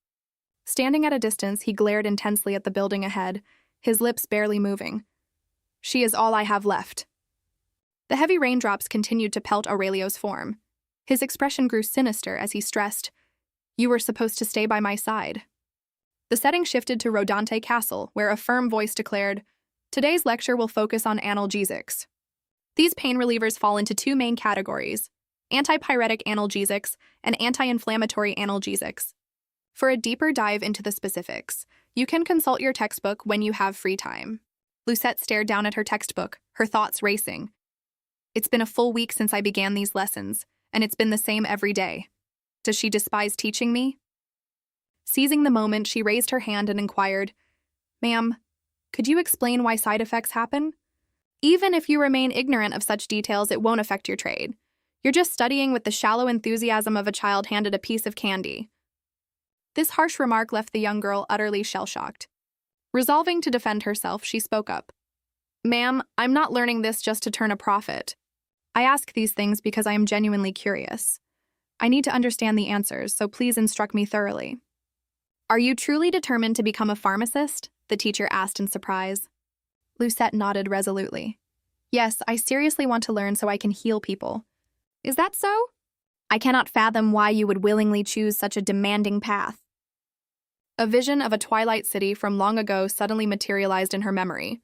Standing at a distance, he glared intensely at the building ahead, his lips barely moving. "She is all I have left." The heavy raindrops continued to pelt Aurelio's form. His expression grew sinister as he stressed, "You were supposed to stay by my side." The setting shifted to Rodante Castle, where a firm voice declared, "Today's lecture will focus on analgesics." These pain relievers fall into two main categories: antipyretic analgesics and anti-inflammatory analgesics. For a deeper dive into the specifics, you can consult your textbook when you have free time. Lucette stared down at her textbook, her thoughts racing. It's been a full week since I began these lessons, and it's been the same every day. Does she despise teaching me? Seizing the moment, she raised her hand and inquired, "Ma'am, could you explain why side effects happen? Even if you remain ignorant of such details, it won't affect your trade. You're just studying with the shallow enthusiasm of a child handed a piece of candy." This harsh remark left the young girl utterly shell-shocked. Resolving to defend herself, she spoke up. "Ma'am, I'm not learning this just to turn a profit. I ask these things because I am genuinely curious. I need to understand the answers, so please instruct me thoroughly." "Are you truly determined to become a pharmacist?" the teacher asked in surprise. Lucette nodded resolutely. "Yes, I seriously want to learn so I can heal people." "Is that so? I cannot fathom why you would willingly choose such a demanding path." A vision of a Twilight City from long ago suddenly materialized in her memory.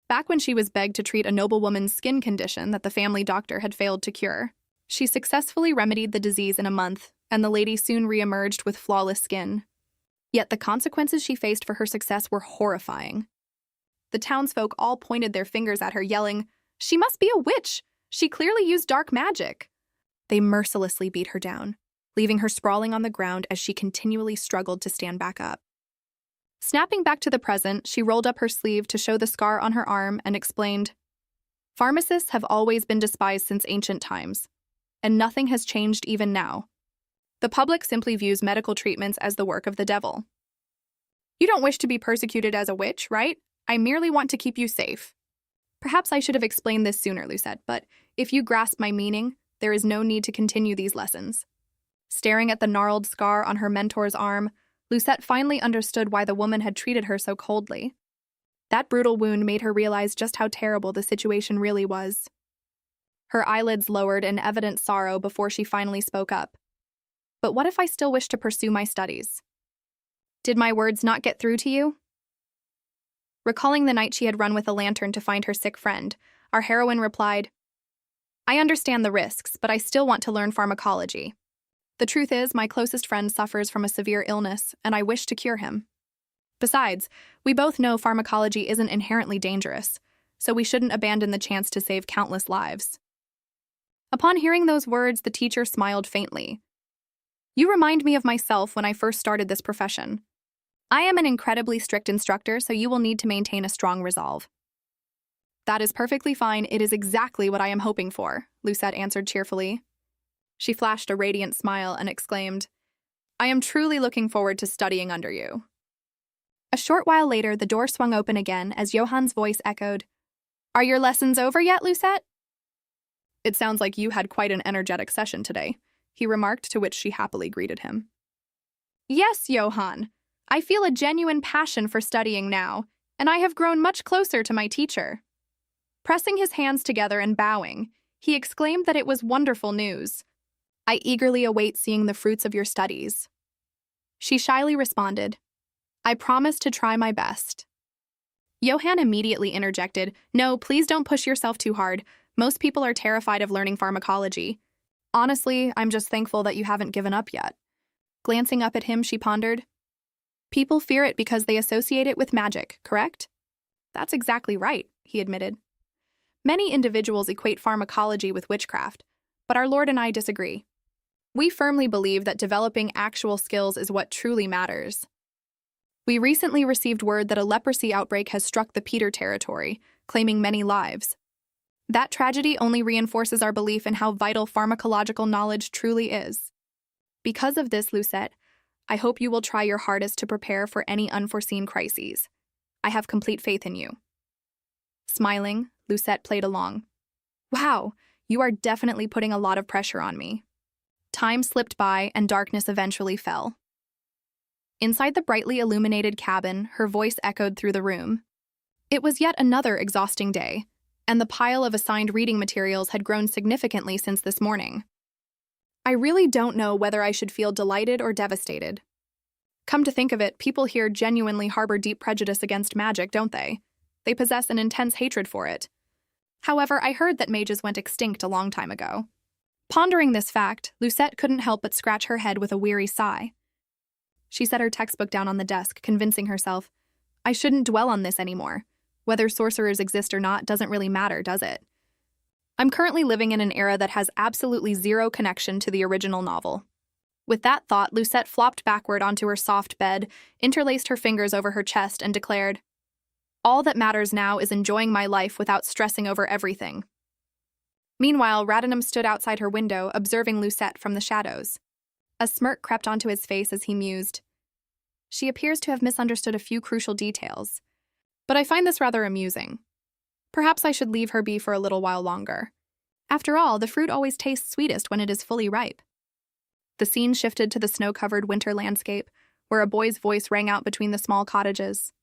Back when she was begged to treat a noblewoman's skin condition that the family doctor had failed to cure, she successfully remedied the disease in a month, and the lady soon re-emerged with flawless skin. Yet the consequences she faced for her success were horrifying. The townsfolk all pointed their fingers at her, yelling, "She must be a witch! She clearly used dark magic!" They mercilessly beat her down, leaving her sprawling on the ground as she continually struggled to stand back up. Snapping back to the present, she rolled up her sleeve to show the scar on her arm and explained, "Pharmacists have always been despised since ancient times, and nothing has changed even now. The public simply views medical treatments as the work of the devil." "You don't wish to be persecuted as a witch, right? I merely want to keep you safe." "Perhaps I should have explained this sooner," Lucette, "but if you grasp my meaning, there is no need to continue these lessons." Staring at the gnarled scar on her mentor's arm, Lucette finally understood why the woman had treated her so coldly. That brutal wound made her realize just how terrible the situation really was. Her eyelids lowered in evident sorrow before she finally spoke up. But what if I still wish to pursue my studies? Did my words not get through to you? Recalling the night she had run with a lantern to find her sick friend, our heroine replied, I understand the risks, but I still want to learn pharmacology. The truth is, my closest friend suffers from a severe illness, and I wish to cure him. Besides, we both know pharmacology isn't inherently dangerous, so we shouldn't abandon the chance to save countless lives. Upon hearing those words, the teacher smiled faintly. You remind me of myself when I first started this profession. I am an incredibly strict instructor, so you will need to maintain a strong resolve. That is perfectly fine. It is exactly what I am hoping for, Lucette answered cheerfully. She flashed a radiant smile and exclaimed, I am truly looking forward to studying under you. A short while later, the door swung open again as Johann's voice echoed, Are your lessons over yet, Lucette? It sounds like you had quite an energetic session today, he remarked, to which she happily greeted him. Yes, Johann. I feel a genuine passion for studying now, and I have grown much closer to my teacher. Pressing his hands together and bowing, he exclaimed that it was wonderful news. I eagerly await seeing the fruits of your studies. She shyly responded, I promise to try my best. Johann immediately interjected, No, please don't push yourself too hard. Most people are terrified of learning pharmacology. Honestly, I'm just thankful that you haven't given up yet. Glancing up at him, she pondered, People fear it because they associate it with magic, correct? That's exactly right, he admitted. Many individuals equate pharmacology with witchcraft, but our Lord and I disagree. We firmly believe that developing actual skills is what truly matters. We recently received word that a leprosy outbreak has struck the Peter territory, claiming many lives. That tragedy only reinforces our belief in how vital pharmacological knowledge truly is. Because of this, Lucette, I hope you will try your hardest to prepare for any unforeseen crises. I have complete faith in you. Smiling, Lucette played along. Wow, you are definitely putting a lot of pressure on me. Time slipped by and darkness eventually fell. Inside the brightly illuminated cabin, her voice echoed through the room. It was yet another exhausting day, and the pile of assigned reading materials had grown significantly since this morning. I really don't know whether I should feel delighted or devastated. Come to think of it, people here genuinely harbor deep prejudice against magic, don't they? They possess an intense hatred for it. However, I heard that mages went extinct a long time ago. Pondering this fact, Lucette couldn't help but scratch her head with a weary sigh. She set her textbook down on the desk, convincing herself, I shouldn't dwell on this anymore. Whether sorcerers exist or not doesn't really matter, does it? I'm currently living in an era that has absolutely zero connection to the original novel. With that thought, Lucette flopped backward onto her soft bed, interlaced her fingers over her chest, and declared, All that matters now is enjoying my life without stressing over everything. Meanwhile, Radinum stood outside her window, observing Lucette from the shadows. A smirk crept onto his face as he mused. She appears to have misunderstood a few crucial details, but I find this rather amusing. Perhaps I should leave her be for a little while longer. After all, the fruit always tastes sweetest when it is fully ripe. The scene shifted to the snow-covered winter landscape, where a boy's voice rang out between the small cottages.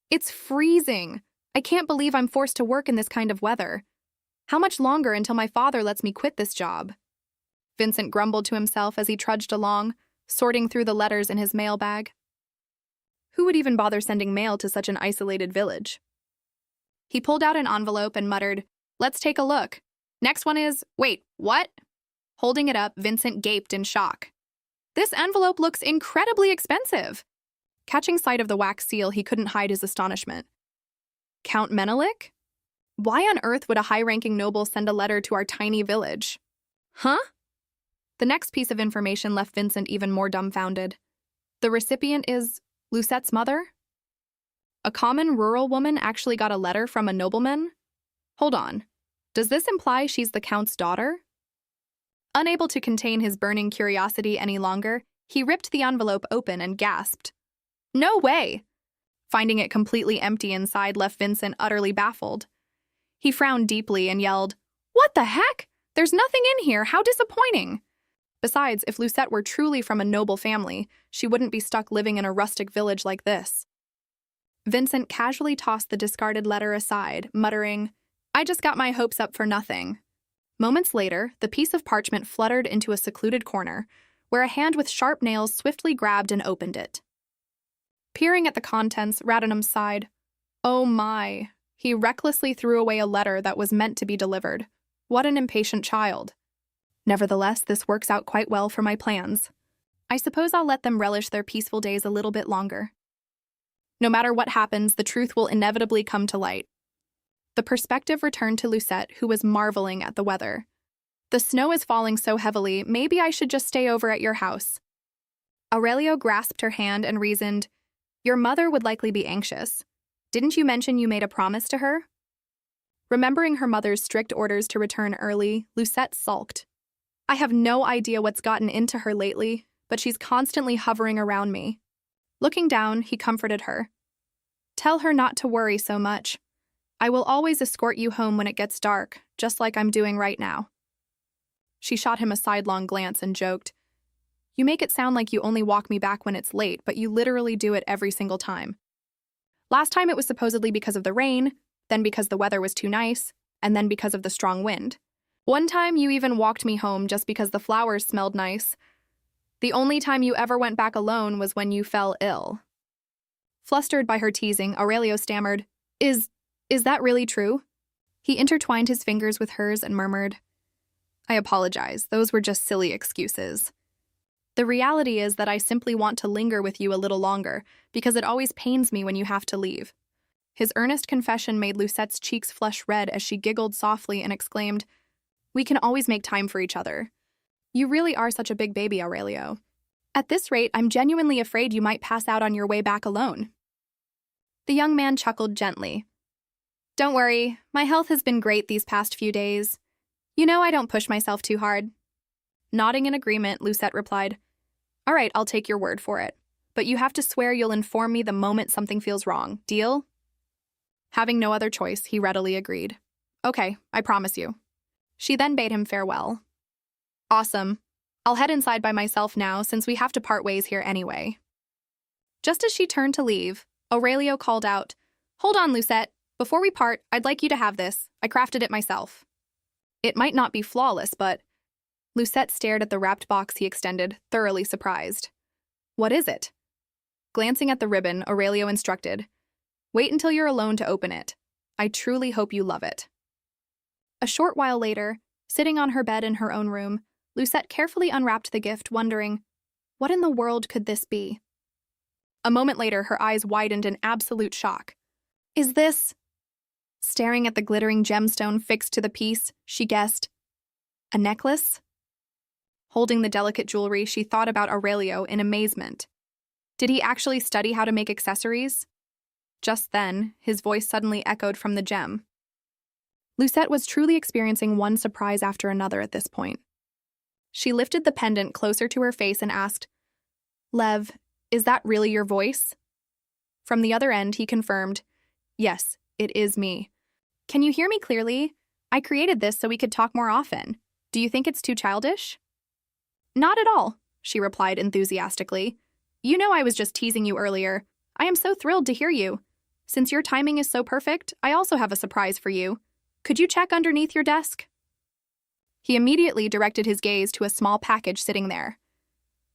It's freezing! I can't believe I'm forced to work in this kind of weather. How much longer until my father lets me quit this job? Vincent grumbled to himself as he trudged along, sorting through the letters in his mailbag. Who would even bother sending mail to such an isolated village? He pulled out an envelope and muttered, Let's take a look. Next one is, wait, what? Holding it up, Vincent gaped in shock. This envelope looks incredibly expensive. Catching sight of the wax seal, he couldn't hide his astonishment. Count Menelik? Why on earth would a high-ranking noble send a letter to our tiny village? Huh? The next piece of information left Vincent even more dumbfounded. The recipient is Lucette's mother? A common rural woman actually got a letter from a nobleman? Hold on. Does this imply she's the Count's daughter? Unable to contain his burning curiosity any longer, he ripped the envelope open and gasped. No way! Finding it completely empty inside left Vincent utterly baffled. He frowned deeply and yelled, What the heck? There's nothing in here, how disappointing! Besides, if Lucette were truly from a noble family, she wouldn't be stuck living in a rustic village like this. Vincent casually tossed the discarded letter aside, muttering, "I just got my hopes up for nothing." Moments later, the piece of parchment fluttered into a secluded corner, where a hand with sharp nails swiftly grabbed and opened it. Peering at the contents, Radhanam sighed. Oh my. He recklessly threw away a letter that was meant to be delivered. What an impatient child. Nevertheless, this works out quite well for my plans. I suppose I'll let them relish their peaceful days a little bit longer. No matter what happens, the truth will inevitably come to light. The perspective returned to Lucette, who was marveling at the weather. The snow is falling so heavily, maybe I should just stay over at your house. Aurelio grasped her hand and reasoned, Your mother would likely be anxious. Didn't you mention you made a promise to her? Remembering her mother's strict orders to return early, Lucette sulked. I have no idea what's gotten into her lately, but she's constantly hovering around me. Looking down, he comforted her. Tell her not to worry so much. I will always escort you home when it gets dark, just like I'm doing right now. She shot him a sidelong glance and joked, You make it sound like you only walk me back when it's late, but you literally do it every single time. Last time it was supposedly because of the rain, then because the weather was too nice, and then because of the strong wind. One time you even walked me home just because the flowers smelled nice. The only time you ever went back alone was when you fell ill. Flustered by her teasing, Aurelio stammered, Is that really true? He intertwined his fingers with hers and murmured, I apologize, those were just silly excuses. The reality is that I simply want to linger with you a little longer, because it always pains me when you have to leave. His earnest confession made Lucette's cheeks flush red as she giggled softly and exclaimed, We can always make time for each other. You really are such a big baby, Aurelio. At this rate, I'm genuinely afraid you might pass out on your way back alone. The young man chuckled gently. Don't worry, my health has been great these past few days. You know I don't push myself too hard. Nodding in agreement, Lucette replied, All right, I'll take your word for it. But you have to swear you'll inform me the moment something feels wrong. Deal? Having no other choice, he readily agreed. Okay, I promise you. She then bade him farewell. Awesome. I'll head inside by myself now since we have to part ways here anyway. Just as she turned to leave, Aurelio called out, Hold on, Lucette. Before we part, I'd like you to have this. I crafted it myself. It might not be flawless, but... Lucette stared at the wrapped box he extended, thoroughly surprised. What is it? Glancing at the ribbon, Aurelio instructed, Wait until you're alone to open it. I truly hope you love it. A short while later, sitting on her bed in her own room, Lucette carefully unwrapped the gift, wondering, what in the world could this be? A moment later, her eyes widened in absolute shock. Is this... Staring at the glittering gemstone fixed to the piece, she guessed, a necklace? Holding the delicate jewelry, she thought about Aurelio in amazement. Did he actually study how to make accessories? Just then, his voice suddenly echoed from the gem. Lucette was truly experiencing one surprise after another at this point. She lifted the pendant closer to her face and asked, Lev, is that really your voice? From the other end, he confirmed, Yes, it is me. Can you hear me clearly? I created this so we could talk more often. Do you think it's too childish? Not at all, she replied enthusiastically. You know I was just teasing you earlier. I am so thrilled to hear you. Since your timing is so perfect, I also have a surprise for you. Could you check underneath your desk? He immediately directed his gaze to a small package sitting there.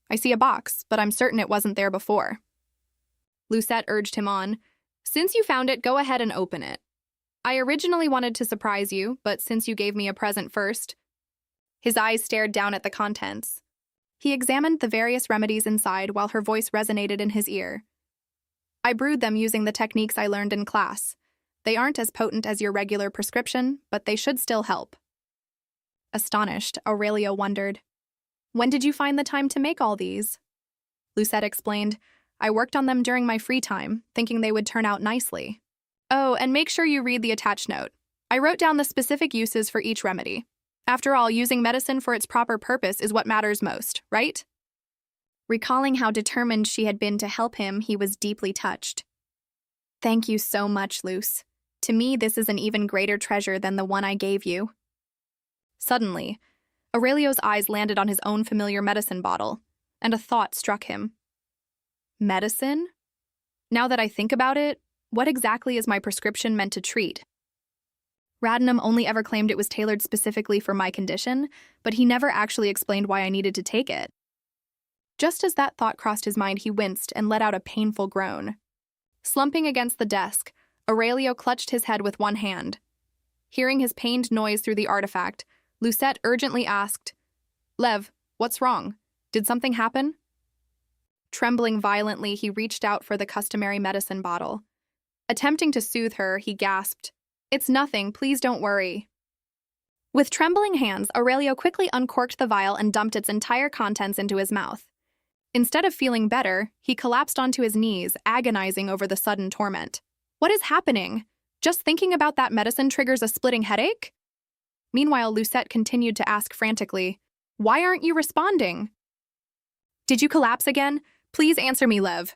I see a box, but I'm certain it wasn't there before. Lucette urged him on. Since you found it, go ahead and open it. I originally wanted to surprise you, but since you gave me a present first... His eyes stared down at the contents. He examined the various remedies inside while her voice resonated in his ear. I brewed them using the techniques I learned in class. They aren't as potent as your regular prescription, but they should still help. Astonished, Aurelio wondered, When did you find the time to make all these? Lucette explained, I worked on them during my free time, thinking they would turn out nicely. Oh, and make sure you read the attached note. I wrote down the specific uses for each remedy. After all, using medicine for its proper purpose is what matters most, right? Recalling how determined she had been to help him, he was deeply touched. Thank you so much, Luce. To me, this is an even greater treasure than the one I gave you. Suddenly, Aurelio's eyes landed on his own familiar medicine bottle, and a thought struck him. Medicine? Now that I think about it, What exactly is my prescription meant to treat? Radnam only ever claimed it was tailored specifically for my condition, but he never actually explained why I needed to take it. Just as that thought crossed his mind, he winced and let out a painful groan. Slumping against the desk, Aurelio clutched his head with one hand. Hearing his pained noise through the artifact, Lucette urgently asked, "Lev, what's wrong? Did something happen?" Trembling violently, he reached out for the customary medicine bottle. Attempting to soothe her, he gasped, "It's nothing, please don't worry." With trembling hands, Aurelio quickly uncorked the vial and dumped its entire contents into his mouth. Instead of feeling better, he collapsed onto his knees, agonizing over the sudden torment. What is happening? Just thinking about that medicine triggers a splitting headache? Meanwhile, Lucette continued to ask frantically, "Why aren't you responding?" "Did you collapse again? Please answer me, Lev."